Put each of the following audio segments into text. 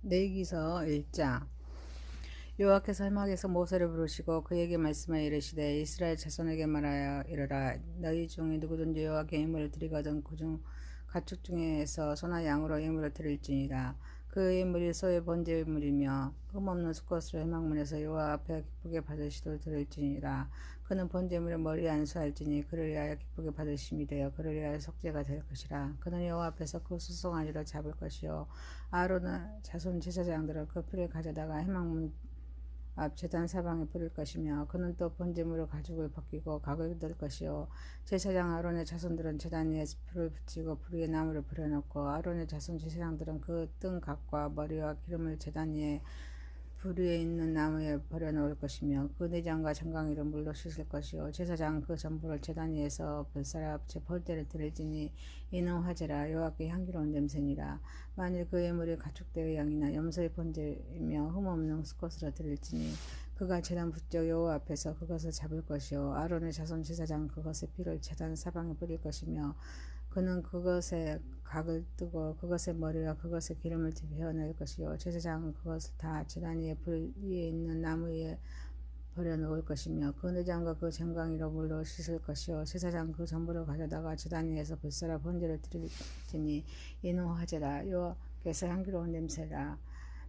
레위기서 1장. 여호와께서 회막에서 모세를 부르시고 그에게 말씀하여 이르시되 이스라엘 자손에게 말하여 이르라. 너희 중에 누구든지 여호와께 예물을 드리거든 그중 가축 중에서 소나 양으로 예물을 드릴지니라. 그 예물이 소의 번제 예물이며 흠없는 수컷으로 회막문에서 여호와 앞에 기쁘게 받으시도록 드릴지니라. 그는 번제물을 머리에 안수할지니 그를 위하여 기쁘게 받으심이 되어 그를 위하여 속죄가 될 것이라. 그는 여호와 앞에서 그 수송아지를 잡을 것이요 아론의 자손 제사장들은 그 피를 가져다가 회막문 앞 제단 사방에 뿌릴 것이며 그는 또 번제물을 가죽을 벗기고 각을 들 것이요 제사장 아론의 자손들은 제단 위에 불을 붙이고 불 위에 나무를 버려놓고 아론의 자손 제사장들은 그 뜬 각과 머리와 기름을 제단 위에 불 위에 있는 나무에 버려놓을 것이며 그 내장과 정강이를 물로 씻을 것이요 제사장 그 전부를 제단 위에서 별사라 제 벌떼를 드릴지니 이는 화제라. 여호와께 향기로운 냄새니라. 만일 그 예물이 가축대의 양이나 염소의 번제이며 흠없는 수컷으로 드릴지니 그가 제단 북쪽 여호와 앞에서 그것을 잡을 것이요 아론의 자손 제사장 그것의 피를 제단 사방에 뿌릴 것이며 그는 그것에 각을 뜨고 그것의 머리와 그것의 기름을 베어낼 것이요 제사장은 그것을 다 제단 위에 불 위에 있는 나무 위에 버려놓을 것이며 그 내장과 그 정강이로 물로 씻을 것이요 제사장 그 전부를 가져다가 제단 위에서 불사라 번제를 드릴지니 이는 화제라. 여호와께서 향기로운 냄새라.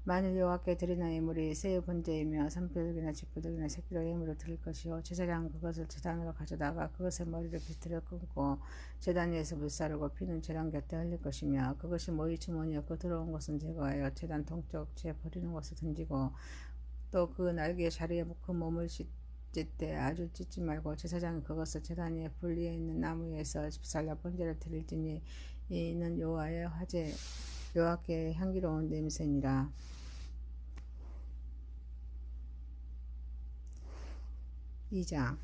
만일 여호와께 드리는 예물이 새의 번제이며 산불독이나 쥐불독이나 새끼로 예물을 드릴 것이요 제사장은 그것을 제단으로 가져다가 그것의 머리를 비틀어 끊고 제단 위에서 불사르고 피는 제단 곁에 흘릴 것이며 그것이 모이 주머니였고 들어온 것은 제거하여 제단 동쪽 제 버리는 것을 던지고 또 그 날개 자리에 그 몸을 찢을 때 아주 찢지 말고 제사장이 그것을 제단 위에 불 위에 있는 나무 위에서 살라 번제를 드릴지니 이는 여호와의 화제 여호와께 향기로운 냄새니라. 2장.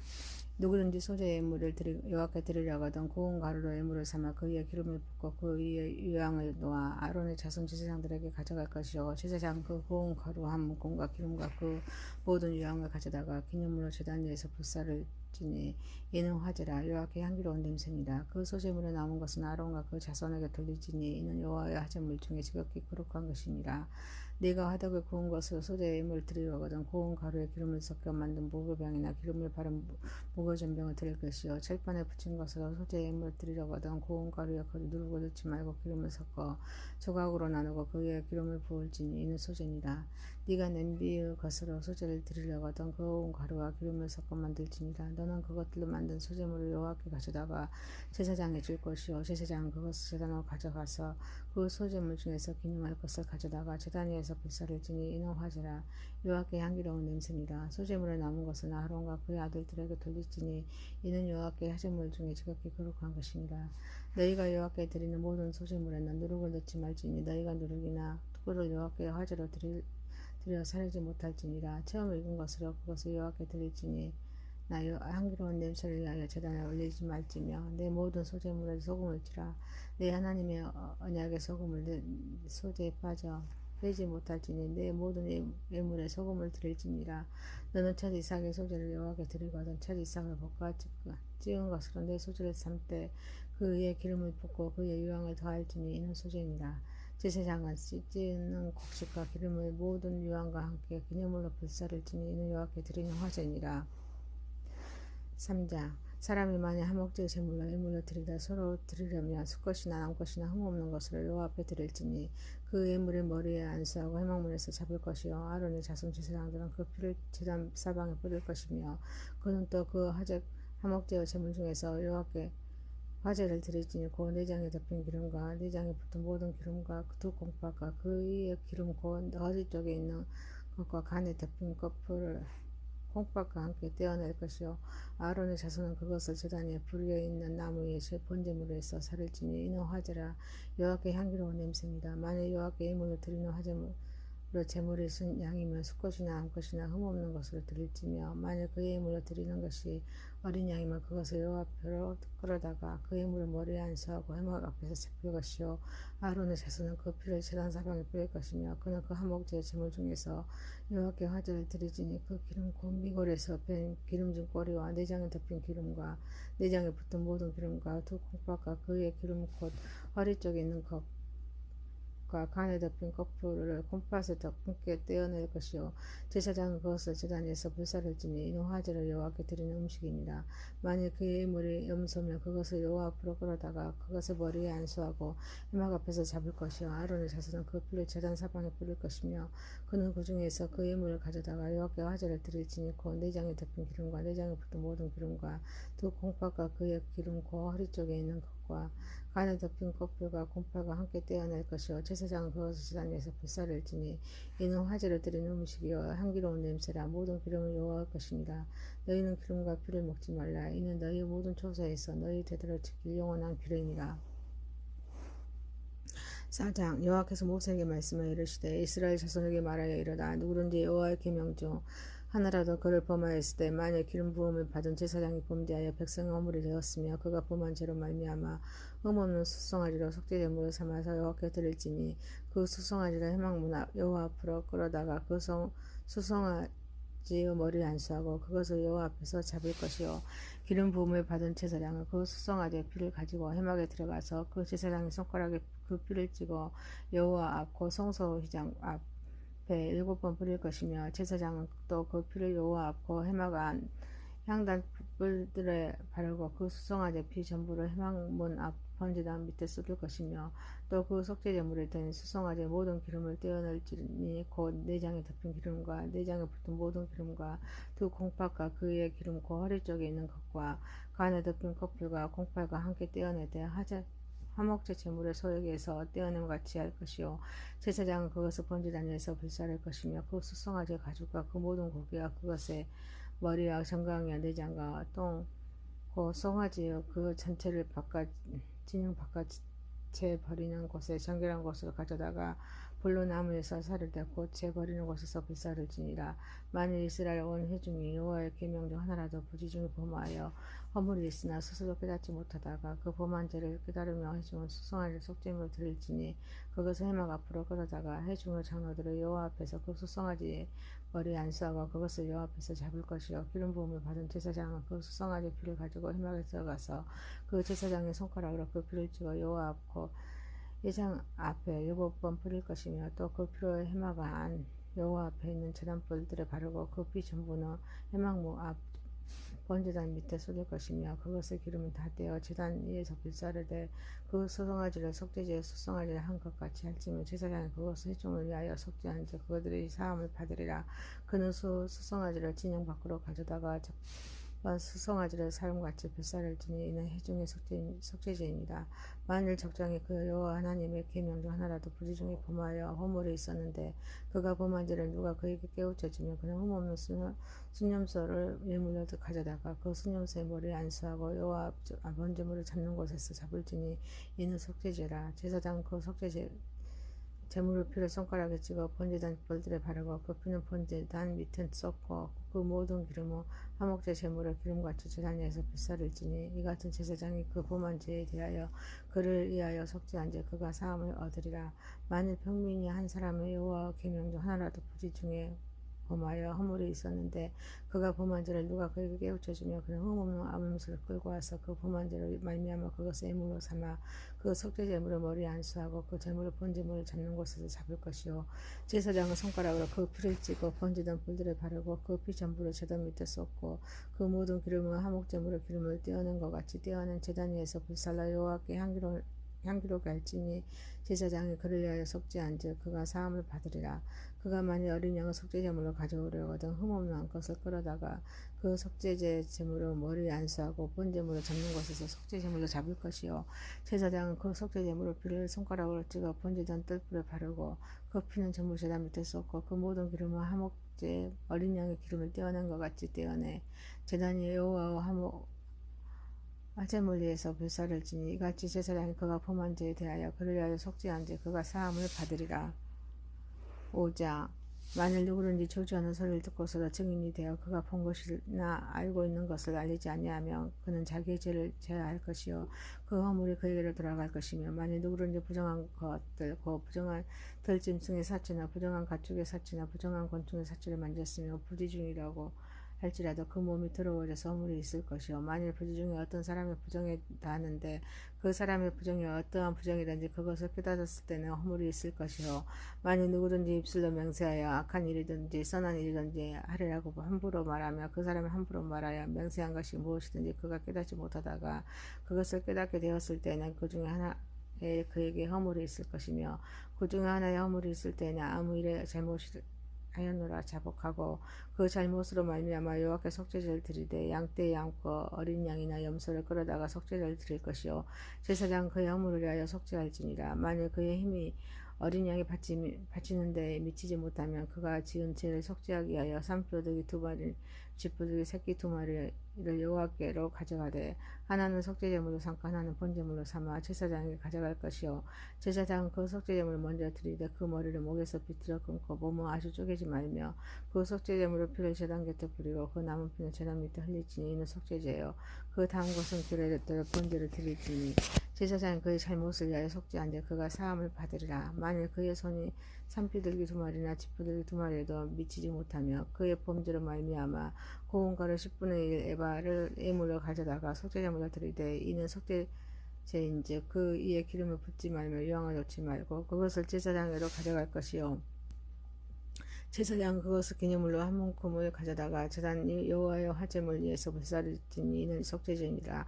누구든지 소재 예물을 여호와께 드리려거든 고운 가루로 예물을 삼아 그 위에 기름을 붓고 그 위에 유향을 놓아 아론의 자손 제사장들에게 가져갈 것이요 제사장 그 고운 가루 한 묶음과 기름과 그 모든 유향을 가져다가 기념물로 제단 위에서 불사를지니 이는 화제라. 여호와께 향기로운 냄새니라. 그 소재물에 남은 것은 아론과 그 자손에게 돌릴지니 이는 여호와의 화제물 중에 지극히 거룩한 것이니라. 네가 화덕을 구운 것으로 소재 예물을 드리거든 고운 가루에 기름을 섞여 만든 무교병이나 기름을 바른 무교전병을 드릴 것이요 철판에 붙인 것으로 소재 예물을 드리려거든 고운 가루에 거기 누르고 넣지 말고 기름을 섞어 조각으로 나누고 그 위에 기름을 부을지니 이는 소재니라. 네가 냄비의 것으로 소재를 드리려거든 고운 가루와 기름을 섞어 만들지니라. 너는 그것들로 만든 소재물을 여호와께 가져다가 제사장에 줄 것이요 제사장은 그것을 제단으로 가져가서 그 소재물 중에서 기념할 것을 가져다가 제단 위에서 불사를 지니 이는 화제라. 여호와께 향기로운 냄새니라. 소재물에 남은 것은 아론과 그의 아들들에게 돌릴지니 이는 여호와께 화제물 중에 지극히 거룩한 것이니라. 너희가 여호와께 드리는 모든 소재물에는 누룩을 넣지 말지니 너희가 누룩이나 꿀을 여호와께 화제로 드려 사르지 못할지니라. 처음 익은 것으로 그것을 여호와께 드릴지니 나 향기로운 냄새를 위하여 제단에 올리지 말지며 내 모든 소재물에 소금을 치라. 내 하나님의 언약의 소금을 내 소재에 빠져 빼지 못할지니 내 모든 예물에 소금을 드릴지니라. 너는 첫 이삭의 소재를 여호와께 드리거든 첫 이삭을 볶아 찍은 것으로 내 소재를 삶되 그 위에 기름을 붓고 그 위에 유향을 더할지니 이는 소재니라. 제사장은 찢는 곡식과 기름을 모든 유향과 함께 기념물로 불사를 지니 이는 여호와께 드리는 화제니라. 3장. 사람이 만일 화목제의 제물로 예물로 드리다 서로 드리려면 수컷이나 암컷이나 흠없는 것으로 여호와 앞에 드릴지니 그 예물의 머리에 안수하고 회막문에서 잡을 것이요 아론의 자손 제사장들은 그 피를 제단 사방에 뿌릴 것이며 그는 또 그 화목제의 제물 중에서 여호와께 화제를 드릴지니 그 내장에 덮인 기름과 내장에 붙은 모든 기름과 두 콩팥과 그 위에 기름 곧 허리 쪽에 있는 것과 간에 덮인 껍풀을 콩팥과 함께 떼어낼 것이요 아론의 자손은 그것을 제단 위에 불 위에 있는 나무 위에 제 번제물로 해서 살을지니 이는 화제라. 여호와께 향기로운 냄새입니다. 만일 여호와께 예물로 드리는 화제물로 제물이 쓴 양이면 수컷이나 암컷이나 흠없는 것으로 드릴지며 만일 그 예물로 드리는 것이 어린 양이면 그것을 여호와 앞으로 끌어다가 그 예물을 머리에 안수하고 회막 앞에서 잡힐 것이요 아론의 자손은 그 피를 제단 사방에 뿌릴 것이며 그는 그 화목제의 제물 중에서 여호와께 화제를 드리지니 그 기름 곧 미골에서 뺀 기름진 꼬리와 내장에 덮인 기름과 내장에 붙은 모든 기름과 두 콩팥과 그 위에 기름 곧 허리 쪽에 있는 것 콩팥과 간에 덮인 거풀을 콩팥에 함께 떼어낼 것이요 제사장은 그것을 제단 위에서 불사를지니 이는 화제로 여호와께 드리는 음식이니라. 만일 그의 물이 염소면 그것을 여호와 앞으로 끌어다가 그것을 머리에 안수하고 회막 앞에서 잡을 것이요 아론의 자손은 그 피를 제단 사방에 뿌릴 것이며 그는 그 중에서 그의 물을 가져다가 여호와께 화제를 드릴지니 곧 내장에 덮인 기름과 내장에 붙은 모든 기름과 두 콩팥과 그의 기름 그 허리 쪽에 있는 것과 간에 덮인 껍질과 콩팥과 함께 떼어낼 것이요 제사장은 그것을 제단 위에서 불사를지니 이는 화제를 드리는 음식이요 향기로운 냄새라. 모든 기름을 여호와의 것이니라. 너희는 기름과 피를 먹지 말라. 이는 너희 모든 초소에서 너희 대대로 지킬 영원한 규례니라. 4장 여호와께서 모세에게 말씀하여 이르시되 이스라엘 자손에게 말하여 이르라. 누구든지 여호와의 계명 중 하나라도 그를 범하였을 때 만일 기름 부음을 받은 제사장이 범죄하여 백성의 허물이 되었으며 그가 범한 죄로 말미암아 흠없는 수송아지로 속죄제물을 삼아서 여호와께 드릴지니 그 수송아지를 회막문 앞 여호와 앞으로 끌어다가 그 수송아지의 머리에 안수하고 그것을 여호와 앞에서 잡을 것이요 기름 부음을 받은 제사장은 그 수송아지의 피를 가지고 회막에 들어가서 그 제사장의 손가락에 그 피를 찍어 여호와 앞 곧 성소휘장 앞에 7번 뿌릴 것이며 제사장은 또 그 피를 여호와 앞 곧 회막 안 향단 뿔들에 바르고 그 수송아지 피 전부를 회막문 앞 번제단 밑에 쏟을 것이며 또 그 속죄제물에 든 수송아지의 모든 기름을 떼어낼지니 곧 내장에 덮인 기름과 내장에 붙은 모든 기름과 두 콩팥과 그의 기름 그 허리 쪽에 있는 것과 간에 덮인 껍질과 콩팥과 함께 떼어내되 화목제 제물의 소역에서 떼어냄 같이 할 것이요 제사장은 그것을 번제단 위에서 불사를 것이며 그 수송아지의 가죽과 그 모든 고기와 그것의 머리와 정강이와 내장과 똥 그 송아지여 그 전체를 진영 바깥에 버리는 곳에 정결한 곳으로 가져다가 불로 나무에서 살을 떼고 재 버리는 곳에서 불사를 지니라. 만일 이스라엘 온 회중이 여호와의 계명 중 하나라도 부지 중에 범하여 허물이 있으나 스스로 깨닫지 못하다가 그 범한 죄를 깨달으며 회중은 수송아지를 속죄물로 드릴지니 그것을 회막 앞으로 끌어다가 회중의 장로들을 여호와 앞에서 그 수송아지의 머리에 안수하고 그것을 여호와 앞에서 잡을 것이요 기름 부음을 받은 제사장은 그 수송아지의 피를 가지고 회막에 들어가서 그 제사장의 손가락으로 그 피를 찍어 여호와 앞 예장 앞에 7번 뿌릴 것이며 또 그 피로 회막 안 여호와 앞에 있는 제단뿔들에 바르고 그 피 전부는 회막문 앞 번제단 밑에 쏟을 것이며 그것의 기름은 다 떼어 제단 위에서 불사르되 그 수송아지를 속죄제의 수송아지를 한 것 같이 할지며 제사장이 그것을 회중을 위하여 속죄한 자 그들의 사함을 받으리라. 그는 수송아지를 진영 밖으로 가져다가 수송아지를 사람같이 불사를지니 이는 회중의 속죄제이니라. 만일 적장이 그 여호와 하나님의 계명 중 하나라도 부지 중에 범하여 허물이 있었는데 그가 범한 죄를 누가 그에게 깨우쳐주면 그는 흠없는 순념소를 예물로 가져다가 그 순념소의 머리에 안수하고 여호와 앞 번제물을 잡는 곳에서 잡을지니 이는 속죄제라. 제사장은 그 속죄제 제물의 피를 손가락에 찍어 번제단 뿔들에 바르고 그 피는 번제단 밑에 쏟고 그 모든 기름은 화목제 제물을 기름같이 제단 위에서 불사를지니 이 같은 제사장이 그 범한 죄에 대하여 그를 위하여 속죄한 자 그가 사함을 얻으리라. 만일 평민이 한 사람의 여호와 계명 중 하나라도 부지 중에 범하여 허물이 있었는데 그가 범한 죄를 누가 그에게 깨우쳐주며 그는 흠없는 암염소를 끌고 와서 그 범한 죄를 말미암아 그것을 예물로 삼아 그 속죄제물을 머리에 안수하고 그 제물을 번제물을 잡는 곳에서 잡을 것이요 제사장은 손가락으로 그 피를 찍어 번제단 뿔들에 바르고 그 피 전부를 제단 밑에 쏟고 그 모든 기름은 화목제물의 기름을 떼어낸 것 같이 떼어낸 제단 위에서 불살라 여호와께 향기롭게 할지니 제사장이 그를 위하여 속죄한 즉 그가 사함을 받으리라. 그가 만일 어린 양을 속죄제물로 가져오려거든 흠없는 것을 끌어다가 그 속죄제 제물을 머리에 안수하고 번제물을 잡는 곳에서 속죄제물로 잡을 것이요 제사장은 그 속죄제물의 피를 손가락으로 찍어 번제단 뜰불에 바르고 그 피는 전부 제단 밑에 쏟고 그 모든 기름은 화목제 어린 양의 기름을 떼어낸 것 같이 떼어내 제단이 여호와와 화제물 위에서 불사를 지니 이같이 제사장이 그가 범한 죄에 대하여 그를 위하여 속죄한 자 그가 사함을 받으리라. 5장 만일 누구든지 조주하는 소리를 듣고서도 증인이 되어 그가 본 것이나 알고 있는 것을 알리지 아니하면 그는 자기의 죄를 제하할 것이요 그 허물이 그에게로 돌아갈 것이며 만일 누구든지 부정한 것들 곧 부정한 들짐승의 사체나 부정한 가축의 사체나 부정한 곤충의 사체를 만졌으며 부지 중이라고 할지라도 그 몸이 더러워져서 허물이 있을 것이요 만일 부지 중에 어떤 사람의 부정에 다하는데 그 사람의 부정이 어떠한 부정이든지 그것을 깨닫았을 때는 허물이 있을 것이요 만일 누구든지 입술로 맹세하여 악한 일이든지 선한 일이든지 하리라고 함부로 말하며 그 사람이 함부로 말하여 맹세한 것이 무엇이든지 그가 깨닫지 못하다가 그것을 깨닫게 되었을 때는 그 중에 하나에 그에게 허물이 있을 것이며 그 중에 하나의 허물이 있을 때는 아무 일에 잘못이 하였노라 자복하고 그 잘못으로 말미암아 여호와께 속죄제를 드리되 양떼의 양과 어린 양이나 염소를 끌어다가 속죄제를 드릴 것이요 제사장 그의 허물을 위하여 속죄할지니라 만일 그의 힘이 어린 양이 바치는 데에 미치지 못하면 그가 지은 죄를 속죄하기 위하여 산표두기 2마리 쥐푸두기 새끼 2마리를 여호와께로 가져가되 하나는 속죄제물로 삼고 하나는 번제물로 삼아 제사장에게 가져갈 것이요 제사장은 그 속죄제물을 먼저 드리되 그 머리를 목에서 비틀어 끊고 몸은 아주 쪼개지 말며 그 속죄제물을 피를 제단 곁에 뿌리고 그 남은 피는 제단 밑에 흘릴지니 이는 속죄제요 그 다음 것은 길에 곁들여 번제를 드릴지니 제사장이 그의 잘못을 위하여 속죄한 자 그가 사함을 받으리라 만일 그의 손이 산비둘기 2마리나 쥐푸들기 2마리에도 미치지 못하며 그의 범죄로 말미암아 고운 가루 10분의 1 에바를 예물로 가져다가 속죄제물을 드리되 이는 속죄제인즉 그 이에 기름을 붓지 말며 유황을 넣지 말고 그것을 제사장에게로 가져갈 것이요 제사장은 그것을 기념물로 한 움큼을 가져다가 제단 여호와의 화제물 위에서 불사를지니 이는 속죄제니라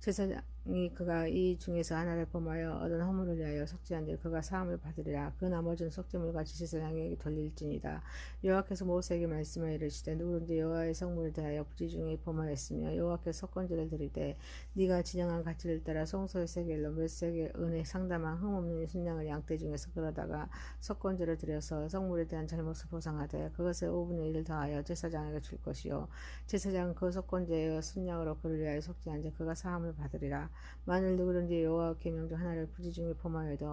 제사장이 그가 이 중에서 하나를 범하여 얻은 허물을 위하여 속죄한즉 그가 사함을 받으리라 그 나머지는 속죄물같이 제사장에게 돌릴지니라 여호와께서 모세에게 말씀하여 이르시되 누구든지 여호와의 성물에 대하여 부지 중에 범하였으며 여호와께서 속건제를 드리되 네가 지정한 가치를 따라 송소의 세겔로 몇 세겔 은에 상담한 흠없는 순양을 양떼 중에서 끌어다가 속건제를 드려서 성물에 대한 잘못을 보상하되 그것의 5분의 1을 더하여 제사장에게 줄 것이요 제사장은 그 속건제의 순양으로 그를 위하여 속죄한즉 그가 사함을 받으리라 만일 누구든지 여호와 계명 중 하나를 부지 중에 범하여도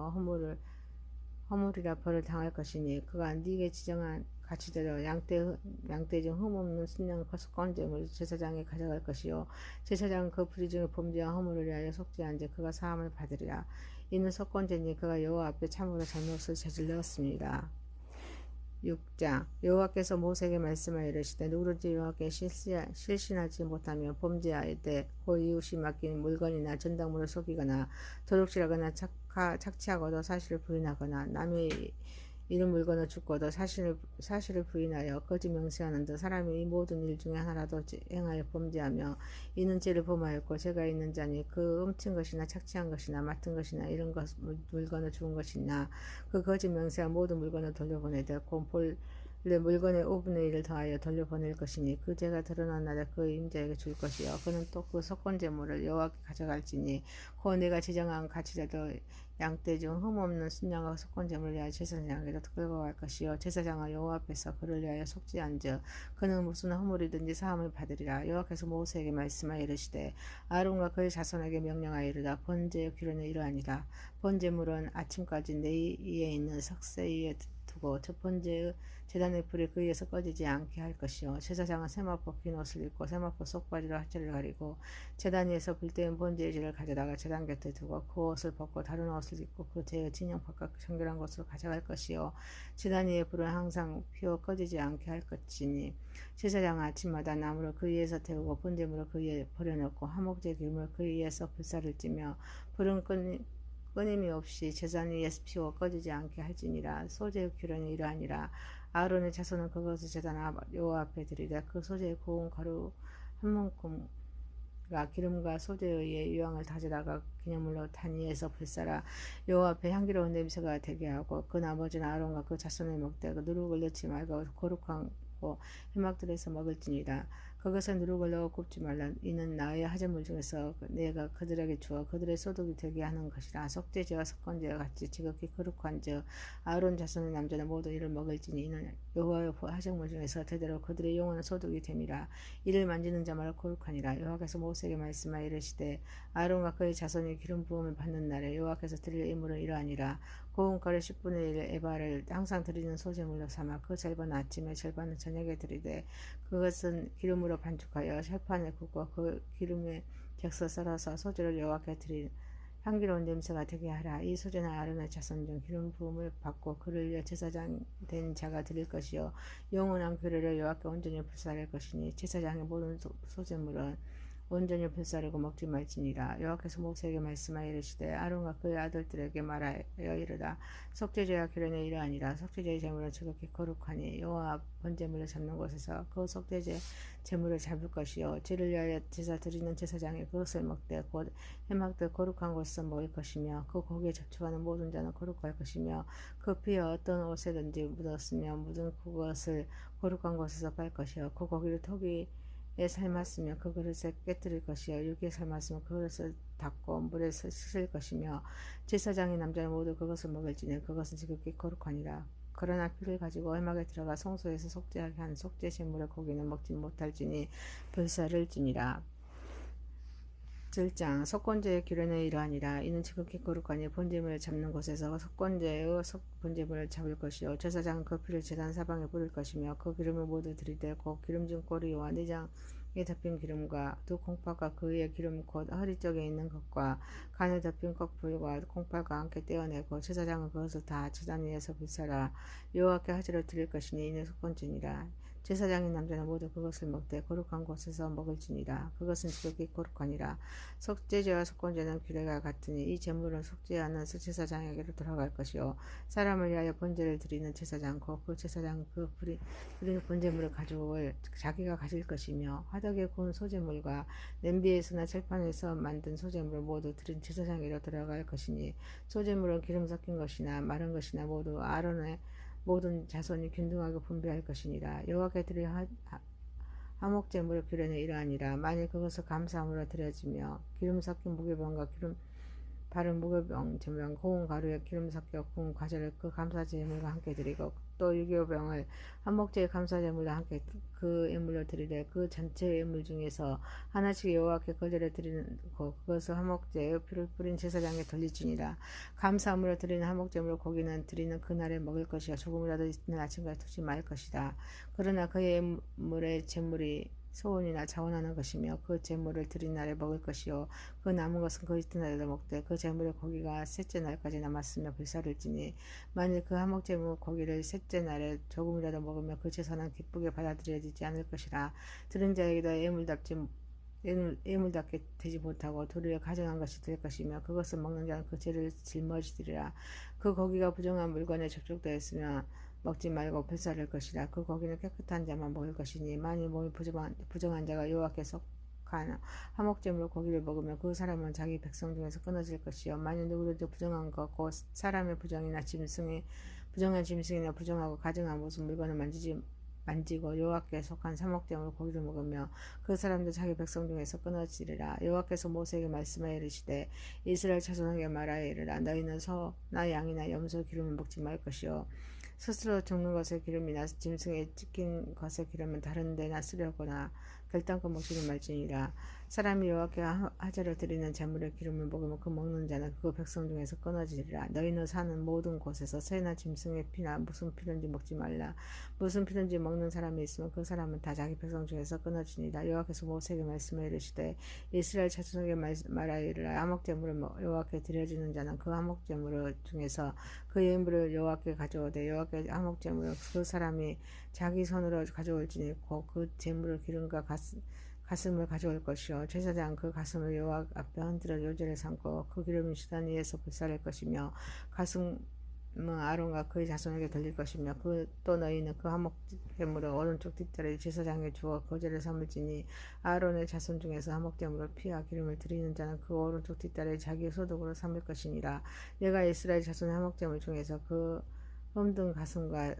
허물이라 벌을 당할 것이니 그가 네게 지정한 가치대로 양떼 중 흠없는 순양 속건제물 제사장에 가져갈 것이요 제사장은 그 부지 중에 범죄한 허물을 위하여 속죄한즉 그가 사함을 받으리라 이는 속건제니 그가 여호와 앞에 참으로 잘못을 저질렀습니다. 6장 여호와께서 모세에게 말씀하여 이르시되 누구든지 여호와께 실신하지 못하며 범죄하되 그 이웃이 맡긴 물건이나 전당물을 속이거나 도둑질하거나 착취하고도 사실을 부인하거나 남의 이런 물건을 죽고도 사실을 부인하여 거짓 명세하는 듯 사람이 이 모든 일 중에 하나라도 행하여 범죄하며 이는 죄를 범하였고 죄가 있는 자니 그 훔친 것이나 착취한 것이나 맡은 것이나 이런 물건을 죽은 것이나 그 거짓 명세한 모든 물건을 돌려보내되 곧 본래 물건의 5분의 1을 더하여 돌려보낼 것이니 그 죄가 드러난 날에 그 임자에게 줄 것이요 그는 또 그 속건제물을 여호와께 가져갈지니 곧 내가 지정한 가치자도 양떼 중 흠없는 순양과 속건제물을 위하여 제사장에게로 끌고 갈 것이요 제사장은 여호와 앞에서 그를 위하여 속죄한즉 그는 무슨 허물이든지 사함을 받으리라 여호와께서 모세에게 말씀하여 이르시되 아론과 그의 자손에게 명령하여 이르라 번제의 규례는 이러하니라 번제물은 아침까지 내 위에 있는 석쇠 위에 두고 첫 번째의 제단의 불이 그 위에서 꺼지지 않게 할 것이요 제사장은 세마포 긴 옷을 입고 세마포 속바지로 하체를 가리고 제단 위에서 불때운 번제의 질을 가져다가 제단 곁에 두고 그 옷을 벗고 다른 옷을 입고 그 제의 진영 바깥 정결한 곳으로 가져갈 것이요 제단 위의 불은 항상 피워 꺼지지 않게 할 것이니 제사장은 아침마다 나무를 그 위에서 태우고 번제물을 그 위에 버려놓고 화목제 기름을 그 위에서 불사를 찌며 불은 끊임이 없이 제단 위에서 피워 꺼지지 않게 할지니라 소재의 규례는 이러하니라 아론의 자손은 그것을 제단 여호와 앞에 드리되 그 소재의 고운 가루 한 움큼과 기름과 소재에 의해 유황을 다져다가 기념물로 탄 위에서 불사라 여호와 앞에 향기로운 냄새가 되게 하고 그 나머지는 아론과 그 자손의 먹되 그 누룩을 넣지 말고 거룩하고 회막들에서 먹을지니라 그것에 누룩을 넣어 굽지 말라 이는 나의 하제물 중에서 내가 그들에게 주어 그들의 소득이 되게 하는 것이라 속죄제와 속건제와 같이 지극히 거룩한 즉 아론 자손의 남자는 모두 이를 먹을지니 이는 여호와의 하제물 중에서 대대로 그들의 영원한 소득이 됨이라 이를 만지는 자마다 거룩하니라 여호와께서 모세에게 말씀하여 이르시되 아론과 그의 자손이 기름 부음을 받는 날에 여호와께서 드릴 예물은 이러하니라 고운 가루 10분의 1 에바를 항상 드리는 소제물로 삼아 그 절반은 아침에 절반은 저녁에 드리되 그것은 기름으로 반죽하여 철판에 굽고 그 기름에 객서 썰어서 소재를 여호와께 향기로운 냄새가 되게 하라. 이 소재는 아론의 자손 중 기름 부음을 받고 그를 위해 제사장 된 자가 드릴 것이요 영원한 규례를 여호와께 온전히 불사할 것이니 제사장의 모든 소재물은 온전히 불사르고 먹지 말지니라. 여호와께서 모세에게 말씀하여 이르시되 아론과 그의 아들들에게 말하여 이르라. 속죄제와 규례는 이러하니라. 속죄제의 제물은 지극히 거룩하니 여호와 번제물을 잡는 곳에서 그 속죄제 제물을 잡을 것이요 죄를 위하여 제사 드리는 제사장이 그것을 먹되 곧 해막들 거룩한 곳에서 먹을 것이며 그 고기에 접촉하는 모든 자는 거룩할 것이며 그 피에 어떤 옷에든지 묻었으며 묻은 그것을 거룩한 곳에서 빨 것이요 그 고기를 토기에 삶았으며 그 그릇에 깨뜨릴 것이요 육에 삶았으면 그 그릇을 닦고 물에 씻을 것이며 제사장의 남자는 모두 그것을 먹을지니 그것은 지극히 거룩하니라. 그러나 피를 가지고 회막에 들어가 성소에서 속죄하게 한 속죄 제물의 고기는 먹지 못할지니 불사를지니라. 7장 속건제의 규례는 이러하니라. 이는 지극히 거룩하니 본제물을 잡는 곳에서 속건제의 본제물을 잡을 것이요 제사장은 그 피를 제단 사방에 뿌릴 것이며 그 기름을 모두 들이대 곧 기름진 꼬리와 내장에 덮인 기름과 두 콩팥과 그 위에 기름 곧 허리 쪽에 있는 것과 간에 덮인 꺽불과 콩팥과 함께 떼어내고 제사장은 그것을 다 제단 위에서 불사라 여호와께 화제로 드릴 것이니 이는 속건제니라. 제사장인 남자는 모두 그것을 먹되 거룩한 곳에서 먹을지니라. 그것은 지극히 거룩하니라. 속죄제와 속건제는 규례가 같으니 이 제물은 속죄하는 제사장에게로 돌아갈 것이요 사람을 위하여 번제를 드리는 제사장 곧 그 제사장 그 드리는 번제물을 가져올 자기가 가질 것이며 화덕에 구운 소제물과 냄비에서나 철판에서 만든 소제물을 모두 드린 제사장에게로 돌아갈 것이니 소제물은 기름 섞인 것이나 마른 것이나 모두 아론의 모든 자손이 균등하게 분배할 것이니라. 여호와께 드릴 화목제물의 규례는 이러하니라. 만일 그것을 감사함으로 드려지며 기름 섞인 무교병과 기름 바른 무교병 제물 고운 가루에 기름 섞여 구운 과자를 그 감사제물과 함께 드리고 또 유교병을 한목제의 감사제물과 함께 그 예물로 드리되 그 전체 예물 중에서 하나씩 여호와께 거제를 드리는 것 그것을 한목제의 피를 뿌린 제사장에 돌릴지니라. 감사함으로 드리는 한목제물 고기는 드리는 그날에 먹을 것이요 조금이라도 있는 아침까지 두지 말 것이다. 그러나 그의 예물의 제물이 소원이나 자원하는 것이며 그 제물을 드린 날에 먹을 것이요 그 남은 것은 그 이튿날에도 먹되 그 제물의 고기가 셋째 날까지 남았으며 불사를지니 만일 그 한목 제물 고기를 셋째 날에 조금이라도 먹으면 그 제사는 기쁘게 받아들여지지 않을 것이라. 들은 자에게도 예물답게 되지 못하고 도리어 가증한 것이 될 것이며 그것을 먹는 자는 그 죄를 짊어지리라. 그 고기가 부정한 물건에 접촉되었으면 먹지 말고 불사를 것이라. 그 고기는 깨끗한 자만 먹을 것이니 만일 몸이 부정한 자가 여호와께 속한 화목제물 고기를 먹으면 그 사람은 자기 백성 중에서 끊어질 것이요 만일 누구든지 부정한 것 곧 사람의 부정한 짐승이나 부정하고 가증한 무슨 물건을 만지고 여호와께 속한 화목제물 고기를 먹으며 그 사람도 자기 백성 중에서 끊어지리라. 여호와께서 모세에게 말씀하여 이르시되 이스라엘 자손에게 말하여 이르라. 너희는 소나 양이나 염소 기름을 먹지 말 것이요 스스로 죽는 것의 기름이나 짐승에 찍힌 것의 기름은 다른 데나 쓰려거나 결단코 먹지는 말지니라. 사람이 여호와께 화제로 드리는 제물의 기름을 먹으면 그 먹는 자는 그 백성 중에서 끊어지리라. 너희는 사는 모든 곳에서 새나 짐승의 피나 무슨 피든지 먹지 말라. 무슨 피든지 먹는 사람이 있으면 그 사람은 다 자기 백성 중에서 끊어지니라. 여호와께서 모세에게 말씀하여 이르시되 이스라엘 자손에게 말하여 이르라. 화목제물을 여호와께 드려지는 자는 그 화목제물 중에서 그 예물을 여호와께 가져오되 여호와께 화목제물을 그 사람이 자기 손으로 가져올지니 곧 그 제물을 기름과 가슴을 가져올 것이요 제사장 그 가슴을 여호와 앞에 흔들어 요제를 삼고 그 기름을 시단 위에서 불사를 것이며 가슴은 아론과 그의 자손에게 돌릴 것이며 또 너희는 그 화목제물을 오른쪽 뒷다리 제사장에 주어 거제를 삼을지니 아론의 자손 중에서 화목제물을 피와 기름을 드리는 자는 그 오른쪽 뒷다리를 자기의 소득으로 삼을 것이니라. 내가 이스라엘 자손의 화목제물 중에서 그 흠든 가슴과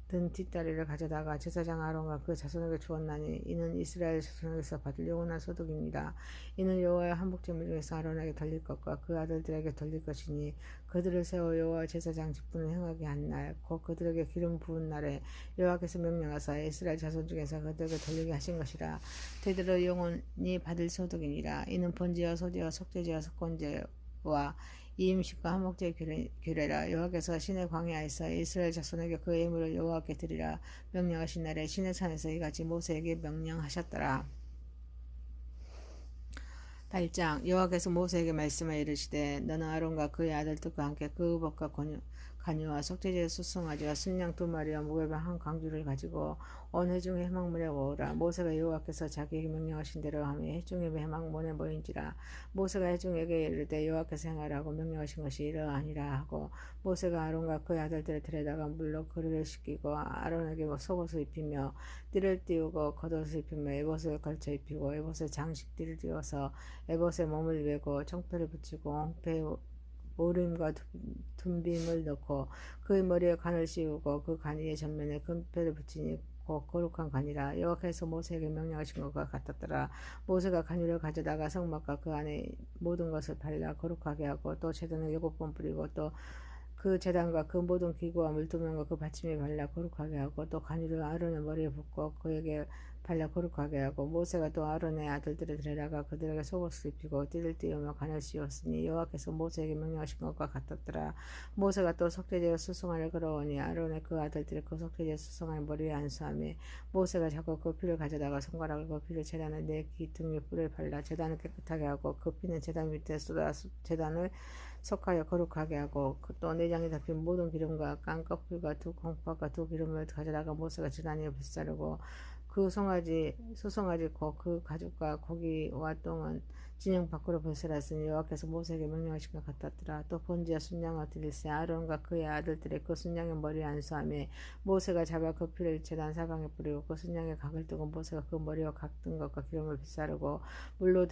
든 뒷다리를 가져다가 제사장 아론과 그 자손에게 주었나니 이는 이스라엘 자손에게서 받을 영원한 소득입니다. 이는 여호와의 한목제물 중에서 아론에게 돌릴 것과 그 아들들에게 돌릴 것이니 그들을 세워 여호와 제사장 직분을 행하게 한 날 곧 그들에게 기름 부은 날에 여호와께서 명령하사 이스라엘 자손 중에서 그들에게 돌리게 하신 것이라. 되도록 영원히 받을 소득이니라. 이는 번제와 소제와 속죄제와 속건제와 이임식과 한목제의 규례라. 여호와께서 신의 광야에서 이스라엘 자손에게 그 예물을 여호와께 드리라 명령하신 날에 신의 산에서 이같이 모세에게 명령하셨더라. 8장 여호와께서 모세에게 말씀하여 이르시되 너는 아론과 그의 아들들과 함께 그 법과 간유와 속죄제의 수송아지와 순양 2마리와 무교병 한 강주를 가지고 온 회중의 회막문에 모으라. 모세가 여호와께서 자기에게 명령하신 대로 하며 회중의 회막문에 모인지라. 모세가 회중에게 이르되 여호와께서 행하라고 명령하신 것이 이러하니라 하고 모세가 아론과 그의 아들들을 데려다가 물로 그를 씻기고 아론에게 속옷을 입히며 띠를 띄우고 겉옷을 입히며 에봇을 걸쳐 입히고 에봇에 장식띠를 띄워서 에봇에 몸을 베고 청패를 붙이고 홍패에 오름과 둔빔을 넣고 그의 머리에 관을 씌우고 그 관이의 전면에 금패를 붙이니 거룩한 관이라. 여호와께서 모세에게 명령하신 것과 같았더라. 모세가 관유를 가져다가 성막과 그 안에 모든 것을 발라 거룩하게 하고 또 제단을 7번 뿌리고 또 그 제단과 그 모든 기구와 물두멍과 그 받침에 발라 거룩하게 하고 또 관유를 아론의 머리에 붓고 그에게 발라 거룩하게 하고 모세가 또 아론의 아들들을 데려다가 그들에게 속옷을 입히고 띠를 띄우며 관을 씌웠으니 여호와께서 모세에게 명령하신 것과 같았더라. 모세가 또 속죄제의 수송아를 걸어오니 아론의 그 아들들이 그 속죄제의 수송아의 머리에 안수하며 모세가 자꾸 그 피를 가져다가 손가락을 그 피를 제단의 네 귀퉁이 뿔에 발라 제단을 깨끗하게 하고 그 피는 제단 밑에 쏟아 제단을 속하여 거룩하게 하고 또 내장에 잡힌 모든 기름과 깡꺼풀과 두 콩팥과 두 기름을 가져다가 모세가 제단 위에 불사르고 그 수송아지 그 가죽과 고기와 똥은 진영 밖으로 불살았으니 여호와께서 모세에게 명령하신 것 같았더라. 또 번제와 순양을 드릴세 아론과 그의 아들들의 그 순양의 머리에 안수하며 모세가 잡아 그 피를 제단 사방에 뿌리고 그 순양의 각을 뜨고 모세가 그 머리와 각 든 것과 기름을 빗사르고 물로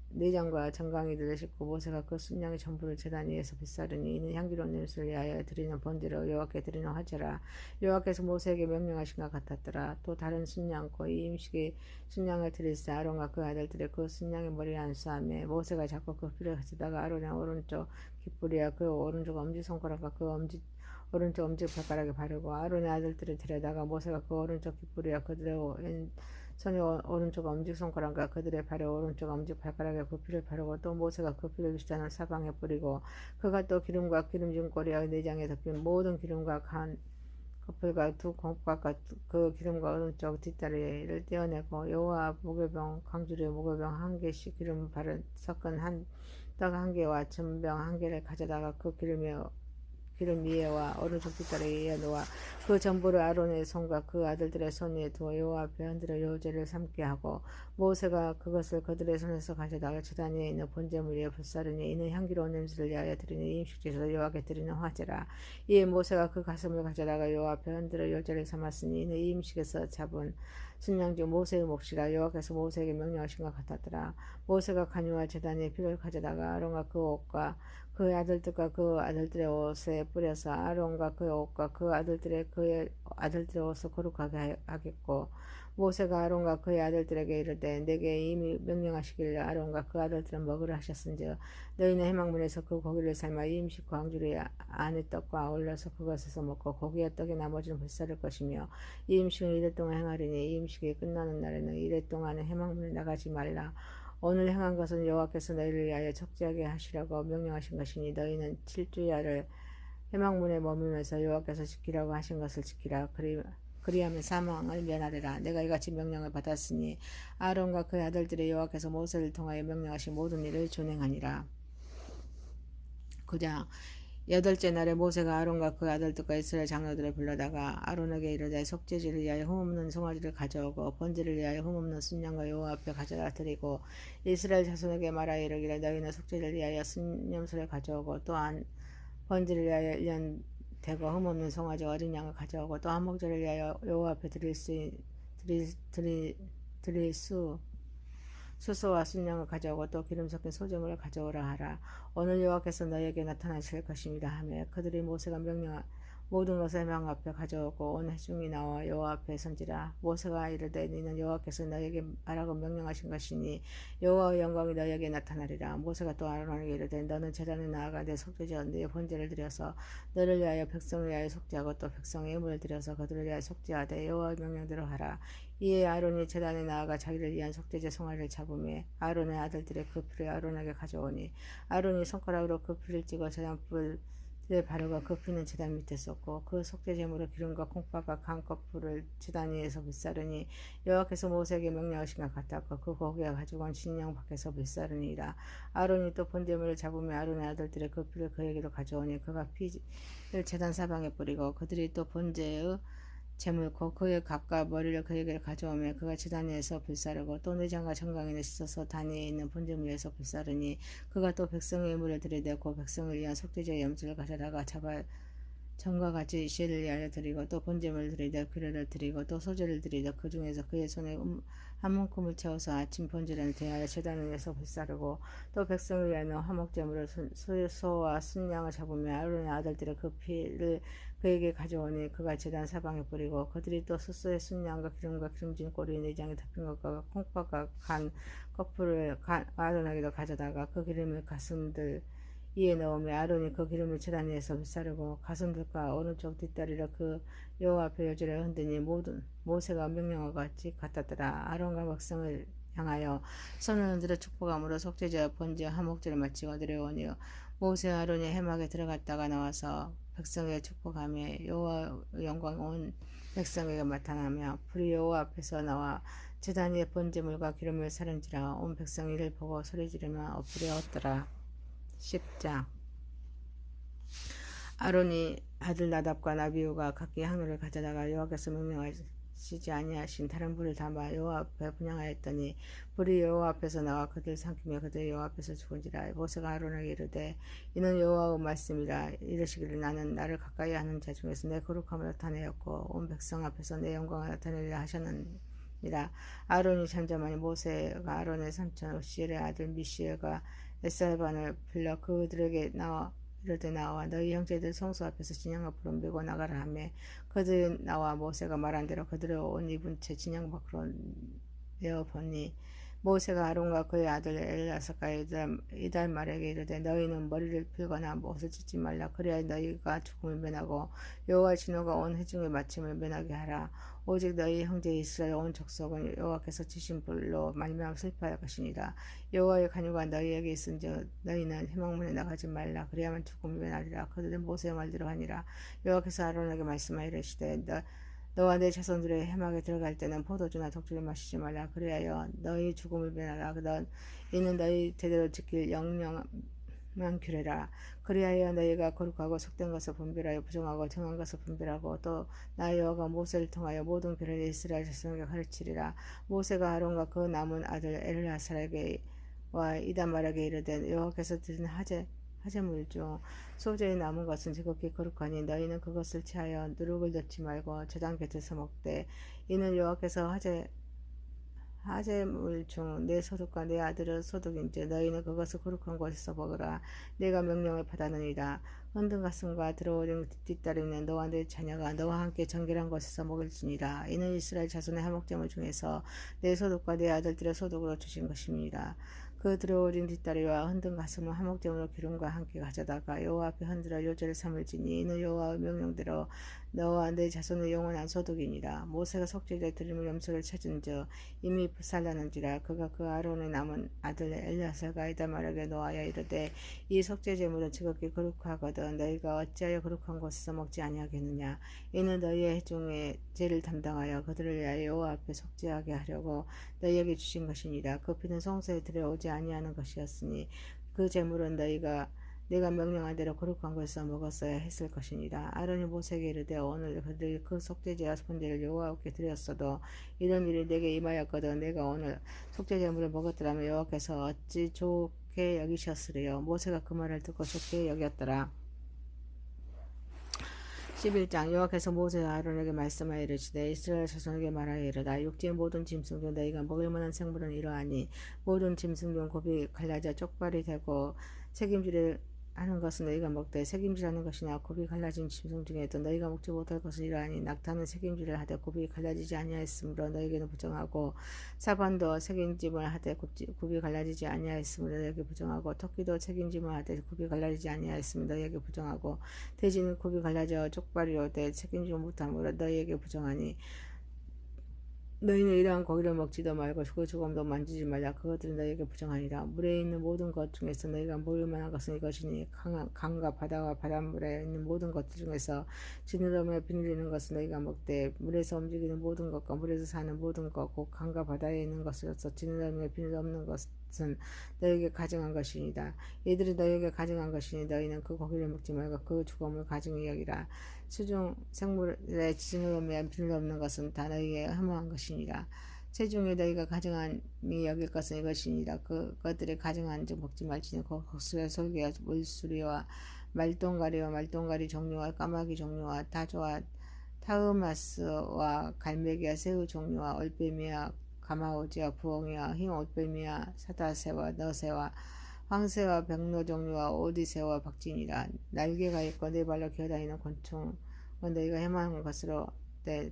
내장과 정강이들을 씻고 모세가 그 순양의 전부를 제단 위에서 빗사르니 이는 향기로운 냄새를 위하여 드리는 번제로 여호와께 드리는 화제라. 여호와께서 모세에게 명령하신 것 같았더라. 또 다른 순양과 이 임식의 순양을 드릴세 아론과 그 아들들의 그 순양의 머리에 안수하며 모세가 자꾸 그 피를 가져다가 아론의 오른쪽 깃뿌리와 그 오른쪽 엄지손가락과 그 오른쪽 엄지발가락에 바르고 아론의 아들들을 데려다가 모세가 그 오른쪽 깃뿌리와 그들의 손의 오른쪽 엄지손가락과 그들의 발의 오른쪽 엄지발가락에 그 피를 바르고 또 모세가 그 피를 제단 사방에 뿌리고 그가 또 기름과 기름진 꼬리와 내장에 덮인 모든 기름과 간 커플과 두 콩팥과 그 기름과 오른쪽 뒷다리를 떼어내고 여호와 무교병 강주리의 무교병 1개씩 기름 바른 섞은 떡 1개와 전병 1개를 가져다가 그 기름 위에와 오른쪽 뒷다리에 놓아 그 전부를 아론의 손과 그 아들들의 손 위에 두어 여호와 앞에 흔들어 요제를 삼게 하고 모세가 그것을 그들의 손에서 가져다가 제단 위에 있는 번제물 위에 불사르니 이는 향기로운 냄새를 위하여 드리는 임식제에서 여호와께 드리는 화제라. 이에 모세가 그 가슴을 가져다가 여호와 앞에 흔들어 요제를 삼았으니 이는 이 임식에서 잡은 순양 중 모세의 몫이라. 여호와께서 모세에게 명령하신 것 같았더라. 모세가 간유와 제단의 피를 가져다가 아론과 그 옷과 그 아들들과 그 아들들의 옷에 뿌려서 아론과 그의 옷과 그의 아들들의 옷을 거룩하게 하겠고 모세가 아론과 그의 아들들에게 이르되 내게 이미 명령하시기를 아론과 그 아들들은 먹으라 하셨은즉 너희는 회막문에서 그 고기를 삶아 이 임식 광주리 안에 떡과 어울려서 그것에서 먹고 고기와 떡의 나머지는 불사를 것이며 이 음식은 이래 동안 행하리니 이 음식이 끝나는 날에는 이래 동안은 회막문에 나가지 말라. 오늘 행한 것은 여호와께서 너희를 위하여 적지하게 하시라고 명령하신 것이니 너희는 7주야를 회막문에 머물면서 여호와께서 지키라고 하신 것을 지키라. 그리하면 사망을 면하리라. 내가 이같이 명령을 받았으니 아론과 그의 아들들의 여호와께서 모세를 통하여 명령하신 모든 일을 준행하니라. 9장 8째 날에 모세가 아론과 그 아들들과 이스라엘 장로들을 불러다가 아론에게 이르되 속죄제를 위하여 흠없는 송아지를 가져오고 번제를 위하여 흠없는 순양과 여호와 앞에 가져다 드리고 이스라엘 자손에게 말하여 이르기를 너희는 속죄를 위하여 순염소를 가져오고 또한 번제를 위하여 1년 되고 흠없는 송아지 어린 양을 가져오고 또 한목제를 위하여 여호와 앞에 드릴 수소와 순양을 가져오고 또 기름 섞인 소재물을 가져오라 하라. 오늘 여호와께서 너희에게 나타나실 것입니다 하며 그들이 모세가 명령한 모든 것을 회막 앞에 가져오고 온 회중이 나와 여호와 앞에 선지라. 모세가 이르되 너희는 여호와께서 너희에게 말하고 명령하신 것이니 여호와의 영광이 너희에게 나타나리라. 모세가 또 아론에게 이르되 너는 제단에 나아가 내 속죄제와 내 번제를 드려서 너를 위하여 백성을 위하여 속죄하고 또 백성의 예물을 드려서 그들을 위하여 속죄하되 여호와의 명령대로 하라. 이에 아론이 제단에 나아가 자기를 위한 속죄제 송아리를 잡으며 아론의 아들들의 그 피를 아론에게 가져오니 아론이 손가락으로 그 피를 찍어 바르고 그 피는 제단 밑에 쏟고 그 속죄 제물의 기름과 콩팥과 간 껍풀을 제단 위에서 불사르니 여호와께서 모세에게 명령하신 것 같았고 그 고기가 가지고 온 진영 밖에서 불사르니라. 아론이 또 번제물을 잡으며 아론의 아들들의 그 피를 그에게로 가져오니 그가 피를 제단 사방에 뿌리고 그들이 또 번제의 재물고 그의 각과 머리를 그에게 가져오며 그가 제단 위에서 불사르고 또 내장과 정강이를 씻어서 단 위에 있는 번제물 위에서 불사르니 그가 또 백성의 물을 들이대고 백성을 위한 속죄제의 염소를 가져다가 잡아 전과 같이 시를 위하여 드리고 또 번제물을 드리되 규례를 드리고 또 소제를 드리되 그 중에서 그의 손에 한 문금을 채워서 아침 번제를 대하여 제단 위에서 불사르고 또 백성을 위하여 화목제물을 소와 순양을 잡으며 아론의 아들들의 그 피를 그에게 가져오니 그가 제단 사방에 뿌리고 그들이 또 수소의 순양과 기름과 기름진 꼬리 내장에 덮인 것과 콩팥과 간 껍풀을 아론에게도 가져다가 그 기름을 가슴들 이에 넣으며 아론이 그 기름을 제단 위에서 불사르고 가슴들과 오른쪽 뒷다리를 그 여호와 앞에 여주려 흔드니 모세가 명령과 같이 같았더라. 아론과 백성을 향하여 손을 흔들어 축복함으로 속죄제와 번제와 화목제를 마치고 드려오니 모세와 아론이 해막에 들어갔다가 나와서 백성에게 축복하며 여호와 영광 온 백성에게 나타나며 불이 여호와 앞에서 나와 제단 위에 번제물과 기름을 사른지라. 온 백성이 이를 보고 소리 지르며 엎드려었더라. 10장. 아론이 아들 나답과 나비우가 각기 한 울을 가져다가 여호와께서 명령하시지 아니하신 다른 불을 담아 여호와 앞에 분향하였더니 불이 여호와 앞에서 나와 그들 삼키며 그들 여호와 앞에서 죽은지라. 모세가 아론에게 이르되 이는 여호와의 말씀이라. 이르시기를 나는 나를 가까이 하는 자 중에서 내 거룩함을 나타내었고 온 백성 앞에서 내 영광을 나타내리라 하셨느니라. 아론이 잠잠하니 모세가 아론의 삼촌 옵시엘의 아들 미시엘과 에살반을 불러 그들에게 이르되 나와 너희 형제들 성소 앞에서 진영 앞으로 밀고 나가라 하며 그들이 나와 모세가 말한 대로 그들의 옷 입은 채 진영 밖으로 내어보니 모세가 아론과 그의 아들 엘라사가 이달말에게 이르되 너희는 머리를 필거나 옷을 찢지 말라. 그래야 너희가 죽음을 면하고 여호와의 진노가 온 회중의 마침을 면하게 하라. 오직 너희 형제 이스라엘 온 족속은 여호와께서 지신 불로 말미암아 슬퍼할 것이니라. 여호와의 간유가 너희에게 있은즉 너희는 희망문에 나가지 말라. 그래야만 죽음을 면하리라. 그들은 모세의 말대로 하니라. 여호와께서 아론에게 말씀하여 이르시되 너와 내 자손들의 해막에 들어갈 때는 포도주나 독주를 마시지 말라. 그리하여 너희 죽음을 면하라. 이는 너희 제대로 지킬 영영한 규례라. 그리하여 너희가 거룩하고 속된 것을 분별하여 부정하고 정한 것을 분별하고 또 나 여호와가 모세를 통하여 모든 규례를 이스라엘 자손에게 가르치리라. 모세가 아론과 그 남은 아들 엘르아살에게와 이다말에게 이르되 여호와께서 드린 화제물 중 소재에 남은 것은 지극히 거룩하니 너희는 그것을 취하여 누룩을 넣지 말고 제단 곁에서 먹되 이는 여호와께서 화제물 중 내 소득과 내 아들의 소득인즉 너희는 그것을 거룩한 곳에서 먹으라. 내가 명령을 받았느니라. 흔든 가슴과 들어오는 뒷다리는 너와 내 자녀가 너와 함께 정결한 곳에서 먹을지니라. 이는 이스라엘 자손의 화목제물 중에서 내 소득과 내 아들들의 소득으로 주신 것입니다. 그 들어오린 뒷다리와 흔든 가슴은 화목제물로 기름과 함께 가져다가 여호와 앞에 흔들어 요제를 삼을지니 이는 여호와의 명령대로 너와 내 자손의 영원한 소득이니라. 모세가 속죄제 드림의 염소를 찾은즉 이미 불살라는지라. 그가 그 아론의 남은 아들 엘르아살과 이다말에게 놓아야 이르되 이 속죄제물은 지극히 거룩하거든 너희가 어찌하여 거룩한 곳에서 먹지 아니하겠느냐. 이는 너희의 회중의 죄를 담당하여 그들을 위하여 여호와 앞에 속죄하게 하려고 너희에게 주신 것이니라. 그 피는 성소에 들여오지 아니하는 것이었으니 그 제물은 내가 명령한 대로 거룩한 곳에서 먹었어야 했을 것이니라. 아론이 모세에게 이르되 오늘 그들이 그 속죄제와 번제를 여호와께 드렸어도 이런 일이 내게 임하였거든 내가 오늘 속죄제물을 먹었더라면 여호와께서 어찌 좋게 여기셨으리요. 모세가 그 말을 듣고 좋게 여겼더라. 11장. 여호와께서 모세와 아론에게 말씀하여 이르시되 이스라엘 자손에게 말하여 이르라. 육지의 모든 짐승 중 너희가 먹을 만한 생물은 이러하니 모든 짐승 중 곱이 갈라져 쪽발이 되고 책임질을 하는 것은 너희가 먹되 책임질하는 것이나 곱이 갈라진 짐승 중에도 너희가 먹지 못할 것은 이러하니 낙타는 책임질을 하되 곱이 갈라지지 아니하였으므로 너희에게는 부정하고 사반도 책임짐을 하되 곱이 갈라지지 아니하였으므로 너희에게 부정하고 토끼도 책임짐을 하되 곱이 갈라지지 아니하였으므로 너희에게 부정하고 돼지는 곱이 갈라져 쪽발이 오되 책임짐을 못함으로 너희에게 부정하니 너희는 이러한 고기를 먹지도 말고 그 죽음도 만지지 말라. 그것들은 너희에게 부정하니라. 물에 있는 모든 것 중에서 너희가 먹을 만한 것은 이것이니 강과 바다와 바닷물에 있는 모든 것들 중에서 지느러미에 비늘리는 것은 너희가 먹되 물에서 움직이는 모든 것과 물에서 사는 모든 것 곧 강과 바다에 있는 것으로서 지느러미에 비늘 없는 것은 너희에게 가증한 것이니라. 이들이 너희에게 가증한 것이니 너희는 그 고기를 먹지 말고 그 죽음을 가증히 여기라. 수중 생물의 지느러미에 비늘 없는 것은 다 너희에게 혐오한 것이니라. 세중에 너희가 가증함이 여길 것은 이것이니라. 그것들이 가증한 즉 먹지 말지니 곡수와 솔개와 물수리와 말똥가리와 말똥가리 종류와 까마귀 종류와 타조와 타흐마스와 갈매기와 새우 종류와 올빼미와 가마오지와 부엉이와 흰 올빼미와 사다새와 너새와 황새와 백로 종류와 오디새와 박진이라. 날개가 있고 네 발로 기어다니는 곤충은 너희가 해마한 것으로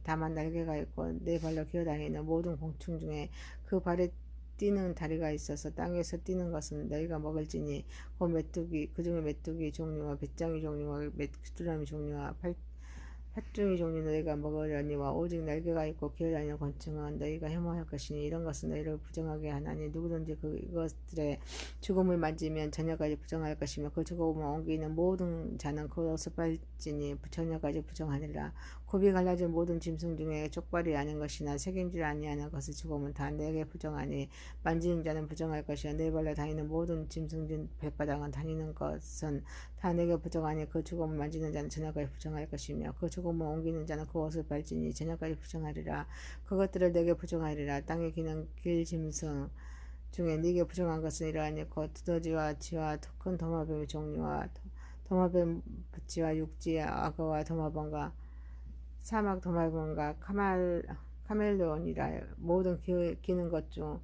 다만 날개가 있고 네 발로 기어다니는 모든 공충 중에 그 발에 뛰는 다리가 있어서 땅에서 뛰는 것은 너희가 먹을지니 그 메뚜기 그 중에 메뚜기 종류와 배짱이 종류와 귀뚜라미 종류와 팥중이 종류 너희가 먹으려니와 오직 날개가 있고 기어다니는 곤충은 너희가 혐오할 것이니 이런 것은 너희를 부정하게 하나니 누구든지 그것들의 죽음을 만지면 저녁까지 부정할 것이며 그 죽음을 옮기는 모든 자는 그것을 빨지니 저녁까지 부정하니라. 굽이 갈라진 모든 짐승 중에 족발이 아닌 것이나 새김질 아니하는 것의 죽음은 다 내게 부정하니 만지는 자는 부정할 것이요 네 발로 다니는 모든 짐승 중 발바닥은 다니는 것은 다 내게 부정하니 그 죽음을 만지는 자는 저녁까지 부정할 것이며 그 죽음을 옮기는 자는 그 옷을 빨지니 저녁까지 부정하리라. 그것들을 내게 부정하리라. 땅에 기는 길 짐승 중에 네게 부정한 것은 이러하니 곧 두더지와 쥐와 큰 도마뱀의 종류와 도마뱀 부치와 육지와 악어와 도마뱀과 사막 도마뱀과 카멜레온이라. 모든 기는 것 중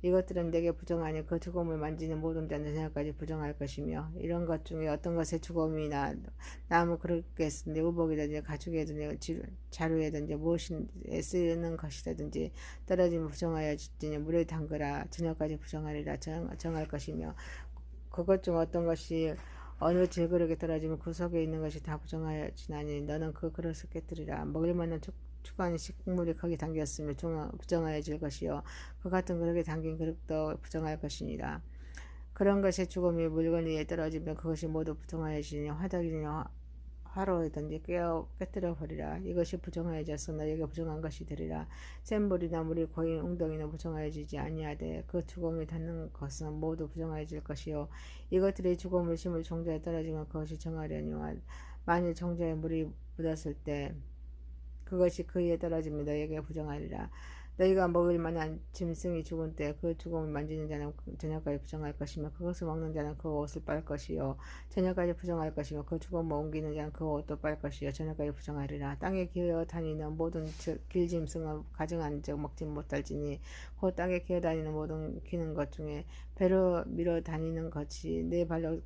이것들은 내게 부정하니 그 죽음을 만지는 모든 자는 저녁까지 부정할 것이며 이런 것 중에 어떤 것의 죽음이나 나무 그릇이든지 의복이든지 가죽이든지 자루이든지 무엇에 쓰는 것이든지 떨어지면 부정하여지니 물에 담그라. 저녁까지 부정하리라. 정할 것이며 그것 중 어떤 것이 어느 질그릇에 떨어지면 그 속에 있는 것이 다 부정하여지나니 너는 그 그릇을 깨뜨리라. 먹을 만한 추가한 식물이 거기 담겼으며 부정하여질 것이요 그 같은 그릇에 담긴 그릇도 부정할 것이니라. 그런 것의 죽음이 물건 위에 떨어지면 그것이 모두 부정하여지니 화덕이나 화로이든지 깨뜨려 버리라. 이것이 부정하여져서 너에게 부정한 것이 되리라. 센 물이나 물이 고인 웅덩이는 부정하여지지 아니하되 그 죽음이 닿는 것은 모두 부정하여질 것이요 이것들이 죽음을 심을 종자에 떨어지면 그것이 정하려니와 만일 종자에 물이 묻었을 때 그것이 그 위에 떨어지면 너희에게 부정하리라. 너희가 먹을 만한 짐승이 죽은 때 그 죽음을 만지는 자는 저녁까지 부정할 것이며 그것을 먹는 자는 그 옷을 빨 것이요 저녁까지 부정할 것이며 그 죽음을 옮기는 자는 그 옷도 빨 것이요 저녁까지 부정하리라. 땅에 기어 다니는 모든 길짐승은 가증한 즉 먹지 못할지니 그 땅에 기어 다니는 모든 기는 것 중에 배로 밀어 다니는 것이 네 발로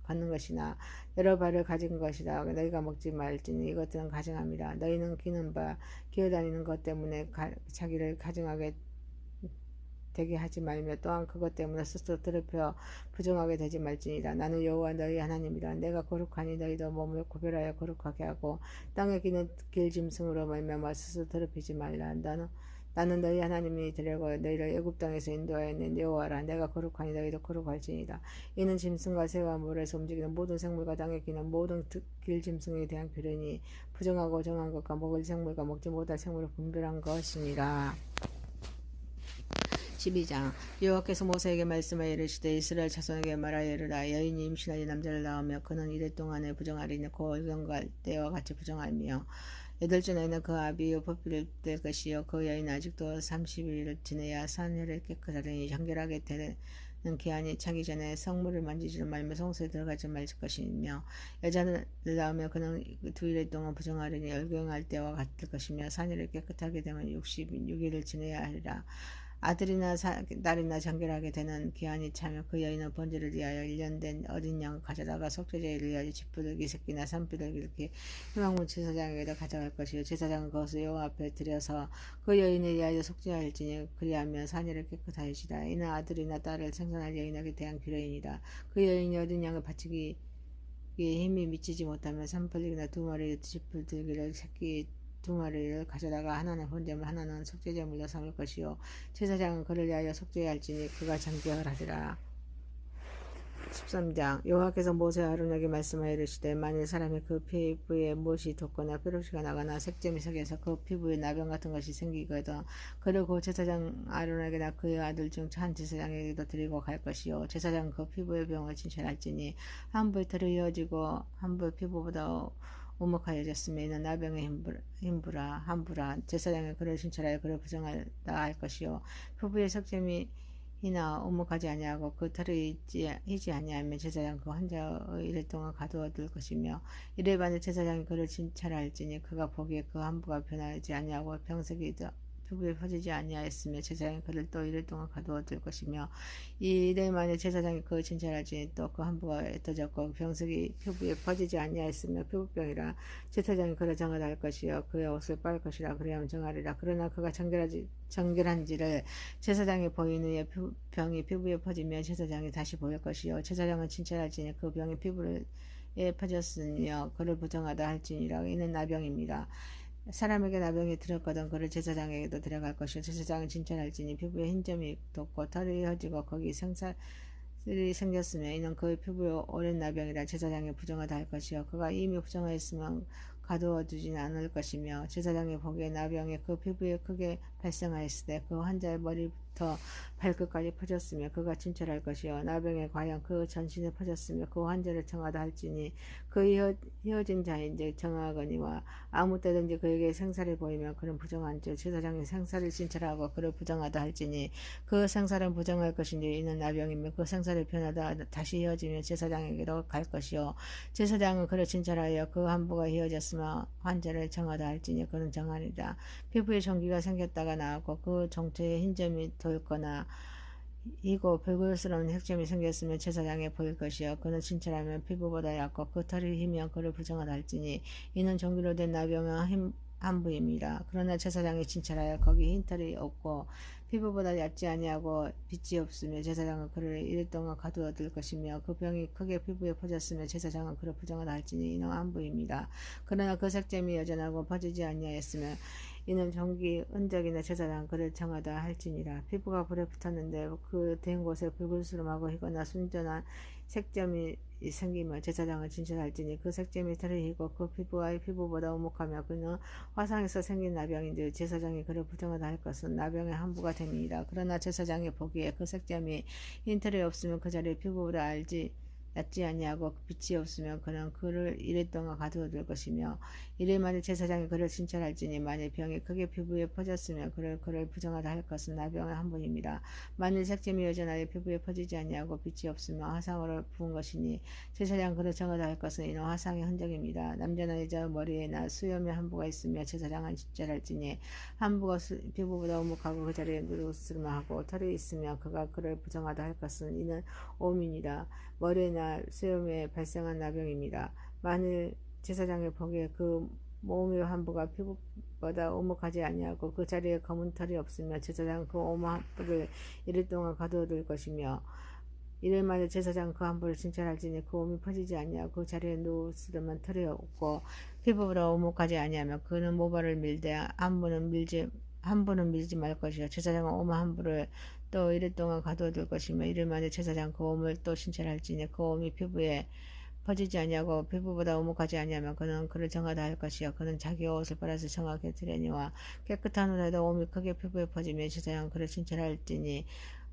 걷는 것이나 여러 발을 가진 것이라. 너희가 먹지 말지니 이것들은 가증함이라. 너희는 기는 바 기어다니는 것 때문에 자기를 가증하게 되게 하지 말며 또한 그것 때문에 스스로 더럽혀 부정하게 되지 말지니라. 나는 여호와 너희 하나님이라. 내가 거룩하니 너희도 몸을 구별하여 거룩하게 하고 땅에 기는 길짐승으로 말미암아 스스로 더럽히지 말라. 나는 너희 하나님이 되려고 너희를 애굽 땅에서 인도하였는 여호와라. 내가 거룩하니 너희도 거룩할지니라. 이는 짐승과 새와 물에서 움직이는 모든 생물과 땅에 기는 모든 길짐승에 대한 규례니 부정하고 정한 것과 먹을 생물과 먹지 못할 생물을 분별한 것이니라. 12장. 여호와께서 모세에게 말씀하여 이르시되 이스라엘 자손에게 말하여 이르라. 여인이 임신하여 남자를 낳으며 그는 이래 동안에 부정하리니 그 올경갈 때와 같이 부정하며 8주 내에는 그 아비의 법비를 될 것이요 그 여인은 아직도 30일을 지내야 산혈을 깨끗하리니 정결하게 되는 기한이 차기 전에 성물을 만지지 말며 성소에 들어가지 말 것이며 여자를 낳으며 그는 2일 동안 부정하리니 열경할 때와 같을 것이며 산혈을 깨끗하게 되면 66일을 지내야 하리라. 아들이나 딸이나 정결하게 되는 기한이 차며 그 여인은 번제를 위하여 1년 된 어린 양을 가져다가 속죄제를 위하여 쥐푸들기 새끼나 산비둘기 이렇게 희망문 제사장에게도 가져갈 것이요 제사장은 그것을 여호와 앞에 들여서 그 여인에 위하여 속죄할지니 그리하면 산이를 깨끗하여지라. 이는 아들이나 딸을 생산할 여인에게 대한 규례이니라. 그 여인이 어린 양을 바치기에 힘이 미치지 못하면 산불리기나 2마리 쥐푸들기를 새끼 두 마리를 가져다가 하나는 번제물 하나는 속죄제물로 삼을 것이요 제사장은 그를 위하여 속죄할지니 그가 정결 하리라. 13장 여호와께서 모세와 아론에게 말씀하여 이르시되 만일 사람이 그 피부에 못이 돋거나 뾰루지가 나거나 색점이 생겨서 그 피부에 나병 같은 것이 생기거든 그를 그 제사장 아론에게나 그의 아들 중 한 제사장에게도 드리고 갈 것이요 제사장은 그 피부의 병을 진찰할지니 한 부의 털이 이어지고 한 부의 피부보다 오목하여졌으며 이는 나병의 힘부라 함부라 제사장이 그를 진찰하여 그를 부정하다 할 것이요 피부의 색점이 이나 오목하지 아니하고 그 털이 희지 아니하면 제사장 그 환자의 이를 동안 가두어 둘 것이며 이래 반에 제사장이 그를 진찰할지니 그가 보기에 그 함부가 변하지 아니하고 병색이 피부에 퍼지지 아니하였으며 제사장이 그를 또 이를 동안 가두어 둘 것이며 이래 만에 제사장이 그를 진찰할지니 또 그 함부가 애터졌고 병색이 피부에 퍼지지 아니하였으며 피부병이라 제사장이 그를 정하다 할 것이요 그의 옷을 빨 것이라 그리하면 정하리라. 그러나 그가 정결한지를 제사장이 보인 후에 병이 피부에 퍼지며 제사장이 다시 보일 것이요 제사장은 진찰할지니 그 병이 피부에 퍼졌으며 그를 부정하다 할지니라. 이는 나병입니다. 사람에게 나병이 들었거든 그를 제사장에게도 데려갈 것이요 제사장은 진찰할지니 피부에 흰점이 돋고 털이 혀지고 거기 생살이 생겼으며 이는 그의 피부에 오랜 나병이라 제사장이 부정하다 할 것이요 그가 이미 부정하였으면 가두어 두지는 않을 것이며 제사장이 보기에 나병이 그 피부에 크게 발생하였을 때 그 환자의 머리부터 발끝까지 퍼졌으며 그가 진찰할 것이요 나병에 과연 그 전신에 퍼졌으며 그 환자를 정하다 할지니 그 헤어진 자인즉 정하거니와 아무 때든지 그에게 생살이 보이면 그는 부정한즉 제사장이 생살을 진찰하고 그를 부정하다 할지니 그 생살은 부정할 것이니 이는 나병이며 그 생살이 변하다 다시 헤어지며 제사장에게로 갈 것이요 제사장은 그를 진찰하여 그 함부가 헤어졌으며 환자를 정하다 할지니 그는 정하리라. 피부에 종기가 생겼다가 나왔고 그 종체에 흰점이 돌거나 이고 불그스러운 흑점이 생겼으면 제사장에 보일 것이요 그는 진찰하면 피부보다 얇고 그 털이 희면 그를 부정하다 할지니 이는 종기로 된 나병의 함부임이라. 그러나 제사장이 진찰하여 거기 흰 털이 없고 피부보다 얇지 아니하고 빛이 없으며 제사장은 그를 이일 동안 가두어 둘 것이며 그 병이 크게 피부에 퍼졌으며 제사장은 그를 부정하다 할지니 이는 함부입니다. 그러나 그 색점이 여전하고 퍼지지 아니하였으며 이는 종기 흔적이나 제사장 그를 정하다 할지니라. 피부가 불에 붙었는데 그 된 곳에 불그스름하고 희거나 순전한 색점이 생기며 제사장을 진찰할지니 그 색점이 털이 희고 그 피부와 피부보다 오목하며 그는 화상에서 생긴 나병인데 제사장이 그를 부정하다 할 것은 나병의 함부가 됨이니라. 그러나 제사장이 보기에 그 색점이 흰 털이 없으면 그 자리에 피부보다 얇지 아니하고 빛이 없으면 그는 그를 이래 동안 가두어 둘 것이며 이래 만일 제사장이 그를 진찰할지니 만일 병이 크게 피부에 퍼졌으면 그를 부정하다 할 것은 나병의 함부입니다. 만일 색점이 여전하여 피부에 퍼지지 아니하고 빛이 없으면 화상으로 부은 것이니 제사장 그를 정하다 할 것은 이는 화상의 흔적입니다. 남자나 여자 머리에나 수염의 함부가 있으며 제사장은 진찰할지니 함부가 피부보다 오목하고 그 자리에 누르스름하고 털이 있으며 그가 그를 부정하다 할 것은 이는 오민이라. 머리나 수염에 발생한 나병입니다. 만일 제사장의 보기에 그 몸의 함부가 피부보다 오목하지 아니하고 그 자리에 검은 털이 없으며 제사장은 그 오목 함부를 이를 동안 가두어둘 것이며 이를 만에 제사장은 그 함부를 진찰할지니 그 몸이 퍼지지 아니하고 그 자리에 누스름한 털이 없고 피부보다 오목하지 아니하며 그는 모발을 밀되 함부는 밀지 말 것이요 제사장은 오목 함부를 또 이를 동안 가두어둘 것이며 이를 만에 제사장 그 몸을 또 진찰할지니 그 몸이 피부에 퍼지지 아니하고 피부보다 오목하지 아니하면 그는 그를 정하다 할 것이요 그는 자기 옷을 빨아서 정하게 드리니와 깨끗한 후에도 몸이 크게 피부에 퍼지며 제사장은 그를 진찰할지니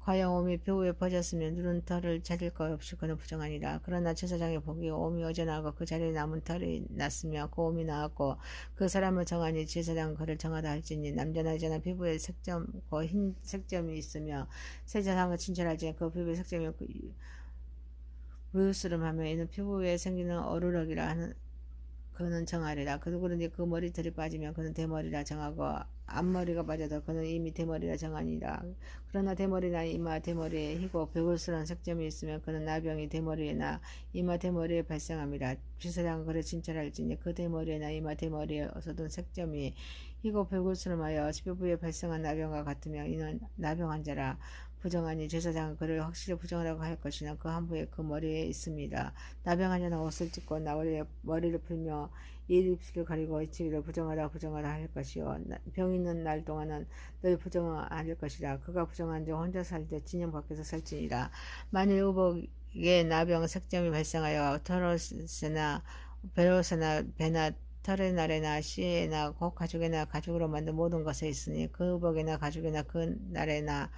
과연 몸이 피부에 퍼졌으면 누른 털을 찾을 것 없이 그는 부정하니라. 그러나 제사장이 보기에 몸이 여전하고 그 자리에 남은 털이 났으며 그 몸이 나았고 그 사람을 정하니 제사장은 그를 정하다 할지니 남자나 여자나 피부에 색점과 흰 색점이 있으며 제사장을 진찰할지니 그 피부에 색점이 무유스름하며 이는 피부에 생기는 어루럭이라 하는 그는 정하리라. 누구든지 그 머리털이 빠지면 그는 대머리라 정하고 앞머리가 빠져도 그는 이미 대머리라 정하니라. 그러나 대머리나 이마 대머리에 희고 벽울스러운 색점이 있으면 그는 나병이 대머리에나 이마 대머리에 발생함이라. 제사장은 그를 진찰할지니 그 대머리에나 이마 대머리에 솟은 색점이 희고 벽울스름하여 피부에 발생한 나병과 같으며 이는 나병 환자라. 부정하니 제사장은 그를 확실히 부정하라고 할 것이나 그 한부에 그 머리에 있습니다. 나병한 자는 옷을 찢고 머리를 풀며 입술을 가리고 이치기를 부정하라 부정하라 할 것이요 병 있는 날 동안은 늘 부정할 것이라. 그가 부정한 자 혼자 살 때 진영 밖에서 살지니라. 만일 의복에 나병 색점이 발생하여 터로스나 베로스나 베나 털의 날에나 씨에나 곧 가죽에나 가죽으로 만든 모든 것에 있으니 그 의복이나 가죽이나 그 날에나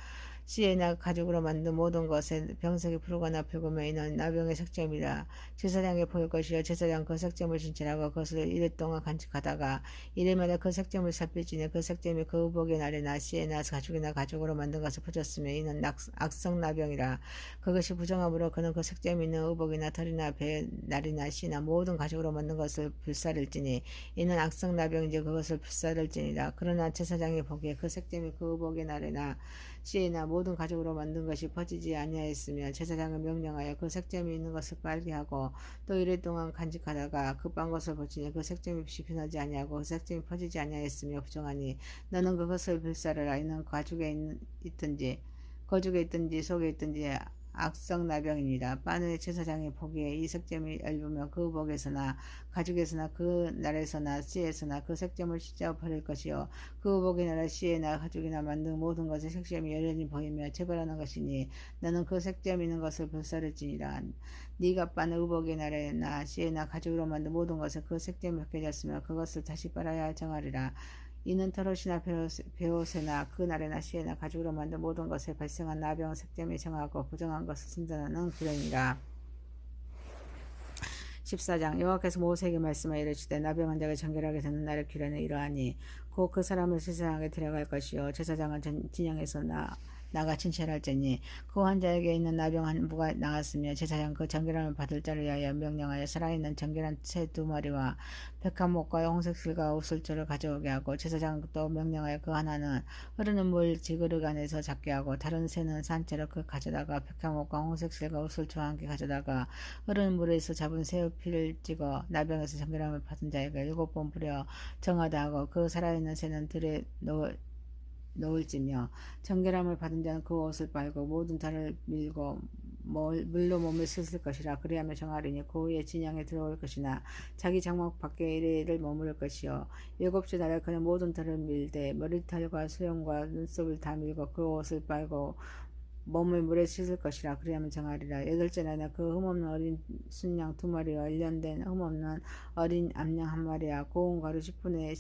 씨에나 가죽으로 만든 모든 것에 병색이 푸르거나 붉으면 이는 나병의 색점이라. 제사장에 보일 것이요 제사장 그 색점을 진찰하고 그것을 이래 동안 간직하다가 이래마다 그 색점을 살필지니 그 색점이 그 의복의 날에나 씨에나 가죽이나 가죽으로 만든 것을 붙였으면 이는 악성 나병이라. 그것이 부정함으로 그는 그 색점이 있는 의복이나 털이나 배 날이나 씨나 모든 가죽으로 만든 것을 불사를지니 이는 악성 나병이지 그것을 불사를지니라. 그러나 제사장이 보기에 그 색점이 그 의복의 날에나 씨에나 모든 가죽으로 만든 것이 퍼지지 아니하였으며 제사장은 명령하여 그 색점이 있는 것을 빨게 하고 또 이래 동안 간직하다가 그 빤 것을 보치니 그 색점이 빛나지 아니하고 그 색점이 퍼지지 아니하였으며 부정하니 너는 그것을 불사르라. 이는 있든지 거죽에 있든지 속에 있든지 악성 나병이니라. 바늘 제사장이 보기에 이 색점이 얇으면 그 의복에서나 가죽에서나 그 날에서나 씨에서나 그 색점을 씻어 버릴 것이요 그 의복의 날에 씨에나 가죽이나 만든 모든 것의 색점이 여전히 보이며 체벌하는 것이니 너는 그 색점 있는 것을 불사를지니라. 네가 바늘 의복의 날에나 씨에나 가죽으로 만든 모든 것에 그 색점이 벗겨졌으며 그것을 다시 빨아야 정하리라. 이는 털옷이나 베옷에나 그 날에나 시에나 가죽으로 만든 모든 것에 발생한 나병 색점이 정하고 부정한 것을 진단하는 규례니라. 14장 여호와께서 모세에게 말씀하여 이르시되 나병한 자가 정결하게 되는 날의 규례는 이러하니 곧 그 사람을 제사장에게 데려갈 것이요 제사장은 진영에서 나가 진찰할지니 그 환자에게 있는 나병 한 부가 나갔으며 제사장 그 정결함을 받을 자를 위하여 명령하여 살아있는 정결한 새 2마리와 백한 목과 홍색 실과 우슬초를 가져오게 하고 제사장 또 명령하여 그 하나는 흐르는 물 지그릇 안에서 잡게 하고 다른 새는 산채로 그 가져다가 백한 목과 홍색 실과 우슬초와 함께 가져다가 흐르는 물에서 잡은 새의 피를 찍어 나병에서 정결함을 받은 자에게 7번 뿌려 정하다 하고 그 살아있는 새는 들에 놓을지며 정결함을 받은 자는 그 옷을 빨고 모든 달을 밀고 물로 몸을 씻을 것이라. 그리하며 정하리니 그 후에 진영에 들어올 것이나 자기 장막 밖에 이래를 머무를 것이요 7째 날에 그는 모든 달을 밀되 머리털과 수염과 눈썹을 다 밀고 그 옷을 빨고 몸을 물에 씻을 것이라. 그리하면 정하리라. 8째 날에 그 흠없는 어린 순양 2마리와 1년 흠없는 어린 암양 1마리와 고운 가루 10분의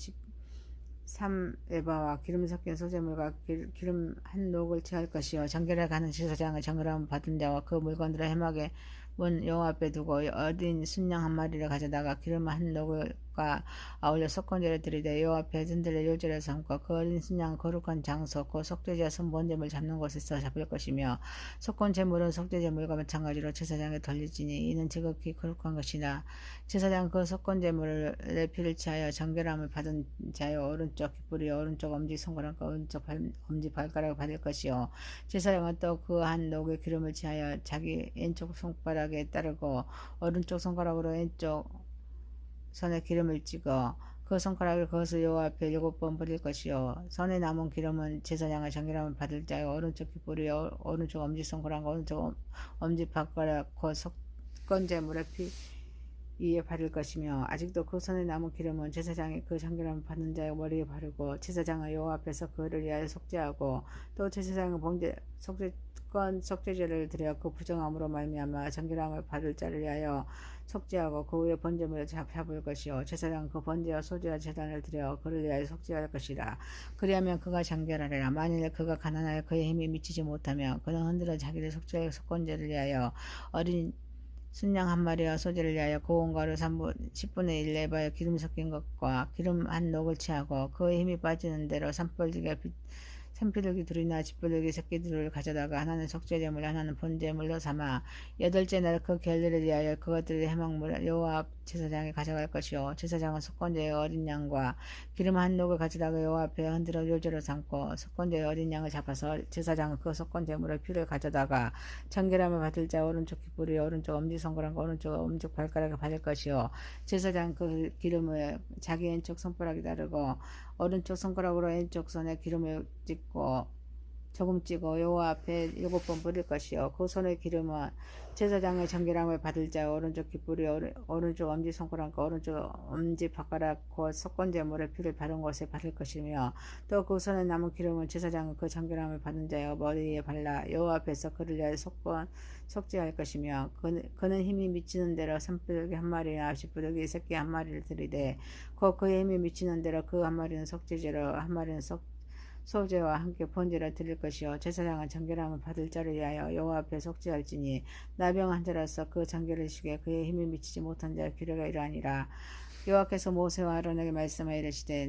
3에바와 기름 섞인 소재물과 기름 한 녹을 취할 것이요 정결에 가는 제사장의 정결함을 받은 자와 그 물건들을 해막에 문 여호와 앞에 두고 어린 순양 1마리를 가져다가 기름 한 녹을과 아울러 속건제를 드리되 여호와 앞에 흔들려 요제를 삼고 그 어린 순양 거룩한 장소 그 속죄제 선번제물 잡는 곳에서 잡을 것이며 속건제물은 속죄제물과 마찬가지로 제사장에 돌리지니 이는 지극히 거룩한 것이나 제사장 그 속건제물의 피를 취하여 정결함을 받은 자의 오른쪽 깃불이 오른쪽 엄지손가락과 오른쪽 엄지발가락을 받을 것이요 제사장은 또 그 한 녹의 기름을 취하여 자기 왼쪽 손가락에 따르고 오른쪽 손가락으로 왼쪽 손에 기름을 찍어 그 손가락을 그것을 여호와 앞에 7번 뿌릴 것이요 손에 남은 기름은 제사장의 정결함을 받을 자의 오른쪽 깃불이 오른쪽 엄지손가락과 오른쪽 엄지발가락 그 속건제물의 피 위에 바를 것이며 아직도 그 손에 남은 기름은 제사장이 그 정결함을 받는 자의 머리에 바르고 제사장은 여호와 앞에서 그를 위하여 속죄하고 또 제사장은 속죄제를 드려 그 부정함으로 말미암아 정결함을 받을 자를 위하여 속죄하고 그 후에 번제물을 잡을 것이요 제사장은 그 번제와 소제와 제단을 드려 그를 위하여 속죄할 것이라. 그리하면 그가 정결하리라. 만일 그가 가난하여 그의 힘이 미치지 못하면 그는 흔들어 자기를 속죄할 속건제를 위하여 어린 순양 1마리와 소재를 위하여 고운 가루 10분의 1 에바에 기름 섞인 것과 기름 한 녹을 취하고 그의 힘이 빠지는 대로 산비둘기 둘이나 집비둘기 새끼들을 가져다가 하나는 속죄제물 하나는 번제물로 삼아 8째 날 그 결례를 위하여 그것들의 해막물을 여호와 앞 제사장이 가져갈 것이요 제사장은 속건제의 어린 양과 기름 한 녹을 가져다가 여호와 앞에 흔들어 요제로 삼고 속건제의 어린 양을 잡아서 제사장은 그 속건제물의 피를 가져다가 정결함을 받을 자 오른쪽 깃불이 오른쪽 엄지손가락과 오른쪽 엄지발가락에 받을 것이요 제사장은 그 기름을 자기 왼쪽 손가락에 따르고 오른쪽 손가락으로 왼쪽 손에 기름을 찍고 조금 찌고 여호와 앞에 7번 뿌릴 것이요 그 손의 기름은 제사장의 정결함을 받을 자 오른쪽 깃불이 오른쪽 엄지손가락과 오른쪽 엄지발가락 곧 속건제물의 피를 바른 곳에 바를 것이며 또 그 손에 남은 기름은 제사장은 그 정결함을 받은 자여 머리에 발라 여호와 앞에서 그를 위하여 속죄할 것이며 그는 힘이 미치는 대로 산부르기 한 마리나 앞시부르기 새끼 한 마리를 들이되 곧 그의 힘이 미치는 대로 그 한 마리는 속죄제로 한 마리는 소제와 함께 번제를 드릴 것이요 제사장은 정결함을 받을 자를 위하여 여호와 앞에 속죄할지니 나병 환자로서 그 정결을 시게 그의 힘이 미치지 못한 자의 규례가 이러하니라. 여호와께서 모세와 아론에게 말씀하여 이르시되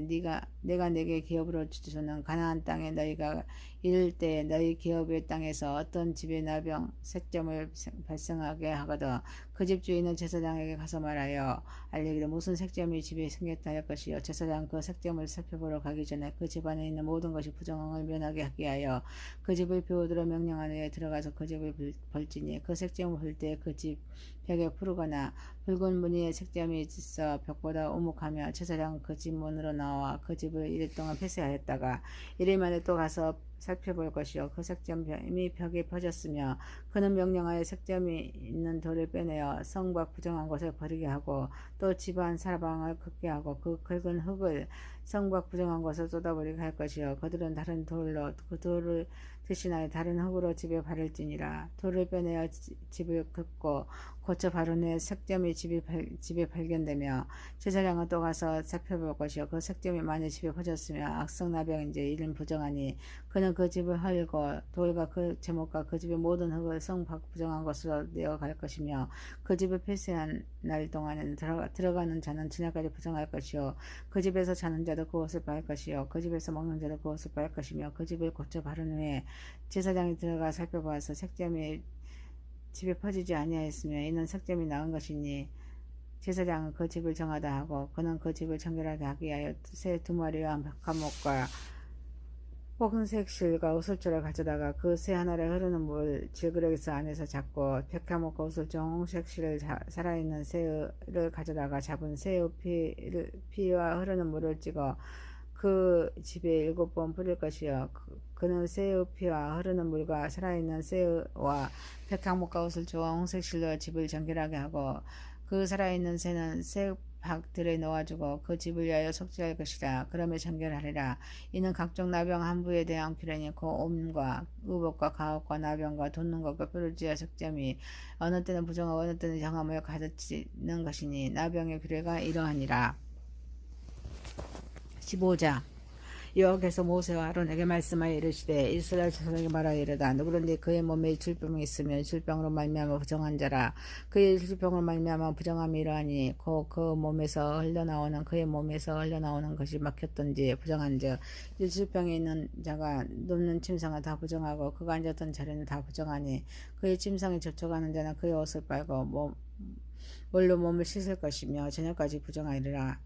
내가 내게 기업으로 주는 가나안 땅에 너희가 이를 때 너희 기업의 땅에서 어떤 집에 나병 색점을 발생하게 하거든 그 집 주인은 제사장에게 가서 말하여 알리기를 무슨 색점이 집에 생겼다 할 것이요 제사장 그 색점을 살펴보러 가기 전에 그 집 안에 있는 모든 것이 부정을 면하게 하게 하여 그 집을 비우도록 명령한 후에 들어가서 그 집을 볼지니 그 색점을 볼 때 그 집 벽에 푸르거나 붉은 무늬의 색점이 있어 벽보다 오목하며 제사장은 그 집 문으로 나와 그 집을 이일 동안 폐쇄하였다가 이일 만에 또 가서 살펴볼 것이요 그 색점이 벽에 퍼졌으며 그는 명령하여 색점이 있는 돌을 빼내어 성 밖 부정한 곳에 버리게 하고 또 집안 사방을 긋게 하고 그 긁은 흙을 성 밖 부정한 곳에 쏟아버리게 할 것이요 그들은 다른 돌로 그 돌을 대신하여 다른 흙으로 집에 바를지니라. 돌을 빼내어 집을 긋고 고쳐 바른 후에 색점이 집에 발견되며 제사장은 또 가서 살펴볼 것이요 그 색점이 만일 집에 퍼졌으며 악성나병인지 이는 부정하니 그는 그 집을 헐고 돌과 그 제목과 그 집의 모든 흙을 성 밖 부정한 것으로 내어갈 것이며 그 집을 폐쇄한 날 동안에는 들어가는 자는 저녁까지 부정할 것이요 그 집에서 자는 자도 그것을 빨 것이요 그 집에서 먹는 자도 그것을 빨 것이며 그 집을 고쳐 바른 후에 제사장이 들어가 살펴보아서 색점이 집에 퍼지지 아니하였으며 이는 색점이 나은 것이니 제사장은 그 집을 정하다 하고 그는 그 집을 정결하게 하기 위하여 새 2마리와 백합목과 흰색 실과 우슬초를 가져다가 그 새 하나를 흐르는 물 질그릇에서 안에서 잡고 백합목과 우슬초 홍색 실을 살아있는 새를 가져다가 잡은 새의 피와 흐르는 물을 찍어 그 집에 7번 뿌릴 것이요 그는 새의 피와 흐르는 물과 살아있는 새와 백합목과 우슬초와 홍색 실로 집을 정결하게 하고 그 살아있는 새는 박들에 놓아주고 그 집을 위하여 속죄할 것이라. 그러면 정결하리라. 이는 각종 나병 한부에 대한 규례니 그 옴과 의복과 가혹과 나병과 돋는 것과 뾰루지와 색점이 어느 때는 부정하고 어느 때는 정함을 가르치는 것이니 나병의 규례가 이러하니라. 15장 여호와께서 모세와 아론에게 말씀하여 이르시되 이스라엘 자손에게 말하여 이르다 누구든지 그의 몸에 질병이 있으면 질병으로 말미암아 부정한 자라 그의 질병으로 말미암아 부정함이 이러하니 그 몸에서 흘러나오는 그의 몸에서 흘러나오는 것이 막혔던지 부정한즉 이 질병이 있는 자가 눕는 침상은 다 부정하고 그가 앉았던 자리는 다 부정하니 그의 침상에 접촉하는 자는 그의 옷을 빨고 물로 몸을 씻을 것이며 저녁까지 부정하리라.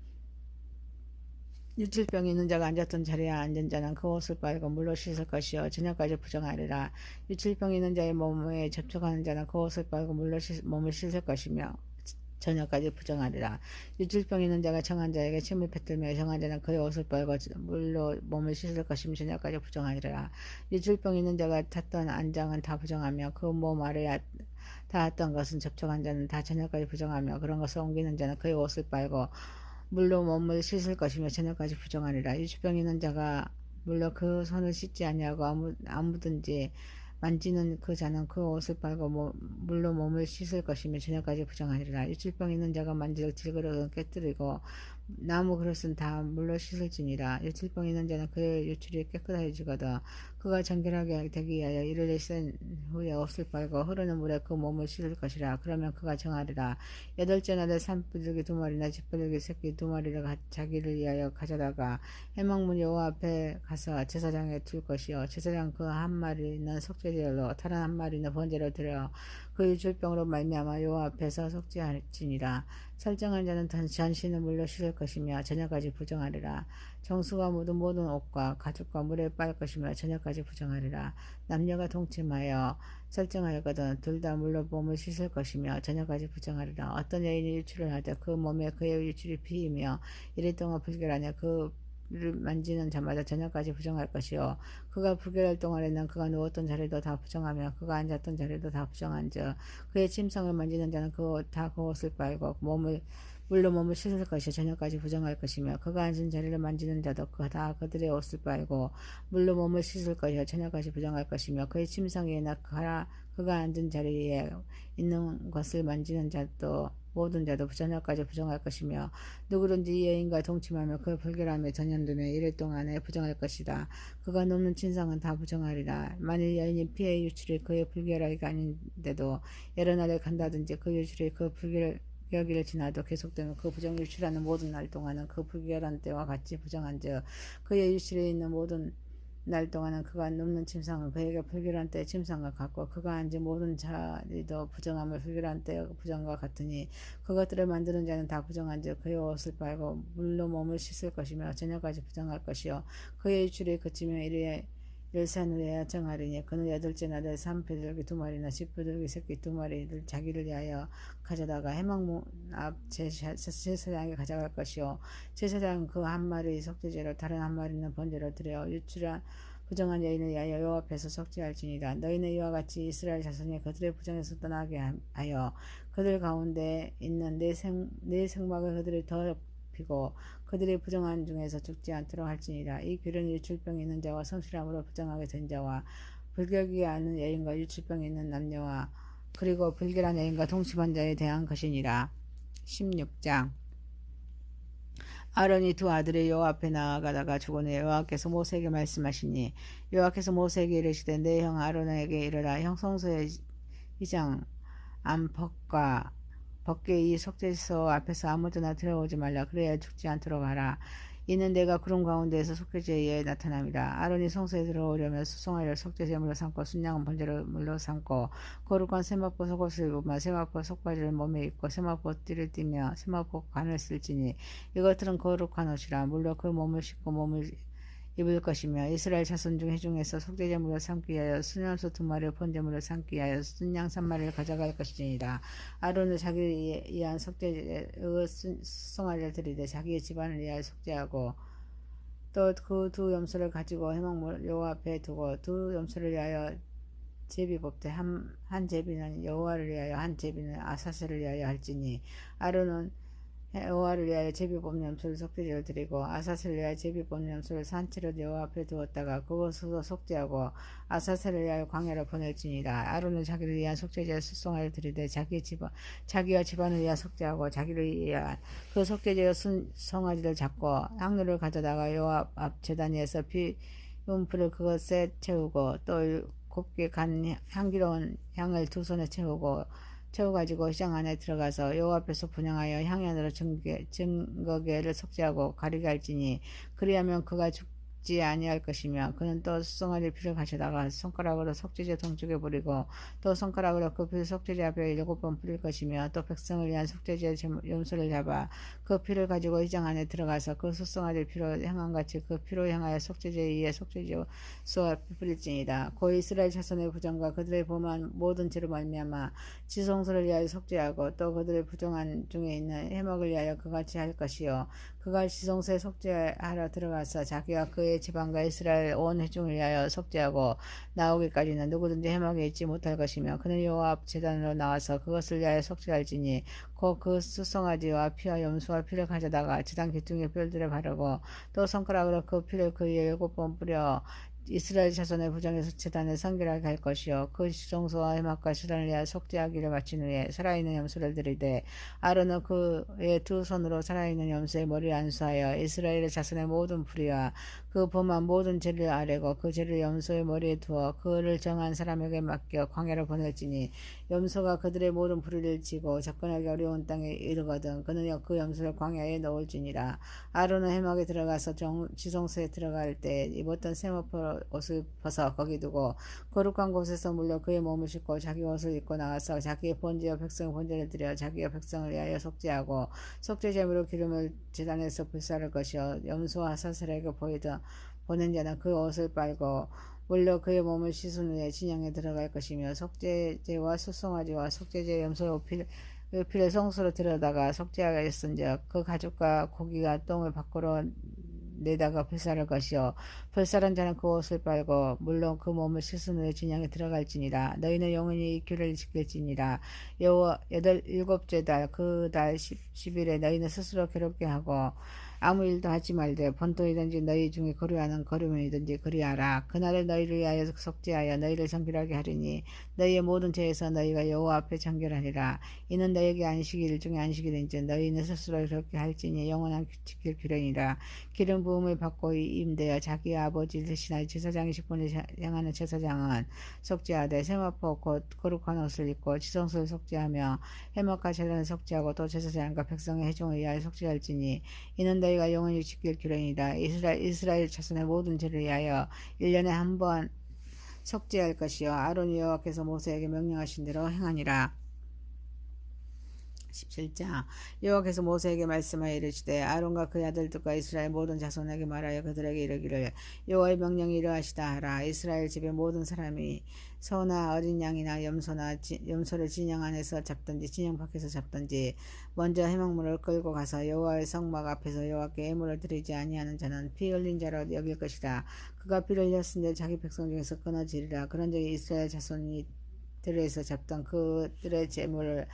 유칠병이 있는 자가 앉았던 자리에 앉은 자는 그 옷을 빨고 물로 씻을 것이요 저녁까지 부정하리라. 유칠병이 있는 자의 몸에 접촉하는 자는 그 옷을 빨고 물로 몸을 씻을 것이며 저녁까지 부정하리라. 유칠병이 있는 자가 정한 자에게 침을 뱉들며 정한 자는 그의 옷을 빨고 물로 몸을 씻을 것이며 저녁까지 부정하리라. 유칠병이 있는 자가 탔던 안장은 다 부정하며 그 몸 아래에 닿았던 것은 접촉한 자는 다 저녁까지 부정하며 그런 것을 옮기는 자는 그의 옷을 빨고 물로 몸을 씻을 것이며 저녁까지 부정하리라. 유치병 있는 자가 물로 그 손을 씻지 아니하고 아무든지 만지는 그 자는 그 옷을 빨고 물로 몸을 씻을 것이며 저녁까지 부정하리라. 유치병 있는 자가 만질 질그릇은 깨뜨리고 나무 그릇은 다 물로 씻을지니라. 유칠병 있는 자는 그의 유출이 깨끗해지거든 그가 정결하게 되기 위하여 이를 씻은 후에 옷을 빨고 흐르는 물에 그 몸을 씻을 것이라. 그러면 그가 정하리라. 8째 날에 산부들기 2마리나 집부들기 새끼 2마리를 자기를 위하여 가져다가 해망문 여호와 앞에 가서 제사장에 둘 것이요 제사장 그 한 마리는 속죄제로 다른 한 마리는 번제로 드려 그 유출병으로 말미암아 여호와 앞에서 속죄할지니라. 설정한 자는 전신을 물로 씻을 것이며 저녁까지 부정하리라. 정수가 묻은 모든 옷과 가죽과 물에 빨 것이며 저녁까지 부정하리라. 남녀가 동침하여 설정하였거든 둘 다 물로 몸을 씻을 것이며 저녁까지 부정하리라. 어떤 여인이 유출을 하되 그 몸에 그의 유출이 피이며 이리 동안 불결하냐 그 만지는 자마다 저녁까지 부정할 것이요 그가 불결할 동안에는 그가 누웠던 자리도 다 부정하며 그가 앉았던 자리도 다 부정한즉 그의 침상을 만지는 자는 다 그 옷을 빨고 물로 몸을 씻을 것이요 저녁까지 부정할 것이며 그가 앉은 자리를 만지는 자도 다 그들의 옷을 빨고 물로 몸을 씻을 것이요 저녁까지 부정할 것이며 그의 침상 위에나 그가 앉은 자리에 있는 것을 만지는 자도 모든 자도 저녁까지 부정할 것이며 누구든지 이 여인과 동침하며 그 불결함에 전염되며 이를 동안에 부정할 것이다. 그가 놓는 침상은 다 부정하리라. 만일 여인이 피해 유출이 그의 불결하기가 아닌데도 여러 날을 간다든지 그 유출이 그 불결기를 지나도 계속되면 그 부정 유출하는 모든 날 동안은 그 불결한 때와 같이 부정한즉 그의 유출에 있는 모든 날 동안은 그가 눕는 침상은 그에게 불결한 때의 침상과 같고 그가 앉은 모든 자리도 부정함을 불결한 때의 부정과 같으니 그것들을 만드는 자는 다 부정한즉 그의 옷을 빨고 물로 몸을 씻을 것이며 저녁까지 부정할 것이요 그의 유출이 그치며 일산 후에야 정하리니 그는 여덟째 날에 3비둘기 2마리나 10비둘기 새끼 2마리를 자기를 위하여 가져다가 회막문 앞 제사장에게 가져갈 것이요 제사장은 그 한 마리 속죄제로 다른 한 마리는 번제로 드려 유출한 부정한 여인을 위하여 여호와 앞에서 속죄할지니라. 너희는 이와 같이 이스라엘 자손이 그들의 부정에서 떠나게 하여 그들 가운데 있는 내 생막을 그들이 더럽히고 그들의 부정한 중에서 죽지 않도록 할지니라. 이 규례는 유출병이 있는 자와 성실함으로 부정하게 된 자와 불결하지 않은 여인과 유출병이 있는 남녀와 그리고 불결한 여인과 동침한 자에 대한 것이니라. 16장 아론이 두 아들이 여호와 앞에 나아가다가 죽은 후에 여호와께서 모세에게 말씀하시니 여호와께서 모세에게 이르시되 내 형 아론에게 이르라 성소의 이장 안팎과 밖에 이 속죄소 앞에서 아무데나 들어오지 말라 그래야 죽지 않도록 하라. 이는 내가 구름 가운데에서 속죄제에 나타남이라. 아론이 성소에 들어오려면 수송아리를 속죄제물로 삼고 순양은 번제물로 삼고 거룩한 세마포 속옷을 입으며 세마포 속바지를 몸에 입고 세마포 띠를 띠며 세마포 관을 쓸지니 이것들은 거룩한 옷이라. 물로 그 몸을 씻고 몸을 입을 것이며 이스라엘 자손 중 회중에서 속죄제물로 삼기 위하여 순염소 2마리를 번제물로 삼기 위하여 순양 3마리를 가져갈 것이니라. 아론은 자기를 위한 속죄의 수송아리를 드리되 자기의 집안을 위하여 속죄하고 또 그 두 염소를 가지고 회막문 여호와 앞에 두고 두 염소를 위하여 제비 뽑되 한 제비는 여호와를 위하여 한 제비는 아사셀을 위하여 할지니 아론은 여호와를 위하여 제비 뽑는 염소를 속죄제를 드리고 아사셀을 위하여 제비 뽑는 염소를 산채로 여호와 앞에 두었다가 그것으로 속죄하고 아사셀을 위하여 광야로 보낼지니라. 아론은 자기를 위한 속죄제를 수송하여 드리되 자기와 집안을 위하여 속죄하고 자기를 위한 그 속죄제의 송아지를 잡고 향로를 가져다가 여호와 앞 제단 위에서 피운풀을 그것에 채우고 또 곱게 간 향기로운 향을 두 손에 채워가지고 시장 안에 들어가서 여호와 앞에서 분향하여 향연으로 증거궤를 속죄하고 가리게 할지니 그리하면 그가 죽지 아니할 것이며 그는 또 수송아리 피를 가져다가 손가락으로 속죄제 동쪽에 뿌리고 또 손가락으로 그 피를 속죄제 앞에 7번 뿌릴 것이며 또 백성을 위한 속죄제 염소를 잡아 그 피를 가지고 시장 안에 들어가서 그 수송아리 피로 향한같이 그 피로 향하여 속죄제 위에 속죄제 소 뿌릴지니라. 고 이스라엘 자손의 부정과 그들의 범한 모든 죄로 말미암아 지성소를 위하여 속죄하고 또 그들의 부정한 중에 있는 해먹을 위하여 그같이 할 것이요 그가 지성소에 속죄하러 들어가서 자기와 그의 집안과 이스라엘 온 회중을 위하여 속죄하고 나오기까지는 누구든지 해먹에 있지 못할 것이며 그는 여호와 앞 제단으로 나와서 그것을 위하여 속죄할지니 곧 그 수송아지와 피와 염소와 피를 가져다가 제단 기둥에 뼈들에 바르고 또 손가락으로 그 피를 그 위에 7번 뿌려 이스라엘 자손의 부정에서 제단을 성결하게 할 것이요 그 지성소와 회막과 제단을 위하여 속죄하기를 마친 후에 살아있는 염소를 드리되 아론은 그의 두 손으로 살아있는 염소의 머리를 안수하여 이스라엘의 자손의 모든 불의와 그 범한 모든 죄를 아뢰고 그 죄를 염소의 머리에 두어 그를 정한 사람에게 맡겨 광야로 보낼지니 염소가 그들의 모든 불의를 지고 접근하기 어려운 땅에 이르거든 그는 그 염소를 광야에 넣을지니라. 아론은 회막에 들어가서 지성소에 들어갈 때 입었던 세마포 옷을 벗어 거기 두고 거룩한 곳에서 물려 그의 몸을 씻고 자기 옷을 입고 나가서 자기의 번제와 백성의 번제를 드려 자기의 백성을 위하여 속죄하고 속죄제물로 기름을 제단에서 불사를 것이요 염소와 사슬에게 보낸 자는 그 옷을 빨고 물려 그의 몸을 씻은 후에 진영에 들어갈 것이며 속죄제와 수송아지와 속죄제 염소 피를 성소로 들여다가 속죄하였은즉 그 가죽과 고기가 똥을 밖으로 내다가 불살할 것이요 불살한 자는 그 옷을 빨고 물론 그 몸을 씻은 후에 진영에 들어갈지니라. 너희는 영원히 이 규례를 지킬지니라. 여호와 일곱째 달 그 달 10일에 너희는 스스로 괴롭게 하고 아무 일도 하지 말되 본토이든지 너희 중에 거류하는 거류민이든지 그리하라. 그날에 너희를 위하여 속죄하여 너희를 정결하게 하리니 너희의 모든 죄에서 너희가 여호와 앞에 정결하리라. 이는 너희에게 안식일 중에 안식일인지 너희는 스스로 그렇게 할지니 영원한 지킬 규례니라. 기름 부음을 받고 임되어 자기 아버지 대신하여 제사장의 직분을 행하는 제사장은 속죄하되 세마포 곧 거룩한 옷을 입고 지성소를 속죄하며 해먹과 제단을 속죄하고 또 제사장과 백성의 회중을 위하여 속죄할지니 이는 너희가 영원히 지킬 규례니라. 이스라엘 자손의 모든 죄를 위하여 1년에 한 번 속죄할 것이요 아론이 여호와께서 모세에게 명령하신 대로 행하니라. 17장 여호와께서 모세에게 말씀하여 이르시되 아론과 그의 아들들과 이스라엘 모든 자손에게 말하여 그들에게 이르기를 여호와의 명령이 이러하시다 하라. 이스라엘 집의 모든 사람이 소나 어린 양이나 염소를 진영 안에서 잡든지 진영 밖에서 잡든지 먼저 해먹물을 끌고 가서 여호와의 성막 앞에서 여호와께 예물을 드리지 아니하는 자는 피 흘린 자로 여길 것이다. 그가 피를 흘렸은데 자기 백성 중에서 끊어지리라. 그런저기 이스라엘 자손이 들에서 잡던 그들의 제물을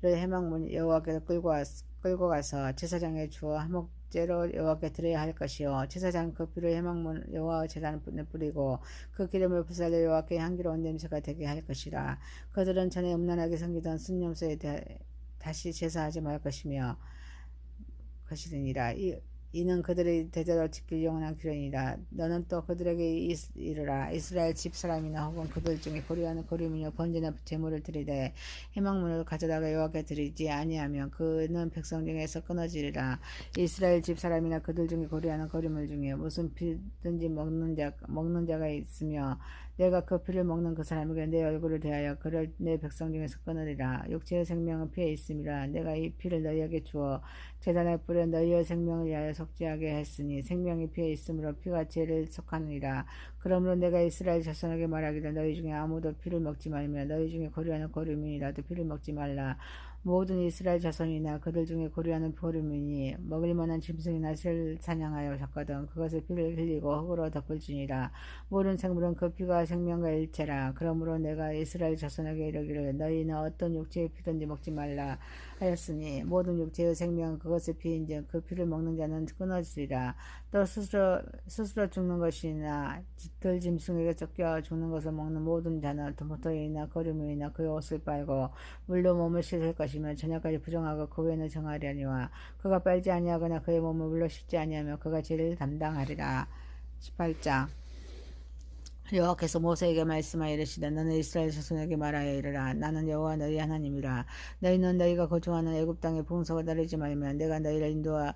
해먹물 여호와께서 끌고 가서 제사장에 주어 화목제로 여호와께 드려야 할 것이요 제사장 그 피를 해먹물 여호와 제단에 뿌리고 그 기름을 불살려 여호와께 향기로운 냄새가 되게 할 것이라. 그들은 전에 음란하게 섬기던 순념소에 다시 제사하지 말 것이니라. 이는 그들의 대대로 지킬 영원한 규례니라. 너는 또 그들에게 이르라. 이스라엘 집 사람이나 혹은 그들 중에 거류하는 거류민이여 번제나 제물을 드리되 해망물을 가져다가 여호와께 드리지 아니하면 그는 백성 중에서 끊어지리라. 이스라엘 집 사람이나 그들 중에 거류하는 거류물 중에 무슨 피든지 먹는 자가 있으며 내가 그 피를 먹는 그 사람에게 내 얼굴을 대하여 그를 내 백성 중에서 끊으리라. 육체의 생명은 피에 있음이라. 내가 이 피를 너희에게 주어 제단에 뿌려 너희의 생명을 위하여 속죄하게 했으니 생명이 피에 있으므로 피가 죄를 속하느니라. 그러므로 내가 이스라엘 자손에게 말하기를 너희 중에 아무도 피를 먹지 말며 너희 중에 거류하는 거류민이라도 피를 먹지 말라. 모든 이스라엘 자손이나 그들 중에 거류하는 거류민이 먹을 만한 짐승이나 새를 사냥하여 잡거든 그것을 피를 흘리고 흙으로 덮을지니라. 모든 생물은 그 피가 생명과 일체라. 그러므로 내가 이스라엘 자손에게 이르기를 너희는 어떤 육체의 피든지 먹지 말라 하였으니 모든 육체의 생명은 그것의 피인즉 그 피를 먹는 자는 끊어지리라. 또 스스로 죽는 것이나 들 짐승에게 쫓겨 죽는 것을 먹는 모든 자는 도토리나 거류민이나 그의 옷을 빨고 물로 몸을 씻을 것이며 저녁까지 부정하고 그 외에는 정하려니와 그가 빨지 아니하거나 그의 몸을 물로 씻지 아니하며 그가 죄를 담당하리라. 18장 여호와께서 모세에게 말씀하여 이르시되 너는 이스라엘 자손에게 말하여 이르라. 나는 여호와 너희 하나님이라. 너희는 너희가 거주하는 애굽 땅의 풍속을 따르지 말며 내가 너희를 인도할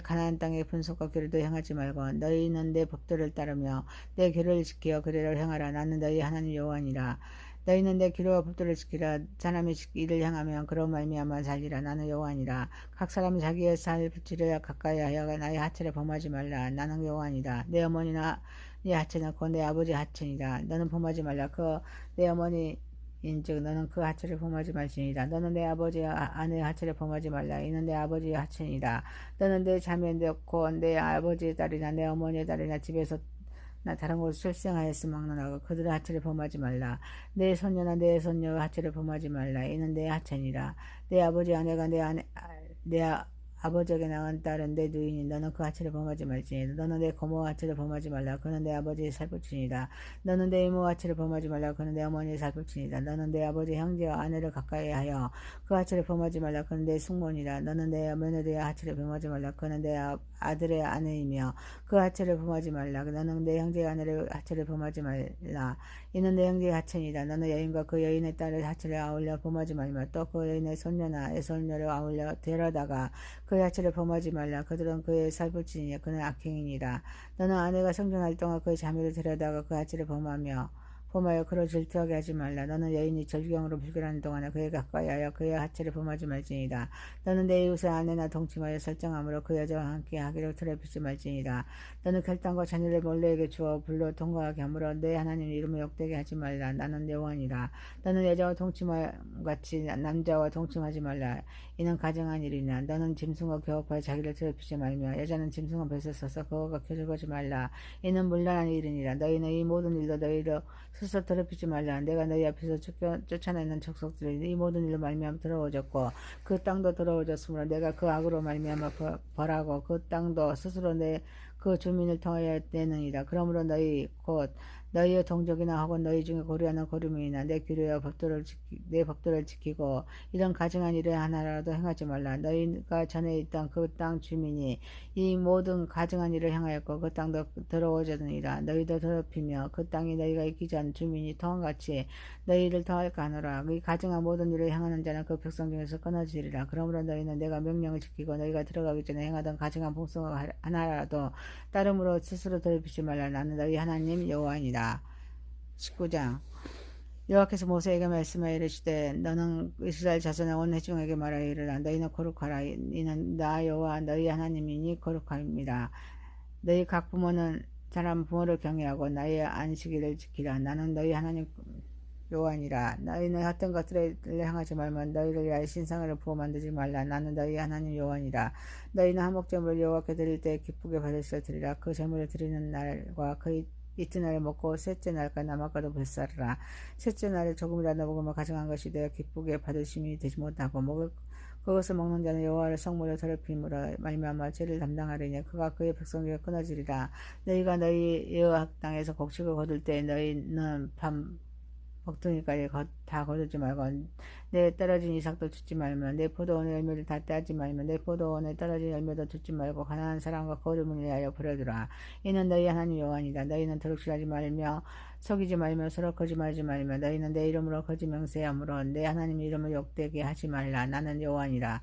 가나안 땅의 분속과 규례도 행하지 말고 너희는 내 법도를 따르며 내 규례를 지키어 규례를 행하라. 나는 너희 하나님 여호와니라. 너희는 내 규례와 법도를 지키라. 사람이 이를 행하면 그런 말미암아 살리라. 나는 여호와니라. 각 사람이 자기의 살 붙이려 가까이 하여 나의 하체를 범하지 말라. 나는 여호와니라. 내 어머니나 네 하체는 곧 내 아버지 하체니라. 너는 범하지 말라. 그 내 어머니인즉 너는 그 하체를 범하지 말지니라. 너는 내 아버지 아내의 하체를 범하지 말라. 이는 내 아버지의 하체니라. 너는 내 자매인데 곧 내 아버지의 딸이나 내 어머니의 딸이나 집에서 나 다른 곳 출생하였음 막론하고 그들의 하체를 범하지 말라. 내 손녀나 내 손녀의 하체를 범하지 말라. 이는 내 하체니라. 내 아버지 아내가 내 아버지에게 낳은 딸은 내 누이니 너는 그 하체를 범하지 말지니라. 너는 내 고모 하체를 범하지 말라. 그는 내 아버지의 살붙이니라. 너는 내 이모 하체를 범하지 말라. 그는 내 어머니의 살붙이니라. 너는 내 아버지 형제와 아내를 가까이 하여 그 하체를 범하지 말라. 그는 내 숙모니라. 너는 내 며느리의 하체를 범하지 말라. 그는 내 아들의 아내이며 그 하체를 범하지 말라. 너는 내 형제의 아내를 하체를 범하지 말라. 이는 내 형제의 하체니라. 너는 여인과 그 여인의 딸의 하체를 아울러 범하지 말며 또 그 여인의 손녀나 애손녀를 아울러 데려다가 그의 하체를 범하지 말라. 그들은 그의 살붙이니 그는 악행이니라. 너는 아내가 성전할 동안 그의 자매를 데려다가 그 하체를 범하지 범하여 그를 질투하게 하지 말라. 너는 여인이 절경으로 불결하는 동안에 그에 가까이 하여 그의 하체를 범하지 말지니라. 너는 내 이웃의 아내나 동침하여 설정함으로 그 여자와 함께 하기를 더럽히지 말지니라. 너는 결단과 자녀를 몰래에게 주어 불로 통과하게 하므로 내 하나님 이름을 욕되게 하지 말라. 나는 여호와니라. 너는 여자와 동침함 같이 남자와 동침하지 말라. 이는 가증한 일이냐. 너는 짐승과 교합하여 자기를 더럽히지 말며 여자는 짐승과 뱃에 서서 그거가 교접하지 말라. 이는 물란한 일이니라. 너희는 이 모든 일로 너희를 스스로 더럽히지 말라. 내가 너희 앞에서 쫓아내는 족속들이 이 모든 일로 말미암아 더러워졌고 그 땅도 더러워졌으므로 내가 그 악으로 말미암아 벌하고 그 땅도 스스로 그 주민을 통하여 내느니라. 그러므로 너희 곧 너희의 동족이나 혹은 너희 중에 고려하는 고류민이나 내 규례와 내 법도를 지키고 이런 가증한 일을 하나라도 행하지 말라. 너희가 전에 있던 그 땅 주민이 이 모든 가증한 일을 행하였고 그 땅도 더러워졌느니라. 너희도 더럽히며 그 땅이 너희가 있기 전 주민이 통한같이 너희를 통할까 하노라. 이 가증한 모든 일을 행하는 자는 그 백성 중에서 끊어지리라. 그러므로 너희는 내가 명령을 지키고 너희가 들어가기 전에 행하던 가증한 복성 하나라도 따름으로 스스로 더럽히지 말라. 나는 너희 하나님 여호와니라. 19장. 여호와께서 모세에게 말씀하여 이르시되 너는 이스라엘 자손의 온 회중에게 말하여 이르라. 너희는 거룩하라. 이는 나 여호와 너희 하나님이니 거룩함이라. 너희 각 부모는 사람 부모를 경외하고 나의 안식일을 지키라. 나는 너희 하나님 여호와니라. 너희는 어떤 것들을 향하지 말며 너희를 위하여 신상을 부어 만들지 말라. 나는 너희 하나님 여호와니라. 너희는 한목제물을 여호와께 드릴 때 기쁘게 받으시어 드리라. 그 제물을 드리는 날과 그 이튿날에 먹고 셋째 날과 남아가도 불사르라. 셋째 날에 조금이라도 먹으면 가증한 것이 되어 기쁘게 받으심이 되지 못하고 그것을 먹는 자는 여호와를 성물을 더럽힘으로 말미암아 죄를 담당하리니 그가 그의 백성에게 끊어지리라. 너희가 너희 여호와 땅에서 곡식을 거둘 때 너희는 밤 먹둥이까지 다 거두지 말고 내 떨어진 이삭도 주지 말며 내 포도원의 열매를 다 따지 말며 내 포도원에 떨어진 열매도 주지 말고 가난한 사람과 거름을 위하여 버려두라. 이는 너희 하나님 여호와니라. 너희는 도둑질하지 말며 속이지 말며 서로 거짓말하지 말며 너희는 내 이름으로 거짓 맹세함으로 내 하나님 이름을 욕되게 하지 말라. 나는 여호와니라.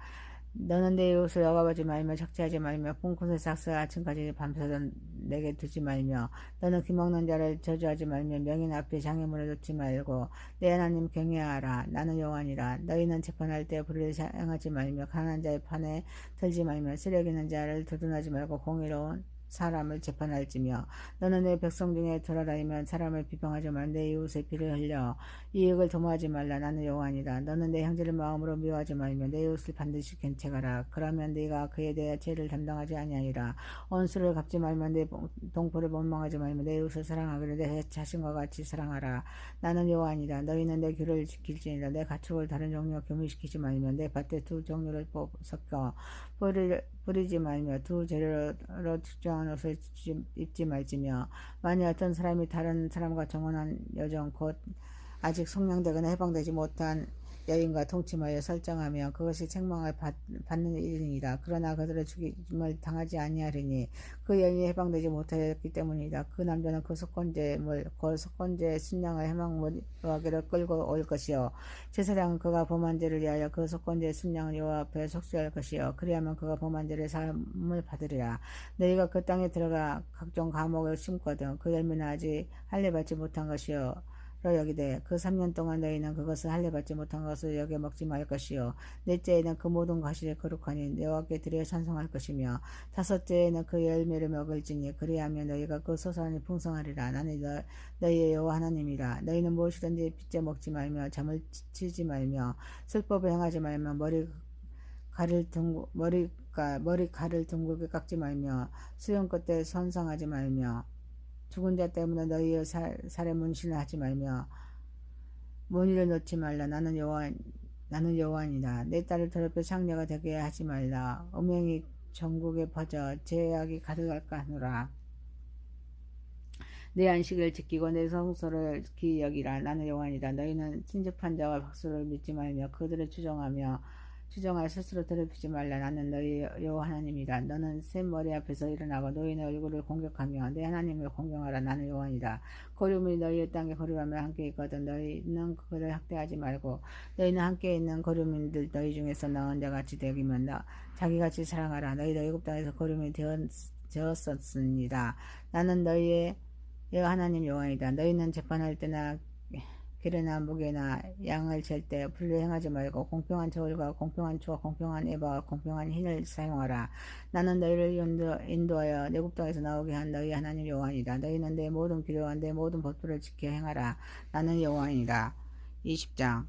너는 내 이웃을 억압하지 말며 착취하지 말며 꿈꾸는 삭스가 아침까지 밤새도 내게 두지 말며 너는 기먹는 자를 저주하지 말며 명인 앞에 장애물을 놓지 말고 내 하나님 경외하라. 나는 여호와니라. 너희는 재판할 때 불의를 행하지 말며 가난한 자의 판에 들지 말며 쓰레기 있는 자를 두둔하지 말고 공의로운 사람을 재판할지며 너는 내 백성 중에 돌아다니면 사람을 비방하지 말며 내 이웃의 피를 흘려 이익을 도모하지 말라. 나는 여호와니라. 너는 내 형제를 마음으로 미워하지 말며 내 이웃을 반드시 견책하라. 그러면 네가 그에 대해 죄를 담당하지 아니하리라. 원수를 갚지 말며 내 동포를 원망하지 말며 내 이웃을 사랑하기를 내 자신과 같이 사랑하라. 나는 여호와니라. 너희는 내 규례를 지킬지니라. 내 가축을 다른 종류와 교미시키지 말며 내 밭에 두 종류를 섞어 뿌리지 말며 두 재료로 특정한 옷을 입지 말지며 만일 어떤 사람이 다른 사람과 정혼한 여정 곧 아직 성량되거나 해방되지 못한 여인과 동침하여 설정하며 그것이 책망을 받는 일이니라. 그러나 그들의 죽임을 당하지 아니하리니 그 여인이 해방되지 못하였기 때문이다. 그 남자는 그 속건제물 곧 속건제의 순양을 해방무하기를 끌고 올 것이요 제사장은 그가 범한 죄를 위하여 그 속건제의 순양을 여호와 앞에 속죄할 것이요 그리하면 그가 범한 죄를 사함을 받으리라. 너희가 그 땅에 들어가 각종 과목을 심거든 그 열매는 아직 할례 받지 못한 것이요 여기되 그 3년 동안 너희는 그것을 할례 받지 못한 것을 여겨 먹지 말 것이요 넷째에는 그 모든 과실이 거룩하니 여호와께 드려 찬송할 것이며 다섯째에는 그 열매를 먹을지니 그리하면 너희가 그 소산이 풍성하리라. 나는 너희의 여호와 하나님이라. 너희는 무엇이든지 빚져 먹지 말며 잠을 치지 말며 술법을 행하지 말며 머리카락을 둥글게 깎지 말며 수염 끝에 손상하지 말며 죽은 자 때문에 너희의 살에 문신을 하지 말며 무늬를 놓지 말라. 나는 여호와니라. 내 딸을 더럽혀 창녀가 되게 하지 말라. 음행이 전국에 퍼져 죄악이 가득할까 하노라. 내 안식을 지키고 내 성소를 기이 여기라. 나는 여호와니라. 너희는 친접한 자와 박수를 믿지 말며 그들을 추정할 스스로 더럽히지 말라. 나는 너희 여호와 하나님이라. 너는 셋 머리 앞에서 일어나고 너희의 얼굴을 공격하며 내 하나님을 공경하라. 나는 여호와니라. 거류민이 너희의 땅에 거류하며 함께 있거든 너희는 그들을 학대하지 말고 너희는 함께 있는 거류민들 너희 중에서 나은 자같이 되기면 자기같이 사랑하라. 너희도 애굽 땅에서 거류민이 되었었습니다. 나는 너희의 하나님 여호와이다. 너희는 재판할 때나 기르나 무게나 양을 잴 때 불로 행하지 말고 공평한 저울과 공평한 추와 공평한 에바와 공평한 흰을 사용하라. 나는 너희를 인도하여 애굽 땅에서 나오게 한 너희 하나님 여호와이다. 너희는 내 모든 규례와 내 모든 법도를 지켜 행하라. 나는 여호와이다. 20장.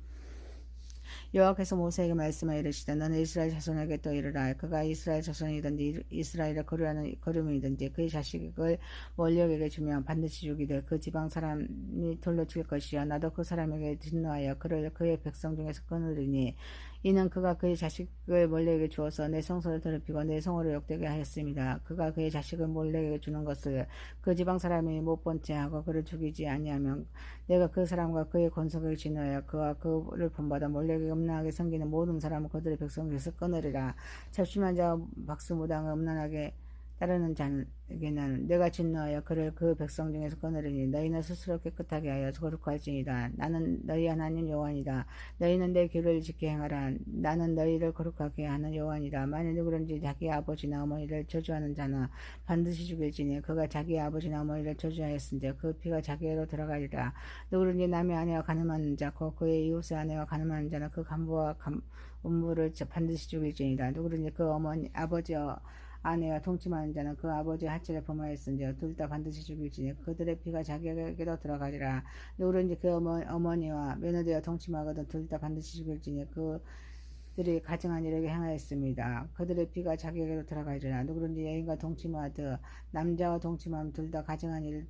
여호와께서 모세에게 말씀하여 이르시되 너는 이스라엘 자손에게 또 이르라. 그가 이스라엘 자손이든지 이스라엘의 거류민이든지 그의 자식을 원력에게 주면 반드시 죽이되 그 지방 사람이 돌로 죽일 것이요 나도 그 사람에게 진노하여 그를 그의 백성 중에서 끊으리니 이는 그가 그의 자식을 몰래에게 주어서 내 성소를 더럽히고 내 성호를 욕되게 하였습니다. 그가 그의 자식을 몰래에게 주는 것을 그 지방 사람이 못 본 채 하고 그를 죽이지 아니하면 내가 그 사람과 그의 권속을 진노하여 그와 그를 본받아 몰래에게 음란하게 섬기는 모든 사람을 그들의 백성 중에서 끊으리라. 잡심한 자와 박수무당을 음란하게 따르는 자에게는 내가 진노하여 그를 그 백성 중에서 끊으리니 너희는 스스로 깨끗하게 하여 거룩할지니라. 나는 너희 하나님 여호와이다. 너희는 내 규례를 지켜 행하라. 나는 너희를 거룩하게 하는 여호와이다. 만일 누구든지 자기 아버지나 어머니를 저주하는 자는 반드시 죽일지니 그가 자기 아버지나 어머니를 저주하였은데 그 피가 자기에게로 들어가리라. 누구든지 남의 아내와 간음하는 자 곧 그의 이웃의 아내와 간음하는 자는 그 간부와 음부를 반드시 죽일지니라. 누구든지 그 아버지 아내와 동침하는 자는 그 아버지의 하체를 범하였은지 둘 다 반드시 죽일지니 그들의 피가 자기에게로 들어가리라. 누구든지 그 어머니와 며느리와 동침하거든 둘 다 반드시 죽일지니 그들이 가증한 일에게 행하였습니다. 그들의 피가 자기에게로 들어가리라. 누구든지 여인과 동침하듯 남자와 동침하면 둘 다 가증한 일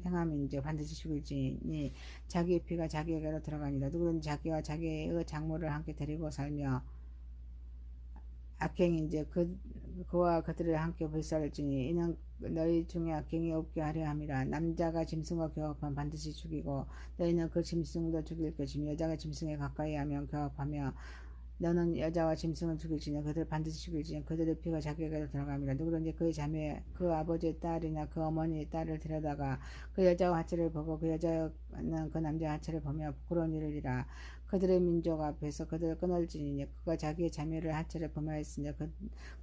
행함인지 반드시 죽일지니 자기의 피가 자기에게로 들어가니라. 누구든지 자기와 자기의 장모를 함께 데리고 살며 악행인지 그와 그들을 함께 불살을지니 이는 너희 중에 악행이 없게 하려 함이라. 남자가 짐승과 교합하면 반드시 죽이고 너희는 그 짐승도 죽일 것이며 여자가 짐승에 가까이 하면 교합하며 너는 여자와 짐승을 죽일지니 그들을 반드시 죽일지니 그들의 피가 자기에게로 들어갑니다. 누구든지 그의 자매 그 아버지의 딸이나 그 어머니의 딸을 데려다가 그 여자와 하체를 보고 그 여자는 그 남자의 하체를 보며 부끄러운 일이라. 그들의 민족 앞에서 그들을 끊을지니 그가 자기의 자매를 하체를 범하였으니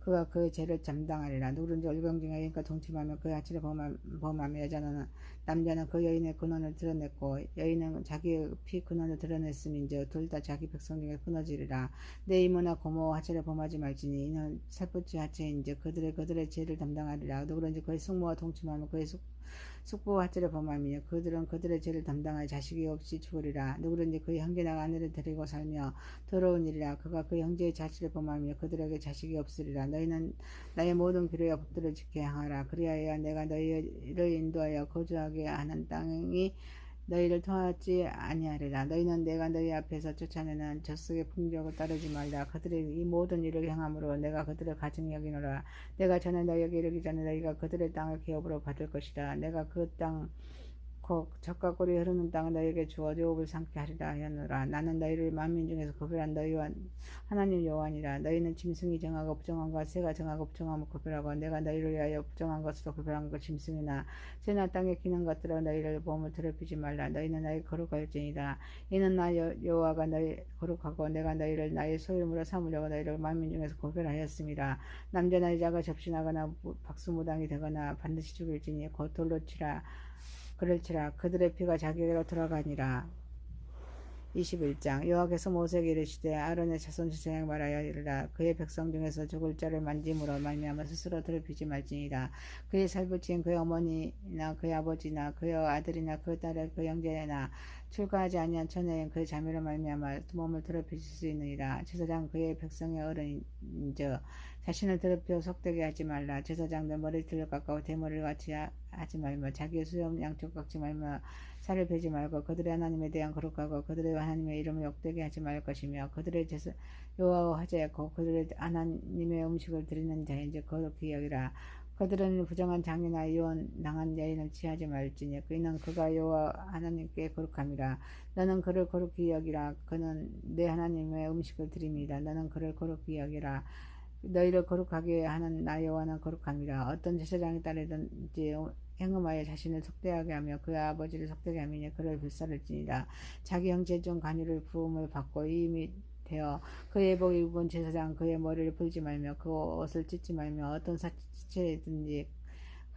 그가 그 죄를 감당하리라. 누구든지 올병 중에 여인과 동침하며 그 하체를 범하며 남자는 그 여인의 근원을 드러냈고 여인은 자기의 피 근원을 드러냈음인즉 둘 다 자기 백성 중에 끊어지리라. 내 이모나 고모 하체를 범하지 말지니 이는 살포치 하체인즉 그들의 죄를 담당하리라. 누구든지 그의 숙모와 동침하며 그의 숙부 하체를 범하며 그들은 그들의 죄를 담당할 자식이 없이 죽으리라. 누구든지 그의 형제나 아내를 데리고 살며 더러운 일이라. 그가 그 형제의 자식을 범하며 그들에게 자식이 없으리라. 너희는 나의 모든 규례와 법도를 지켜 행하라. 그리하여 내가 너희를 인도하여 거주하게 하는 땅이 너희를 통하지 아니하리라. 너희는 내가 너희 앞에서 쫓아내는 젖속의 풍족을 따르지 말라. 그들의 이 모든 일을 행함으로 내가 그들을 가증히 여기노라. 내가 전에 너희에게 이르기 전에 너희가 그들의 땅을 기업으로 받을 것이다. 내가 그 땅 곧 젖과 꿀이 흐르는 땅을 너희에게 주어 유업을 삼게 하리라 하였노라. 나는 너희를 만민 중에서 구별한 너희와 하나님 여호와니라. 너희는 짐승이 정하고 부정한 것 새가 정하고 부정함을 구별하고 내가 너희를 위하여 부정한 것으로 구별한 것 짐승이나 새나 땅에 기는 것들로 너희를 몸을 더럽히지 말라. 너희는 나의 거룩할지니라. 이는 나 여호와가 너희 거룩하고 내가 너희를 나의 소유물로 삼으려고 너희를 만민 중에서 구별하였습니다. 남자나 여자가 접신하거나 박수무당이 되거나 반드시 죽일지니 곧 돌로 치라. 그럴지라. 그들의 피가 자기에게로 들어가니라. 21장. 여호와께서 모세에게 이르시되 아론의 자손 지생에 말하여 이르라. 그의 백성 중에서 죽을 자를 만짐으로 말미암아 스스로 더럽히지 말지니라. 그의 살부친 그의 어머니나 그의 아버지나 그의 아들이나 그 딸의 그 형제나 출가하지 아니한 처녀인 그의 자매로 말미암아 몸을 더럽히실 수 있느니라. 제사장 그의 백성의 어른인즉 자신을 더럽혀 속되게 하지 말라. 제사장들 머리털을 깎고 대머리를 같이 하지 말며 자기의 수염 양쪽 깎지 말며 살을 베지 말고 그들의 하나님에 대한 거룩하고 그들의 하나님의 이름을 욕되게 하지 말 것이며 그들의 여호와의 화제였고 그들의 하나님의 음식을 드리는 자인지 거룩히 여기라. 그들은 부정한 장녀나 이혼 당한 여인을 취하지 말지니 그는 그가 여호와 하나님께 거룩함이라. 너는 그를 거룩히 여기라. 그는 내 하나님의 음식을 드립니다. 너는 그를 거룩히 여기라. 너희를 거룩하게 하는 나 여호와는 거룩함이라. 어떤 제사장의 딸이든지 행음하여 자신을 속되하게 하며 그의 아버지를 속되게 하며 그를 불살을지니라. 자기 형제 중 간유를 부음을 받고 이임이 되어 그의 복 입은 제사장 그의 머리를 풀지 말며 그 옷을 찢지 말며 어떤 사체든지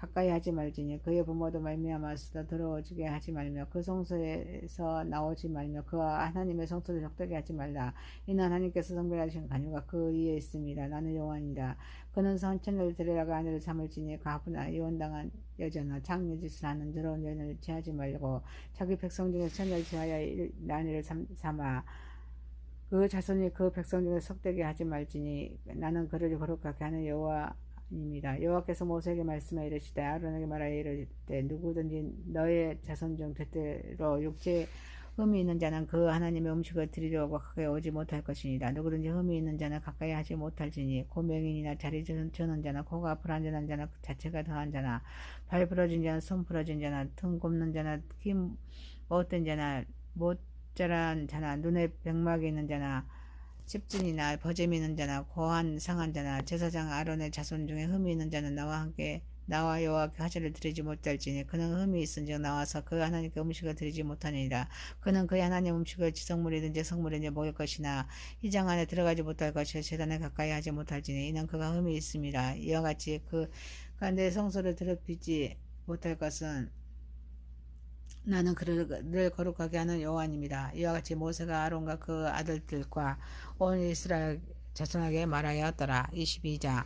가까이 하지 말지니 그의 부모도 말미암아서 더러워지게 하지 말며 그 성소에서 나오지 말며 그와 하나님의 성소를 적되게 하지 말라. 이는 하나님께서 성별하신 가녀가 그 위에 있습니다. 나는 여호와니라. 그는 선천을 데려다가 아내를 삼을지니 가부나 이혼당한 여자나 장유짓을 하는 더러운 여인을 취하지 말고 자기 백성 중에 천을 취하여 아내를 삼아 그 자손이 그 백성 중에 속되게 하지 말지니 나는 그를 거룩하게 하는 여호와입니다. 여호와께서 모세에게 말씀하여 이르시되 아론에게 말하여 이르시되 누구든지 너의 자손 중 때때로 육체에 흠이 있는 자는 그 하나님의 음식을 드리려고 가까이 오지 못할 것이니라. 누구든지 흠이 있는 자는 가까이 하지 못할지니 고명인이나 자리 저는 자나 코가 불안전한 자나 자체가 더한 자나 발 부러진 자나 손 부러진 자나 등 굽는 자나 키 못된 자나 못 자란 자나 눈에 병막이 있는 자나 십진이나 버짐이 있는 자나 고한 상한 자나 제사장 아론의 자손 중에 흠이 있는 자는 나와 여호와께 화제를 드리지 못할지니 그는 흠이 있은즉 나와서 그 하나님께 음식을 드리지 못하니라. 그는 그의 하나님 음식을 지성물이든지 성물이든지 먹을 것이나 휘장 안에 들어가지 못할 것이요 제단에 가까이 하지 못할지니 이는 그가 흠이 있음이라. 이와 같이 그가 내 성소를 더럽히지 못할 것은 나는 그를 거룩하게 하는 여호와입니다. 이와 같이 모세가 아론과 그 아들들과 온 이스라엘 자손에게 말하였더라. 22장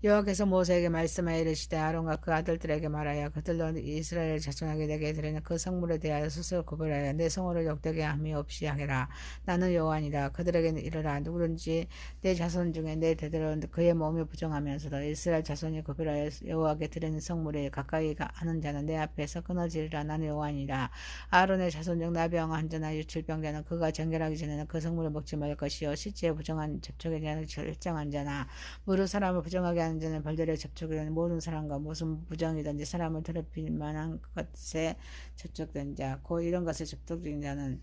여호와께서 모세에게 말씀하여 이르시되 아론과 그 아들들에게 말하여 그들로 이스라엘 자손에게 내게 드리는 그 성물에 대하여 스스로 구별하여 내 성호를 욕되게 함이 없이 하리라. 나는 여호와니라. 그들에게 이르라. 누구든지 내 자손 중에 내 대대로 그의 몸이 부정하면서도 이스라엘 자손이 구별하여 여호와께 드리는 성물에 가까이 하는 자는 내 앞에서 끊어지리라. 나는 여호와니라. 아론의 자손 중 나병 환자나 유출병자는 그가 정결하기 전에는 그 성물을 먹지 말 것이요 시체에 부정한 접촉에 대한 결정한 자나 무릇 사람을 부정하게 하는 자는 벌들에 접촉하는 모든 사람과 무슨 부정이든지 사람을 더럽힐 만한 것에 접촉된 자 곧 이런 것에 접촉된 자는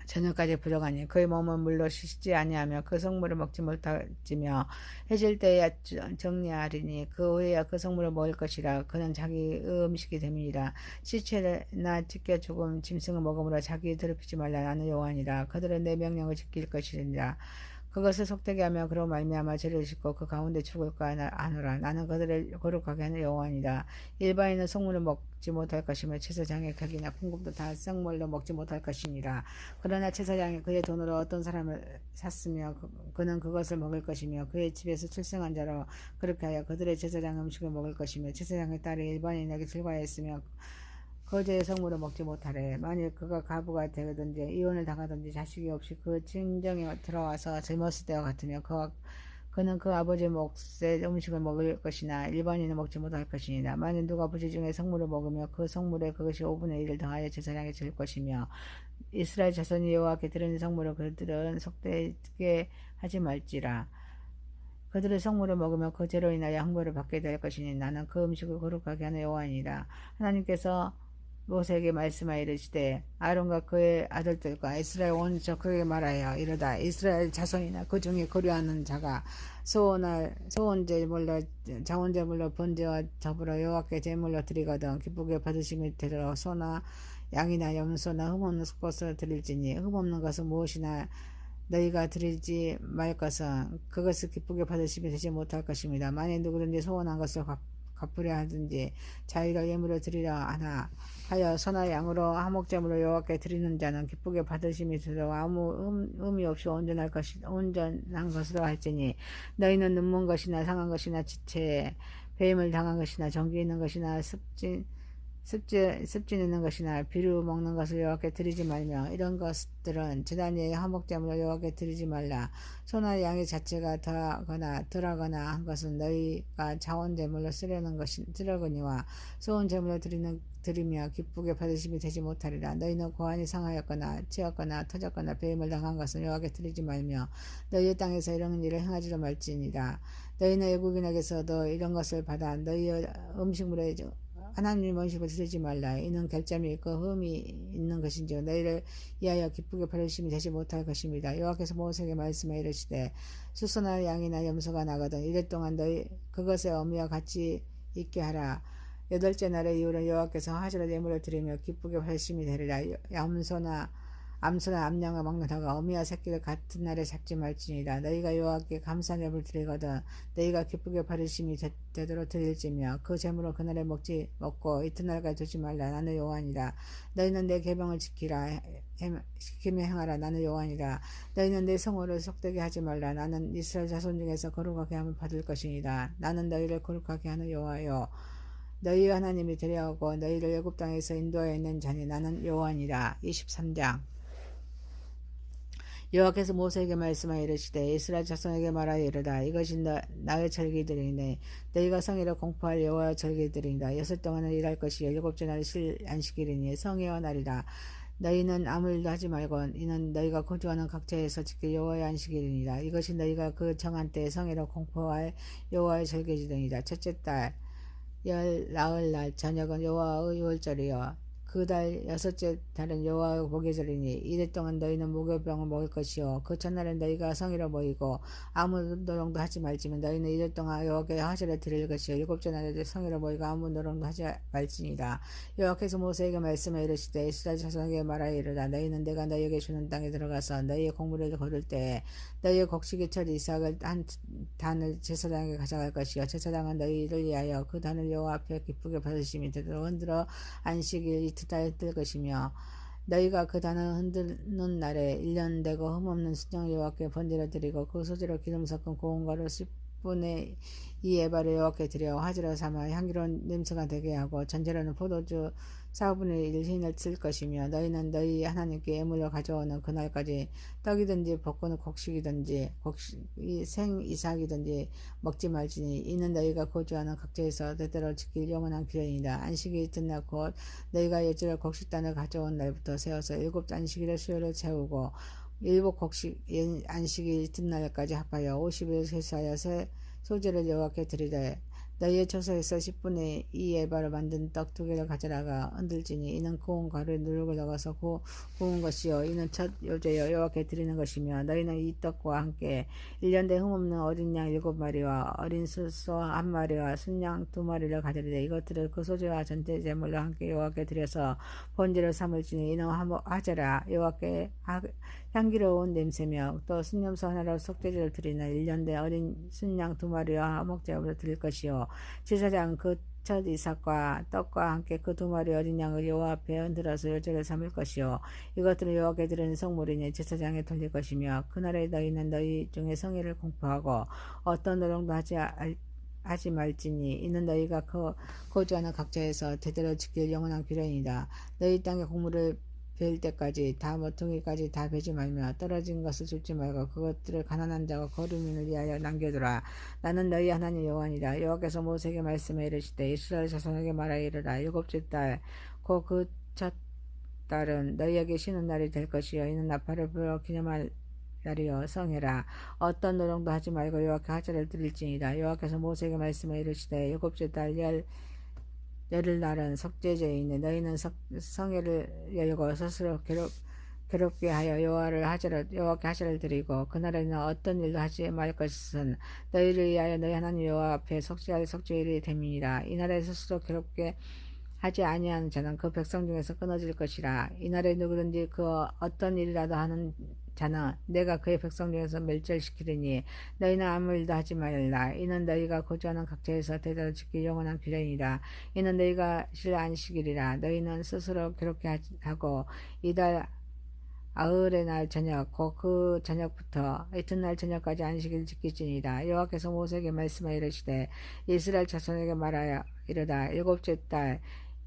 저녁까지 부정하니 그의 몸은 물로 씻지 아니하며 그 성물을 먹지 못하지며 해질 때에 정리하리니 그 후에야 그 성물을 먹을 것이라. 그는 자기 음식이 됨이니라. 시체나 찢겨 죽은 짐승을 먹음으로 자기 더럽히지 말라. 나는 여호와니라. 그들은 내 명령을 지킬 것이니라. 그것을 속되게 하며 그로 말미암아 죄를 짓고 그 가운데 죽을까 하노라. 나는 그들을 거룩하게 하는 여호와니라. 일반인은 성물을 먹지 못할 것이며 제사장의 객이나 풍급도 다 생물로 먹지 못할 것이니라. 그러나 제사장이 그의 돈으로 어떤 사람을 샀으며 그는 그것을 먹을 것이며 그의 집에서 출생한 자로 그렇게 하여 그들의 제사장 음식을 먹을 것이며 제사장의 딸이 일반인에게 출가했으며 거제의 성물을 먹지 못하래. 만일 그가 가부가 되든지 이혼을 당하든지 자식이 없이 그 친정에 들어와서 젊었을 때와 같으며 그는 그 아버지의 몫의 음식을 먹을 것이나 일반인은 먹지 못할 것이니라. 만일 누가 부지 중에 성물을 먹으며 그 성물에 그것이 5분의 1을 더하여 제사장에 질 것이며 이스라엘 자손이 여호와께 드리는 성물을 그들은 속되게 하지 말지라. 그들의 성물을 먹으며 그 죄로 인하여 형벌을 받게 될 것이니 나는 그 음식을 거룩하게 하는 여호와니라. 하나님께서 모세에게 말씀하여 이르시되 아론과 그의 아들들과 이스라엘 온 족속에게 말하여 이르다. 이스라엘 자손이나 그 중에 거류하는 자가 소원제물로 자원제물로 번제와 더불어 여호와께 제물로 드리거든 기쁘게 받으심이 되도록 소나 양이나 염소나 흠없는 것을 드릴지니 흠없는 것은 무엇이나 너희가 드리지 말 것은 그것을 기쁘게 받으심이 되지 못할 것입니다. 만일 누구든지 소원한 것을 갚으려 하든지 자기가 예물을 드리려 하나 하여 소나 양으로 화목제물로 여호와께 드리는 자는 기쁘게 받으심이 되도록 아무 의미 없이 온전한 것으로 할지니 너희는 눈먼 것이나 상한 것이나 지체에 배임을 당한 것이나 정기 있는 것이나 습진 있는 것이나 비루 먹는 것을 여호와께 드리지 말며 이런 것들은 제단 위에 화목제물로 여호와께 드리지 말라. 소나 양의 자체가 더하거나 덜하거나 한 것은 너희가 자원제물로 쓰려거니와 소원제물로 드리며 기쁘게 받으심이 되지 못하리라. 너희는 고안이 상하였거나 치었거나 터졌거나 배임을 당한 것은 여호와께 드리지 말며 너희의 땅에서 이런 일을 행하지도 말지니라. 너희는 외국인에게서도 이런 것을 받아 너희의 음식물에 하나님 음식을 드리지 말라. 이는 결점이 있고 흠이 있는 것인지 너희를 위하여 기쁘게 받으심이 되지 못할 것입니다. 여호와께서 모세에게 말씀하여 이르시되 수소나 양이나 염소가 나거든 이래 동안 너희 그것의 어미와 같이 있게 하라. 8째 날의 이후로 여호와께서 화제로 예물을 드리며 기쁘게 받으심이 되리라. 염소나 암소나 암양을 먹는다가 어미와 새끼를 같은 날에 잡지 말지니라. 너희가 여호와께 감사한 예물을 드리거든 너희가 기쁘게 버리심이 되도록 드릴지며 그 제물을 그날에 먹고 이튿날까지 두지 말라. 나는 여호와니라. 너희는 내 계명을 지키며 행하라. 나는 여호와니라. 너희는 내 성호를 속되게 하지 말라. 나는 이스라엘 자손 중에서 거룩하게 함을 받을 것이니라. 나는 너희를 거룩하게 하는 여호와요 너희 하나님이 되려고 너희를 애굽 땅에서 인도하여 있는 자니 나는 여호와니라. 23장. 여호와께서 모세에게 말씀하여 이르시되 이스라엘 자손에게 말하여 이르라. 이것이 나의 절기들이니 너희가 성일을 공포할 여호와의 절기들이니라. 6일 동안은 일할 것이요 7째 날이 실 안식일이니 성회와 날이라. 너희는 아무 일도 하지 말고 이는 너희가 거주하는 각처에서 지킬 여호와의 안식일이니라. 이것이 너희가 그 정한 때에 성회로 공포할 여호와의 절기들이니라. 첫째 달 열 나흘날 저녁은 여호와의 유월절이요 그 달 6째 달은 여호와의 목요절이니 이래 동안 너희는 목요병을 먹을 것이요 그 첫날은 너희가 성회로 모이고 아무 노동도 하지 말지만 너희는 이래 동안 여호와께 화제를 드릴 것이요 7째 날에 성회로 모이고 아무 노동도 하지 말지니라. 여호와께서 모세에게 말씀하여 이르시되 이스라엘 자손에게 말하여 이르라. 너희는 내가 너희에게 주는 땅에 들어가서 너희의 곡물을 거둘 때에 너희의 곡식의 철 이삭을 한 단을 제사장에게 가져갈 것이요 제사장은 너희를 위하여 그 단을 여호와 앞에 기쁘게 받으심이 되도록 흔들어 안식일 이튿날에 뜰 것이며 너희가 그 단을 흔드는 날에 1년 되고 흠없는 순양 여호와께 번제를 드리고 그 소재로 기름 섞은 고운 가루 10분의 2 에바를 여호와께 드려 화제로 삼아 향기로운 냄새가 되게 하고 전제로는 포도주 4분의 1 흰을 쓸 것이며 너희는 너희 하나님께 예물로 가져오는 그날까지 떡이든지 볶은 곡식이든지 생 이삭이든지 먹지 말지니 이는 너희가 거주하는 각지에서 때때로 지킬 영원한 규례이니라. 안식일 이튿날 곧 너희가 예절의 곡식단을 가져온 날부터 세워서 7 안식일의 수요를 채우고 7 곡식 안식일 이튿날까지 합하여 50일 세수하여 새 소재를 여호와께 드리되 너희의 처소에서 10분의 2 에바로 만든 떡 2개를 가져다가 흔들지니 이는 고운 가루에 누룩을 넣어서 구운 것이요 이는 첫 요제여 여호와께 드리는 것이며 너희는 이 떡과 함께 1년 된 흠없는 어린 양 7마리와 어린 숫소 1마리와 순양 2마리를 가져리되 이것들을 그 소재와 전제 제물로 함께 여호와께 드려서 번제를 삼을지니 이는 화제라. 여호와께 향기로운 냄새며 또 순념소 하나로 속죄제를 드리는 1년 된 어린 순양 2마리와 화목제물을 드릴 것이요 제사장 그 첫 이삭과 떡과 함께 그 2마리 어린 양을 여호와 앞에 흔들어서 요제를 삼을 것이요 이것들은 여호와께 드리는 성물이니 제사장에 돌릴 것이며 그날에 너희는 너희 중에 성회를 공포하고 어떤 노동도 하지 말지니 이는 너희가 거주하는 각처에서 대대로 지킬 영원한 규례이니라. 너희 땅의 곡물을 베일 때까지 다 모퉁이까지 다 베지 말며 떨어진 것을 줍지 말고 그것들을 가난한 자와 거류민을 위하여 남겨두라. 나는 너희 하나님 여호와니라. 여호와께서 모세에게 말씀해 이르시되 이스라엘 자손에게 말하여 이르라. 7째 달 곧 그 첫 달은 너희에게 쉬는 날이 될 것이요 이는 나팔을 불어 기념할 날이여 성해라. 어떤 노동도 하지 말고 여호와께 화제를 드릴지니라. 여호와께서 모세에게 말씀해 이르시되 7째 달 열흘 날은 속죄제이니 너희는 성회를 열고 스스로 괴롭게 하여 여호와께 하제를 드리고 그날에는 어떤 일도 하지 말 것은 너희를 위하여 너희 하나님 여호와 앞에 속죄할 속죄일이 됨이니라. 이날에 스스로 괴롭게 하지 아니하는 자는 그 백성 중에서 끊어질 것이라. 이날에 누구든지 그 어떤 일이라도 하는 자는 내가 그의 백성 중에서 멸절시키리니 너희는 아무 일도 하지 말라. 이는 너희가 거주하는 각처에서 대대로 지킬 영원한 규례이니라. 이는 너희가 실 안식일이라. 너희는 스스로 괴롭게 하고 이달 아흘의 날 저녁 곧 그 저녁부터 이튿날 저녁까지 안식일 지키지니라. 여호와께서 모세에게 말씀하여 이르시되 이스라엘 자손에게 말하여 이르다. 7째 달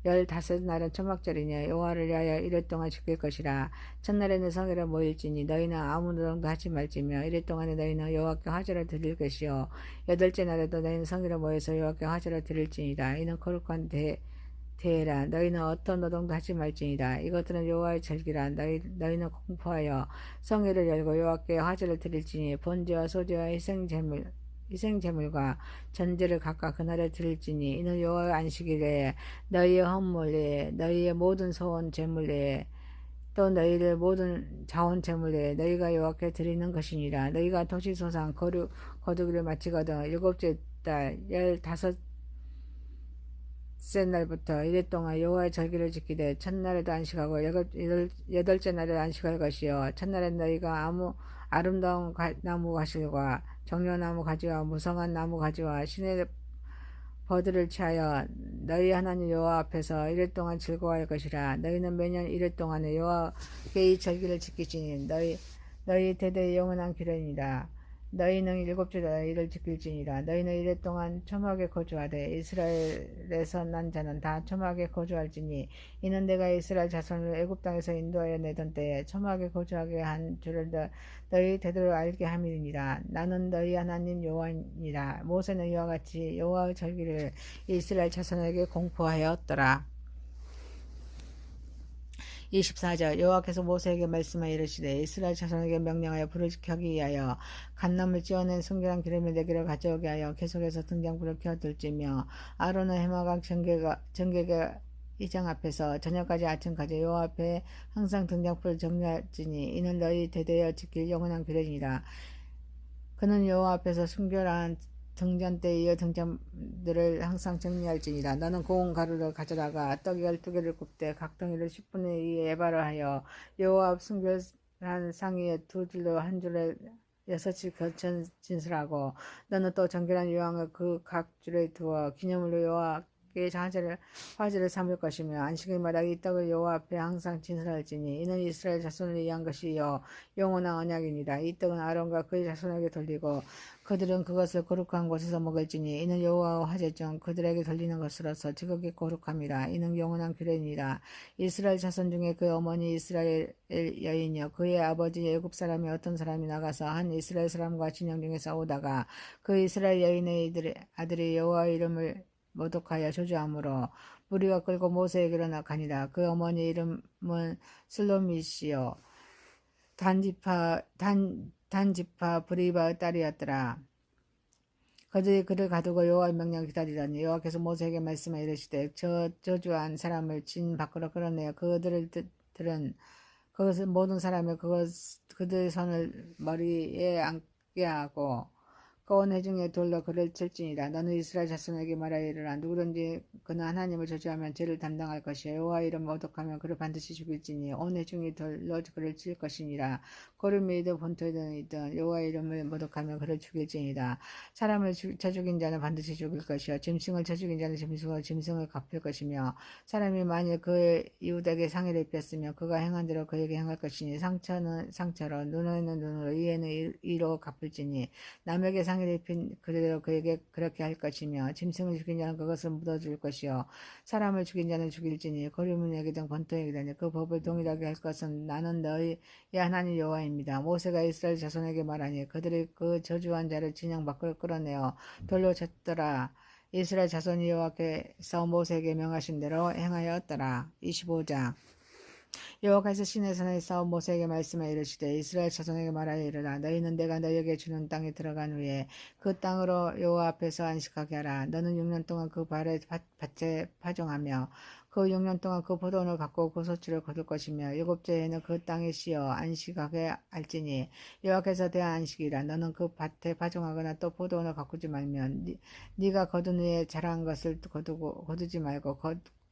15날은 초막절이니 여호와를 위하여 이래 동안 지킬 것이라. 첫날에는 성회로 모일지니 너희는 아무 노동도 하지 말지며 이래 동안에 너희는 여호와께 화제를 드릴 것이요 8째 날에도 너희는 성회로 모여서 여호와께 화제를 드릴지니라. 이는 거룩한 대회라. 너희는 어떤 노동도 하지 말지니라. 이것들은 여호와의 절기라. 너희는 공포하여 성회를 열고 여호와께 화제를 드릴지니 번제와 소제와 희생제물과 전제를 각각 그날에 드릴지니 이는 여호와의 안식일에 너희의 헌물에 너희의 모든 소원 제물에 또 너희의 모든 자원 제물에 너희가 여호와께 드리는 것이니라. 너희가 토지소상 거두기를 마치거든 7째 달 15 첫째 날부터 이래 동안 여호와의 절기를 지키되 첫날에도 안식하고 여덟째 날에도 안식할 것이요 첫날에 너희가 아무 아름다운 나무 가시과 정려나무 가지와 무성한 나무 가지와 신의 버들을 취하여 너희 하나님 여호와 앞에서 이래 동안 즐거워할 것이라. 너희는 매년 이래 동안에 여호와께 이 절기를 지키시니 너희 대대의 영원한 규례니라. 너희는 일곱째다 이를 지킬지니라. 너희는 이래 동안 초막에 거주하되 이스라엘에서 난 자는 다 초막에 거주할지니 이는 내가 이스라엘 자손을 애굽 땅에서 인도하여 내던 때에 초막에 거주하게 한 줄을 너희 대대로 알게 함이니라. 나는 너희 하나님 여호와니라. 모세는 이와 같이 여호와의 절기를 이스라엘 자손에게 공포하였더라. 24절 여호와께서 모세에게 말씀하여 이르시되 이스라엘 자손에게 명령하여 불을 켜기 위하여 갓나물 찧어낸 순결한 기름을 내게로 가져오게 하여 계속해서 등잔불을 켜둘지며 아론은 해마각 정계가 이장 앞에서 저녁까지 아침까지 여호와 앞에 항상 등잔불을 정리할지니 이는 너희 대대여 지킬 영원한 규례니라. 그는 여호와 앞에서 순결한 등잔대에 이어 등잔들을 항상 정리할지니라. 너는 고운 가루를 가져다가 떡 12개를 굽되 각 덩이를 10분의 2 에바를 하여 여호와 앞 순결한 상위에 두 줄로 한 줄에 6이 걸쳐 진술하고 너는 또 정결한 유황을 그 각 줄에 두어 기념으로 여호와께 화제를 삼을 것이며 안식일마다 이 떡을 여호와 앞에 항상 진설할지니 이는 이스라엘 자손을 위한 것이요 영원한 언약이니라. 이 떡은 아론과 그의 자손에게 돌리고 그들은 그것을 거룩한 곳에서 먹을지니 이는 여호와의 화제 중 그들에게 돌리는 것으로서 지극히 거룩함이라. 이는 영원한 규례니라. 이스라엘 자손 중에 그 어머니 이스라엘 여인이요 그의 아버지 애굽 사람이 어떤 사람이 나가서 한 이스라엘 사람과 진영 중에 싸우다가 그 이스라엘 여인의 아들이 여호와의 이름을 모독하여 저주함으로 무리가 끌고 모세에게로 가니라. 그 어머니 이름은 슬로미시요 단지파 브리바의 딸이었더라. 그들이 그를 가두고 여호와의 명령을 기다리더니 여호와께서 모세에게 말씀하여 이르시되 저주한 사람을 진 밖으로 끌어내어 그들은 그것을 모든 사람의 그들의 손을 머리에 앉게 하고 거운 회중의 돌로 그를 칠지니라. 너는 이스라엘 자손에게 말하이르라. 누구든지 그는 하나님을 저주하면 죄를 담당할 것이요 여호와 이름을 모독하면 그를 반드시 죽일지니 온 회중이 돌로 그를 칠 것이니라. 고름이든 본토이든 여호와 이름을 모독하면 그를 죽일지니라. 사람을 쳐 죽인 자는 반드시 죽일 것이요 짐승을 쳐 죽인 자는 짐승을 갚을 것이며 사람이 만일 그의 이웃에게 상해를 입혔으며 그가 행한 대로 그에게 행할 것이니 상처는 상처로 눈에는 눈으로 이에는 이로 갚을지니 남에게 상해를 입힌 그대로 그에게 그렇게 할 것이며 짐승을 죽인 자는 그것을 묻어줄 것이요 사람을 죽인 자는 죽일지니 거류민에게든 권토에게든 그 법을 동일하게 할 것은 나는 너희의 하나님 여호와입니다. 모세가 이스라엘 자손에게 말하니 그들이 그 저주한 자를 진영 밖으로 끌어내어 돌로 쳤더라. 이스라엘 자손이 여호와께서 모세에게 명하신 대로 행하였더라. 25장 여호와께서 시내산에 싸워 모세에게 말씀하여 이르시되 이스라엘 자손에게 말하여 이르라. 너희는 내가 너희에게 주는 땅에 들어간 후에 그 땅으로 여호와 앞에서 안식하게 하라. 너는 6년 동안 그 밭에 파종하며 그 6년 동안 그 포도원을 갖고 그 소출을 거둘 것이며 7째 해는 그 땅에 씌어 안식하게 할지니 여호와께서 대한 안식이라. 너는 그 밭에 파종하거나 또 포도원을 가꾸지 말면 네가 거둔 후에 자란 것을 거두지 말고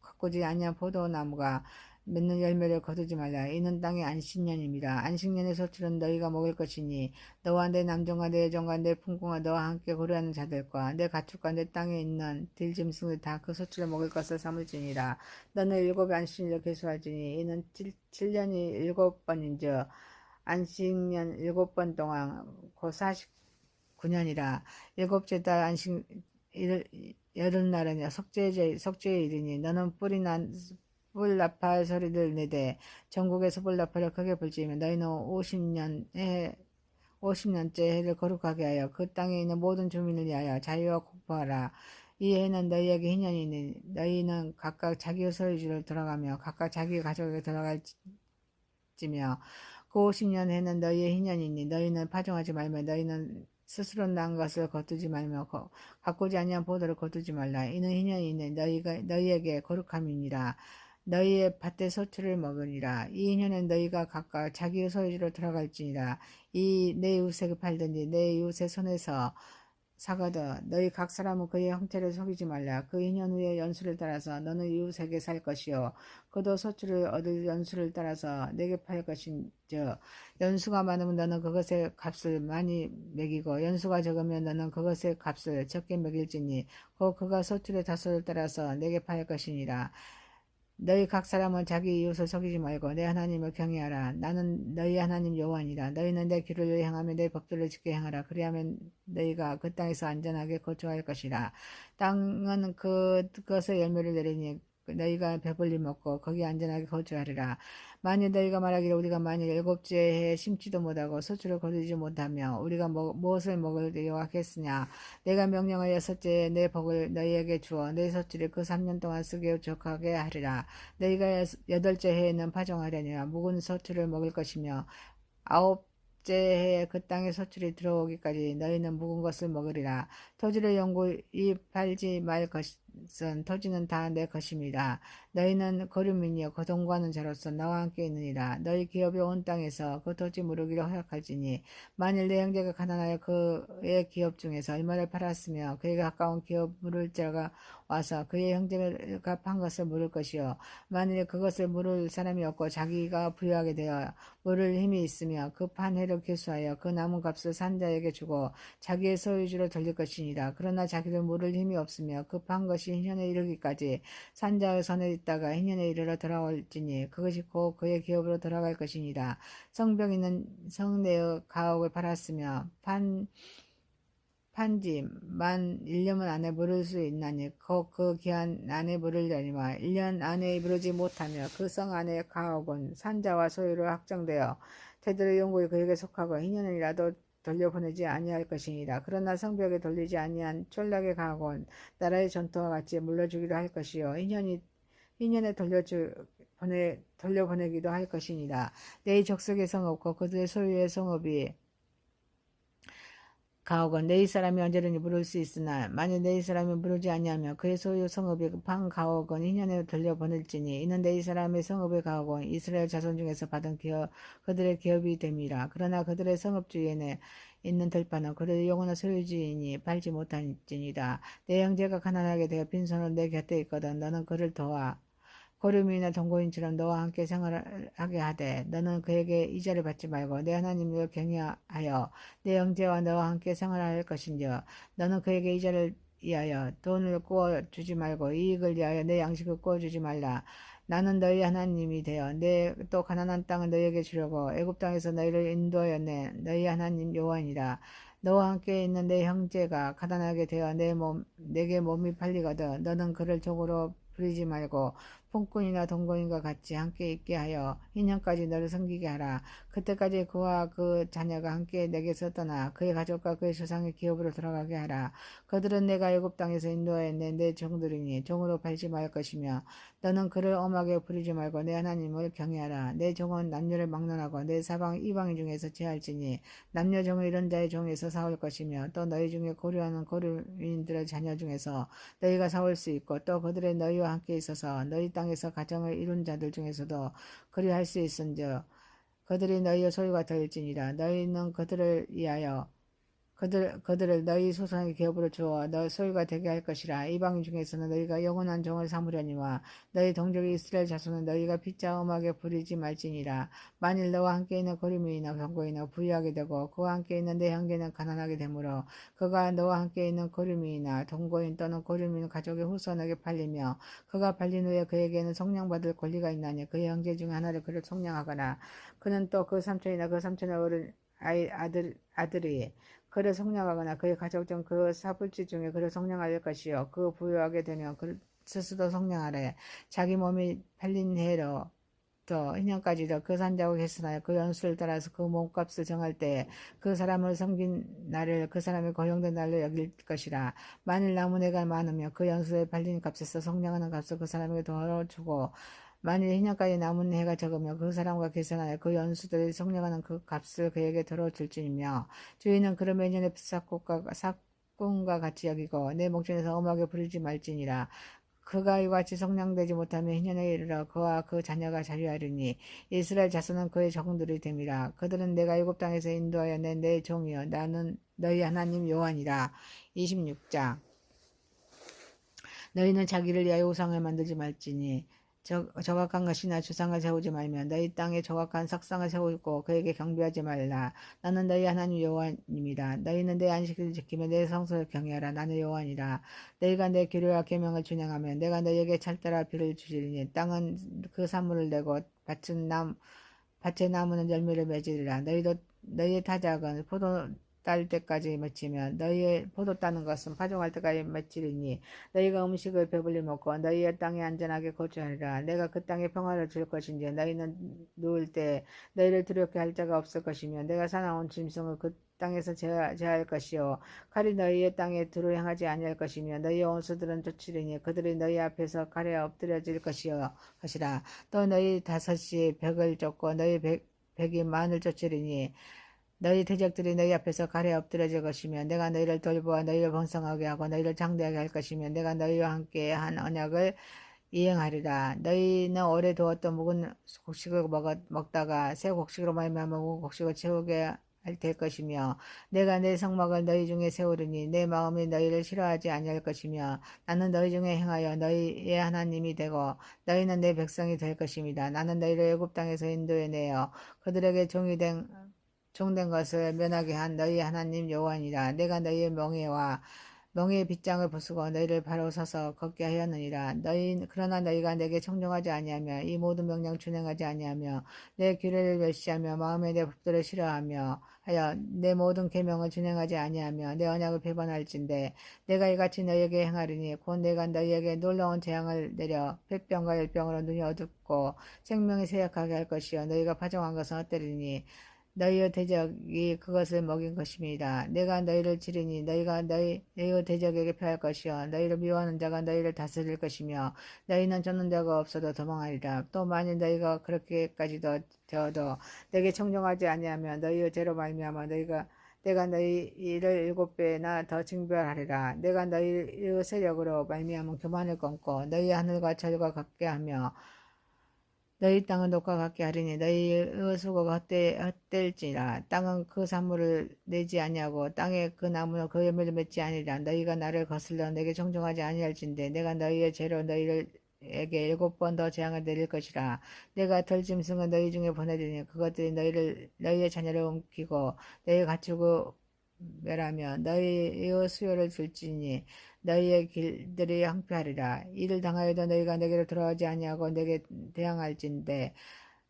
가꾸지 아니한 포도나무가 맺는 열매를 거두지 말라. 이는 땅의 안식년입니다. 안식년의 소출은 너희가 먹을 것이니 너와 내 남종과 내 여종과 내 품꾼과 너와 함께 거류하는 자들과 내 가축과 내 땅에 있는 들짐승들 다 그 소출을 먹을 것을 삼을지니라. 너는 7의 안식년을 계수할지니 이는 7년이 7번인즉 안식년 7번 동안 곧 49년이라. 7째 달 안식 여름날은 속죄의 일이니 너는 뿔나팔 소리를 내되 전국에서 뿔나팔을 크게 불지며 너희는 50년째 해를 거룩하게 하여 그 땅에 있는 모든 주민을 위하여 자유와 공포하라. 이 해는 너희에게 희년이니 너희는 각각 자기 소유지로 돌아가며 각각 자기 가족에게 돌아갈지며 그 50년 해는 너희의 희년이니 너희는 파종하지 말며 너희는 스스로 난 것을 거두지 말며 가꾸지 아니한 포도를 거두지 말라. 이는 희년이니 너희에게 거룩함이니라. 너희의 밭의 소출을 먹으니라. 이 인년엔 너희가 각각 자기의 소유지로 돌아갈지니라. 내 이웃에게 팔든지 내 이웃의 손에서 사거든 너희 각 사람은 그의 형체를 속이지 말라. 그 인연 후의 연수를 따라서 너는 이웃에게 살 것이요 그도 소출을 얻을 연수를 따라서 내게 팔 것인즉 연수가 많으면 너는 그것의 값을 많이 매기고 연수가 적으면 너는 그것의 값을 적게 매길지니 그가 소출의 다소를 따라서 내게 팔 것이니라. 너희 각 사람은 자기 이웃을 속이지 말고 내 하나님을 경외하라. 나는 너희 하나님 여호와니라. 너희는 내 길을 행하며 내 법도를 지켜 행하라. 그리하면 너희가 그 땅에서 안전하게 거주할 것이라. 땅은 그것의 열매를 내리니 너희가 배불리 먹고 거기 안전하게 거주하리라. 만일 너희가 말하기를 우리가 만일 일곱째 해에 심지도 못하고 소출을 거두지 못하며 우리가 무엇을 먹으려 하겠으냐. 내가 명령하여 여섯째에 내 복을 너희에게 주어 내 소출을 그 3년 동안 쓰게 족하게 하리라. 너희가 여덟째 해에는 파종하려니와 묵은 소출을 먹을 것이며 아홉째 해에 그 땅에 소출이 들어오기까지 너희는 묵은 것을 먹으리라. 토지를 영구히 팔지 말 것은 토지는 다 내 것입니다. 너희는 거류민이여 거동과는 자로서 나와 함께 있느니라. 너희 기업이 온 땅에서 그 토지 무르기를 허락할지니 만일 내 형제가 가난하여 그의 기업 중에서 얼마를 팔았으며 그에게 가까운 기업 물을 자가 와서 그의 형제가 판 것을 물을 것이요 만일 그것을 물을 사람이 없고 자기가 부유하게 되어 물을 힘이 있으며 그 판 해를 계수하여 그 남은 값을 산자에게 주고 자기의 소유주로 돌릴 것이니라. 그러나 자기를 물을 힘이 없으며 그 판 것이 희년에 이르기까지 산자의 손에 있다가 희년에 이르러 돌아올지니 그것이 곧 그의 기업으로 돌아갈 것이니라. 성벽이는 성내의 가옥을 팔았으며 판지 만 1년 안에 물을 수 있나니 그 기한 안에 물으려니와 1년 안에 이르지 못하며 그 성 안의 가옥은 산자와 소유로 확정되어 되도록 영구히 그에게 속하고 2년이라도 돌려보내지 아니할 것이니라. 그러나 성벽에 돌리지 아니한 촌락의 가옥은 나라의 전투와 같이 물려주기로 할 것이요 2년에 돌려보내기도 할 것이니라. 내 족속의 성읍과 그들의 소유의 성읍이 가옥은 내 사람이 언제든지 물을 수 있으나 만일 내 사람이 물지 아니하며 그의 소유 성읍이 판 가옥은 2년에 돌려보낼지니 이는 내 사람의 성읍의 가옥은 이스라엘 자손 중에서 받은 그들의 기업이 됨이라. 그러나 그들의 성읍 주위에는 있는 들판은 그들의 영원한 소유지이니 팔지 못할지니라. 내 형제가 가난하게 되어 빈손으로 내 곁에 있거든 너는 그를 도와 고름이나 동거인처럼 너와 함께 생활하게 하되 너는 그에게 이자를 받지 말고 내 하나님을 경외하여 내 형제와 너와 함께 생활할 것인즉 너는 그에게 이자를 위하여 돈을 구워 주지 말고 이익을 위하여 내 양식을 구워 주지 말라. 나는 너희 하나님이 되어 내 또 가난한 땅을 너희에게 주려고 애굽 땅에서 너희를 인도하였네. 너희 하나님 여호와니라. 너와 함께 있는 내 형제가 가난하게 되어 내게 몸이 팔리거든 너는 그를 종으로 부리지 말고 품꾼이나 동거인과 같이 함께 있게 하여 2년까지 너를 섬기게 하라. 그때까지 그와 그 자녀가 함께 내게서 떠나 그의 가족과 그의 조상의 기업으로 돌아가게 하라. 그들은 내가 애굽 땅에서 인도하였네 내 종들이니 종으로 팔지 말 것이며 너는 그를 엄하게 부리지 말고 내 하나님을 경외하라. 내 종은 남녀를 막론하고 내 사방 이방인 중에서 제할지니 남녀 종을 이런 자의 종에서 사올 것이며 또 너희 중에 고려하는 고려인들의 자녀 중에서 너희가 사올 수 있고 또 그들의 너희와 함께 있어서 너희 땅에서 가정을 이룬 자들 중에서도 그리할 수 있은즉 그들이 너희의 소유가 될지니라. 너희는 그들을 위하여 그들을 너희 소산의 기업으로 주어 너희 소유가 되게 할 것이라. 이방인 중에서는 너희가 영원한 종을 삼으려니와 너희 동족이 이스라엘 자손은 너희가 빗자 음하게 부리지 말지니라. 만일 너와 함께 있는 고리민이나 경고이나 부유하게 되고 그와 함께 있는 내 형제는 가난하게 되므로 그가 너와 함께 있는 고리민이나 동거인 또는 고리민 가족의 후손에게 팔리며 그가 팔린 후에 그에게는 속량받을 권리가 있나니 그의 형제 중 하나를 그를 속량하거나 그는 또 그 삼촌이나 그 삼촌의 어른 아들이 그를 속량하거나 그의 가족 중 그 사불지 중에 그를 속량할 것이요 그 부유하게 되면 그 스스로 속량하래. 자기 몸이 팔린 해로 또 2년까지도 그 산자고 했으나 그 연수를 따라서 그 몸값을 정할 때 그 사람을 섬긴 날을 그 사람의 고용된 날로 여길 것이라. 만일 남은 해가 많으면 그 연수에 팔린 값에서 속량하는 값을 그 사람에게 더 주고 만일 2년까지 남은 해가 적으면 그 사람과 계산하여 그 연수들이 속량하는 그 값을 그에게 들어줄지니며 주인은 그를 매년의 삭군과 같이 여기고 내 목전에서 엄하게 부르지 말지니라. 그가 이와 같이 속량되지 못하면 희년에 이르러 그와 그 자녀가 자유하리니 이스라엘 자손은 그의 적응들이 됨이라. 그들은 내가 애굽 땅에서 인도하여 내 종이여 나는 너희 하나님 여호와니라. 26장. 너희는 자기를 위하여 우상을 만들지 말지니 저각한 것이나 주상을 세우지 말며 너희 땅에 저각한 석상을 세우고 그에게 경배하지 말라. 나는 너희 하나님 여호와님이라. 너희는 내 안식일을 지키며 내 성소를 경외하라. 나는 여호와니라. 너희가 내 규례와 계명을 준행하면 내가 너희에게 찰따라 비를 주시리니 땅은 그 산물을 내고 밭의 나무는 열매를 맺으리라. 너희의 타작은 포도 딸 때까지 맺히며 너희의 포도 따는 것은 파종할 때까지 맺히리니 너희가 음식을 배불리 먹고 너희의 땅에 안전하게 거주하리라. 내가 그 땅에 평화를 줄 것인지 너희는 누울 때 너희를 두렵게 할 자가 없을 것이며 내가 사나운 짐승을 그 땅에서 제할 것이요 칼이 너희의 땅에 두루 행하지 아니할 것이며 너희의 원수들은 쫓으리니 그들이 너희 앞에서 칼에 엎드려질 것이라. 또 너희 다섯이 백을 쫓고 너희 백이 만을 쫓으리니 너희 대적들이 너희 앞에서 칼에 엎드려질 것이며 내가 너희를 돌보아 너희를 번성하게 하고 너희를 장대하게 할 것이며 내가 너희와 함께 한 언약을 이행하리라. 너희는 오래 두었던 묵은 곡식을 먹다가 새 곡식으로 말미암아 묵은 곡식을 채우게 될 것이며 내가 내 성막을 너희 중에 세우리니 내 마음이 너희를 싫어하지 아니할 것이며 나는 너희 중에 행하여 너희의 하나님이 되고 너희는 내 백성이 될 것입니다. 나는 너희를 애굽 땅에서 인도해내어 그들에게 종된 것을 면하게 한 너희 하나님 여호와니라. 내가 너희의 명예의 빗장을 부수고 너희를 바로 서서 걷게 하였느니라. 그러나 너희가 내게 청종하지 아니하며 이 모든 명령 준행하지 아니하며 내 규례를 멸시하며 마음에 내 법도를 싫어하며 하여 내 모든 계명을 준행하지 아니하며 내 언약을 배반할진대 내가 이같이 너희에게 행하리니 곧 내가 너희에게 놀라운 재앙을 내려 폐병과 열병으로 눈이 어둡고 생명이 쇠약하게 할 것이요 너희가 파종한 것은 헛되리니 너희의 대적이 그것을 먹인 것입니다. 내가 너희를 치리니 너희가 너희의 대적에게 패할 것이요 너희를 미워하는 자가 너희를 다스릴 것이며 너희는 쫓는 자가 없어도 도망하리라. 또 만일 너희가 그렇게까지도 되어도 내게 청종하지 아니하면 너희의 죄로 말미암아 내가 너희를 7배나 더 징벌하리라. 내가 너희의 세력으로 말미암아 교만을 끊고 너희의 하늘과 철과 같게 하며 너희 땅은 녹과 같게 하리니 너희의 수고가 헛될지라. 땅은 그 산물을 내지 아니하고 땅에 그 나무는 그 열매를 맺지 아니라. 너희가 나를 거슬러 내게 청종하지 아니할진대 내가 너희의 죄로 너희에게 7번 더 재앙을 내릴 것이라. 내가 털짐승을 너희 중에 보내리니 그것들이 너희의 자녀를 옮기고 너희 가축을 멸하며 너희의 수요를 줄지니 너희의 길들이 황폐하리라. 이를 당하여도 너희가 내게로 돌아오지 아니하고 내게 대항할진대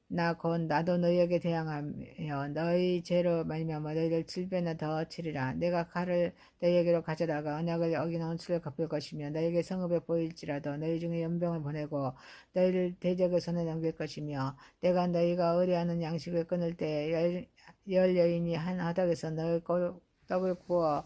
나도 너희에게 대항하며 너희 죄로 말미암아 너희를 7배나 더 치리라. 내가 칼을 너희에게로 가져다가 언약을 어기는 원수를 갚을 것이며 너희에게 성읍에 보일지라도 너희 중에 연병을 보내고 너희를 대적의 손에 넘길 것이며 내가 너희가 의뢰하는 양식을 끊을 때 열 여인이 한 화덕에서 너희 떡을 구워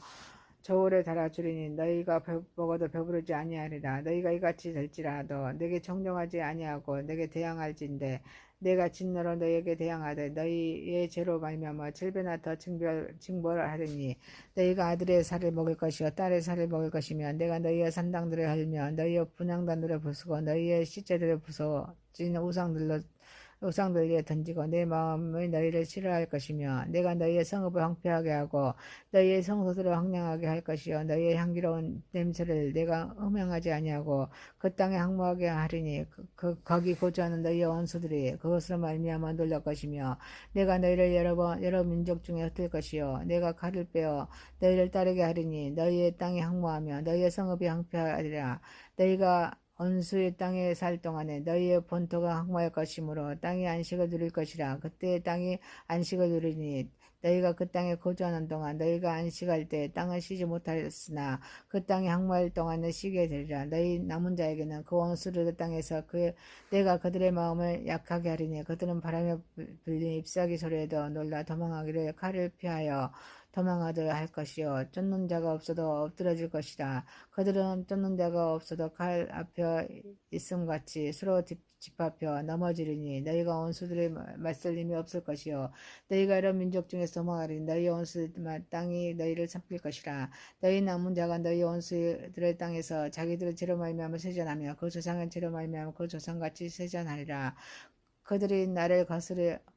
저울에 달아주리니 너희가 먹어도 배부르지 아니하리라. 너희가 이같이 될지라도 내게 청종하지 아니하고 내게 대항할진대 내가 진노로 너희에게 대항하되 너희의 죄로 말미암아 7배나 더 징벌을 하리니 너희가 아들의 살을 먹을 것이요 딸의 살을 먹을 것이며 내가 너희의 산당들을 헐며 너희의 분향단들을 부수고 너희의 시체들을 부서진 우상들 위에 던지고 내 마음의 너희를 싫어할 것이며 내가 너희의 성읍을 황폐하게 하고 너희의 성소들을 황량하게 할 것이요 너희의 향기로운 냄새를 내가 음행하지 아니하고 그 땅에 항모하게 하리니 거기 거주하는 너희의 원수들이 그것으로 말미암아 놀랄 것이며 내가 너희를 여러 민족 중에 흩을 것이요 내가 칼을 빼어 너희를 따르게 하리니 너희의 땅에 항모하며 너희의 성읍이 황폐하리라. 너희가 원수의 땅에 살 동안에 너희의 본토가 항모할 것이므로 땅이 안식을 누릴 것이라. 그때 땅이 안식을 누리니 너희가 그 땅에 거주하는 동안 너희가 안식할 때 땅을 쉬지 못하였으나 그 땅이 항모할 동안에 쉬게 되리라. 너희 남은 자에게는 그 원수를 그 땅에서 내가 그들의 마음을 약하게 하리니 그들은 바람에 불린 잎사귀 소리에도 놀라 도망하기를 칼을 피하여 도망하도록 할 것이요 쫓는 자가 없어도 엎드러질 것이다. 그들은 쫓는 자가 없어도 칼 앞에 있음같이 서로 집합혀 넘어지리니 너희가 원수들의 맞설 힘이 없을 것이요 너희가 이런 민족 중에서 도망하리니 너희 원수들 땅이 너희를 삼킬 것이라. 너희 남은 자가 너희 원수들의 땅에서 자기들의 죄로 말미암아 세잔하며 그 조상의 죄로 말미암아 그 조상같이 세잔하리라. 그들이 나를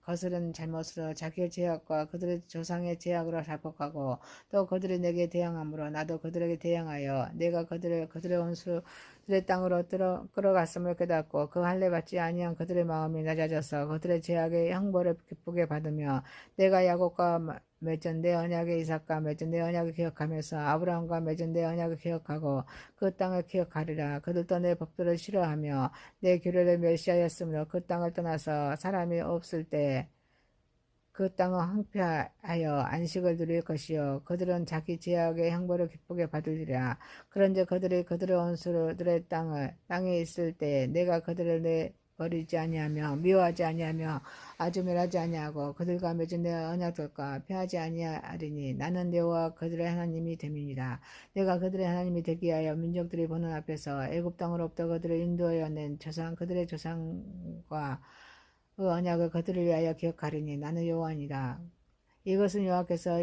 거스른 잘못으로 자기의 죄악과 그들의 조상의 죄악으로 자복하고 또 그들이 내게 대항함으로 나도 그들에게 대항하여 내가 그들의 원수들의 땅으로 끌어갔음을 깨닫고 그 할례 받지 아니한 그들의 마음이 낮아져서 그들의 죄악의 형벌을 기쁘게 받으며 내가 야곱과 맺은 내 언약의 이삭과 맺은 내 언약을 기억하면서 아브라함과 맺은 내 언약을 기억하고 그 땅을 기억하리라. 그들도 내 법도를 싫어하며 내 규례를 멸시하였으므로 그 땅을 떠나서 사람이 없을 때 그 땅은 황폐하여 안식을 누릴 것이요 그들은 자기 죄악의 형벌을 기쁘게 받으리라. 그런즉 그들이 그들의 원수들의 땅에 있을 때 내가 그들을 내버리지 아니하며 미워하지 아니하며 아주 멸하지 아니하고 그들과 맺은 내 언약들과 폐하지 아니하리니 나는 여호와 그들의 하나님이 됨이니라. 내가 그들의 하나님이 되기 위하여 민족들이 보는 앞에서 애굽 땅으로부터 그들을 인도하여 낸 그들의 조상과 그 언약을 그들을 위하여 기억하리니 나는 여호와니라. 이것은 여호와께서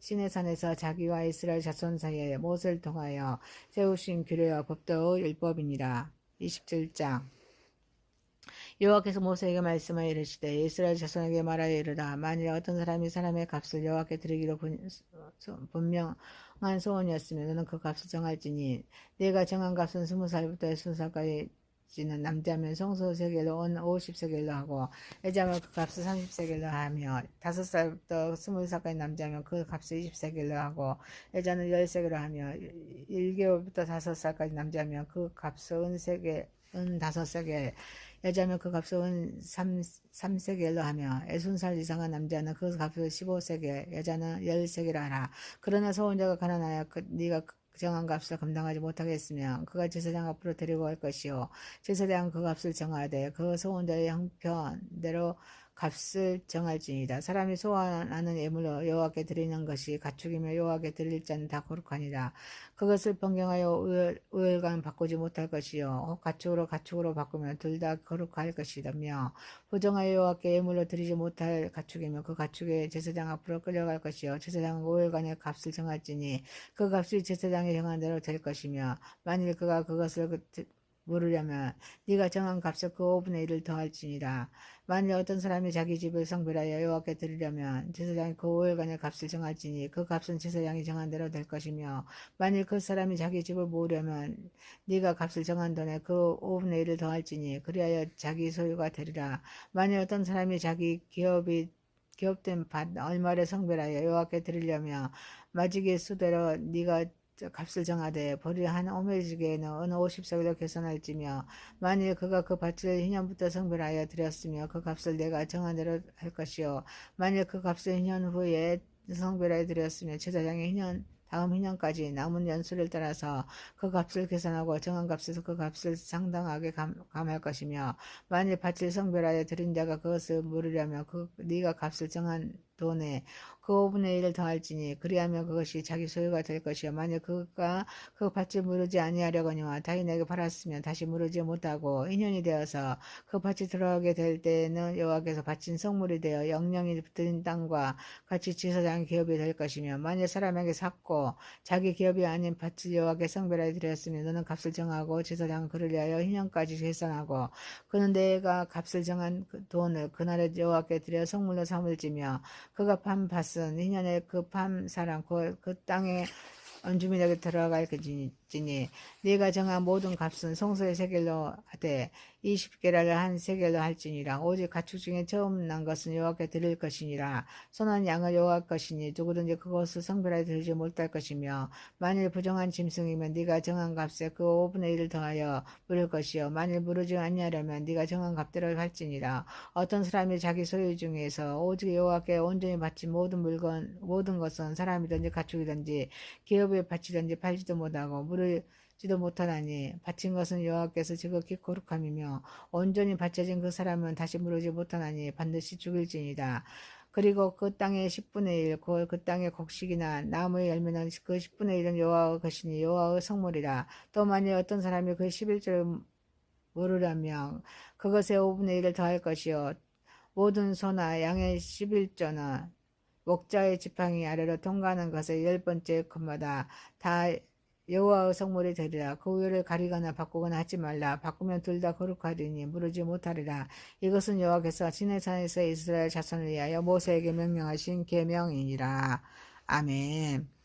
시내 산에서 자기와 이스라엘 자손 사이에 모세를 통하여 세우신 규례와 법도의 율법이니라. 27장 여호와께서 모세에게 말씀하여 이르시되 이스라엘 자손에게 말하여 이르라. 만일 어떤 사람이 사람의 값을 여호와께 드리기로 분명한 소원이었으면 너는 그 값을 정할지니 내가 정한 값은 20살부터 60살까지 는 남자면 성소 세겔로 온 50세겔로 하고 여자면 그 값을 30세겔로 하며 5살부터 20살까지 남자면 그 값을 20세겔로 하고 여자는 10세겔로 하며 1개월부터 5살까지 남자면 그 값을 은 5세겔 여자면 그 값을 은 3세겔로 하며 60살 이상한 남자는 그 값을 15세겔 여자는 10세겔로 하라. 그러나 소원자가 가난하여 네가 정한 값을 감당하지 못하겠으면 그가 제사장 앞으로 데리고 갈 것이요 제사장은 그 값을 정하되 그 소원자의 형편대로 값을 정할지니라. 사람이 소원하는 예물로 여호와께 드리는 것이 가축이며 여호와께 드릴 자는 다 거룩하니라. 그것을 변경하여 우열간 바꾸지 못할 것이요 가축으로 바꾸면 둘 다 거룩할 것이라며 부정하여 여호와께 예물로 드리지 못할 가축이며 그 가축의 제사장 앞으로 끌려갈 것이요 제사장은 우열간의 값을 정할지니 그 값이 제사장이 정한 대로 될 것이며 만일 그가 그것을 물으려면 네가 정한 값을 그 5분의 1을 더할지니라. 만일 어떤 사람이 자기 집을 성별하여 여호와께 드리려면 제사장이 그 5일간의 값을 정할지니 그 값은 제사장이 정한 대로 될 것이며 만일 그 사람이 자기 집을 모으려면 네가 값을 정한 돈에 그 5분의 1을 더할지니 그리하여 자기 소유가 되리라. 만일 어떤 사람이 자기 기업된 밭 얼마를 성별하여 여호와께 드리려면 마지기 수대로 네가 값을 정하되 보리 한 오멜지게에는 어느 50세겔로 계산할지며 만일 그가 그 밭을 희년부터 성별하여 드렸으며 그 값을 내가 정한 대로 할 것이요 만일 그 값을 희년 후에 성별하여 드렸으며 제사장이 다음 희년까지 남은 연수를 따라서 그 값을 계산하고 정한 값에서 그 값을 상당하게 감할 것이며 만일 밭을 성별하여 드린 자가 그것을 물으려면 네가 값을 정한 돈에 그 5분의 1을 더할지니 그리하면 그것이 자기 소유가 될 것이요 만일 그가 그 밭을 무르지 아니하려거니와 타인에게 팔았으면 다시 무르지 못하고 인연이 되어서 그 밭이 들어가게 될 때에는 여호와께서 바친 성물이 되어 영영이 붙은 땅과 같이 제사장 기업이 될 것이며 만일 사람에게 샀고 자기 기업이 아닌 밭을 여호와께 성별하여 드렸으면 너는 값을 정하고 제사장은 그를 위하여 희년까지 계산하고 그는 내가 값을 정한 돈을 그날에 여호와께 드려 성물로 삼을지며 그가 판 밭은 희년에 그 판 사람 그 땅에 원주민에게 들어갈 것이니 네가 정한 모든 값은 성소의 세겔로 하되 20게라를 한 세겔로 할지니라. 오직 가축 중에 처음 난 것은 여호와께 드릴 것이니라. 선한 양은 여호와 것이니 누구든지 그것을 성별하여 드리지 못할 것이며 만일 부정한 짐승이면 네가 정한 값에 그 5분의 1을 더하여 물을 것이요 만일 무르지 아니하려면 네가 정한 값대로 할지니라. 어떤 사람이 자기 소유 중에서 오직 여호와께 온전히 바친 모든 것은 사람이든지 가축이든지 기업에 바치든지 팔지도 못하고 무르지도 못하나니 바친 것은 여호와께서 지극히 거룩함이며 온전히 바쳐진 그 사람은 다시 무르지 못하나니 반드시 죽일지니라. 그리고 그 땅의 10분의 1, 그 땅의 곡식이나 나무의 열매는 그 10분의 1은 여호와의 것이니 여호와의 성물이라. 또 만일 어떤 사람이 그 11조를 물으려면 그것의 5분의 1을 더할 것이요 모든 소나 양의 11조는 목자의 지팡이 아래로 통과하는 것의 10번째 컷마다 다 여호와의 성물이 되리라. 그 우열을 가리거나 바꾸거나 하지 말라. 바꾸면 둘 다 거룩하리니 무르지 못하리라. 이것은 여호와께서 시내산에서 이스라엘 자손을 위하여 모세에게 명령하신 계명이니라. 아멘.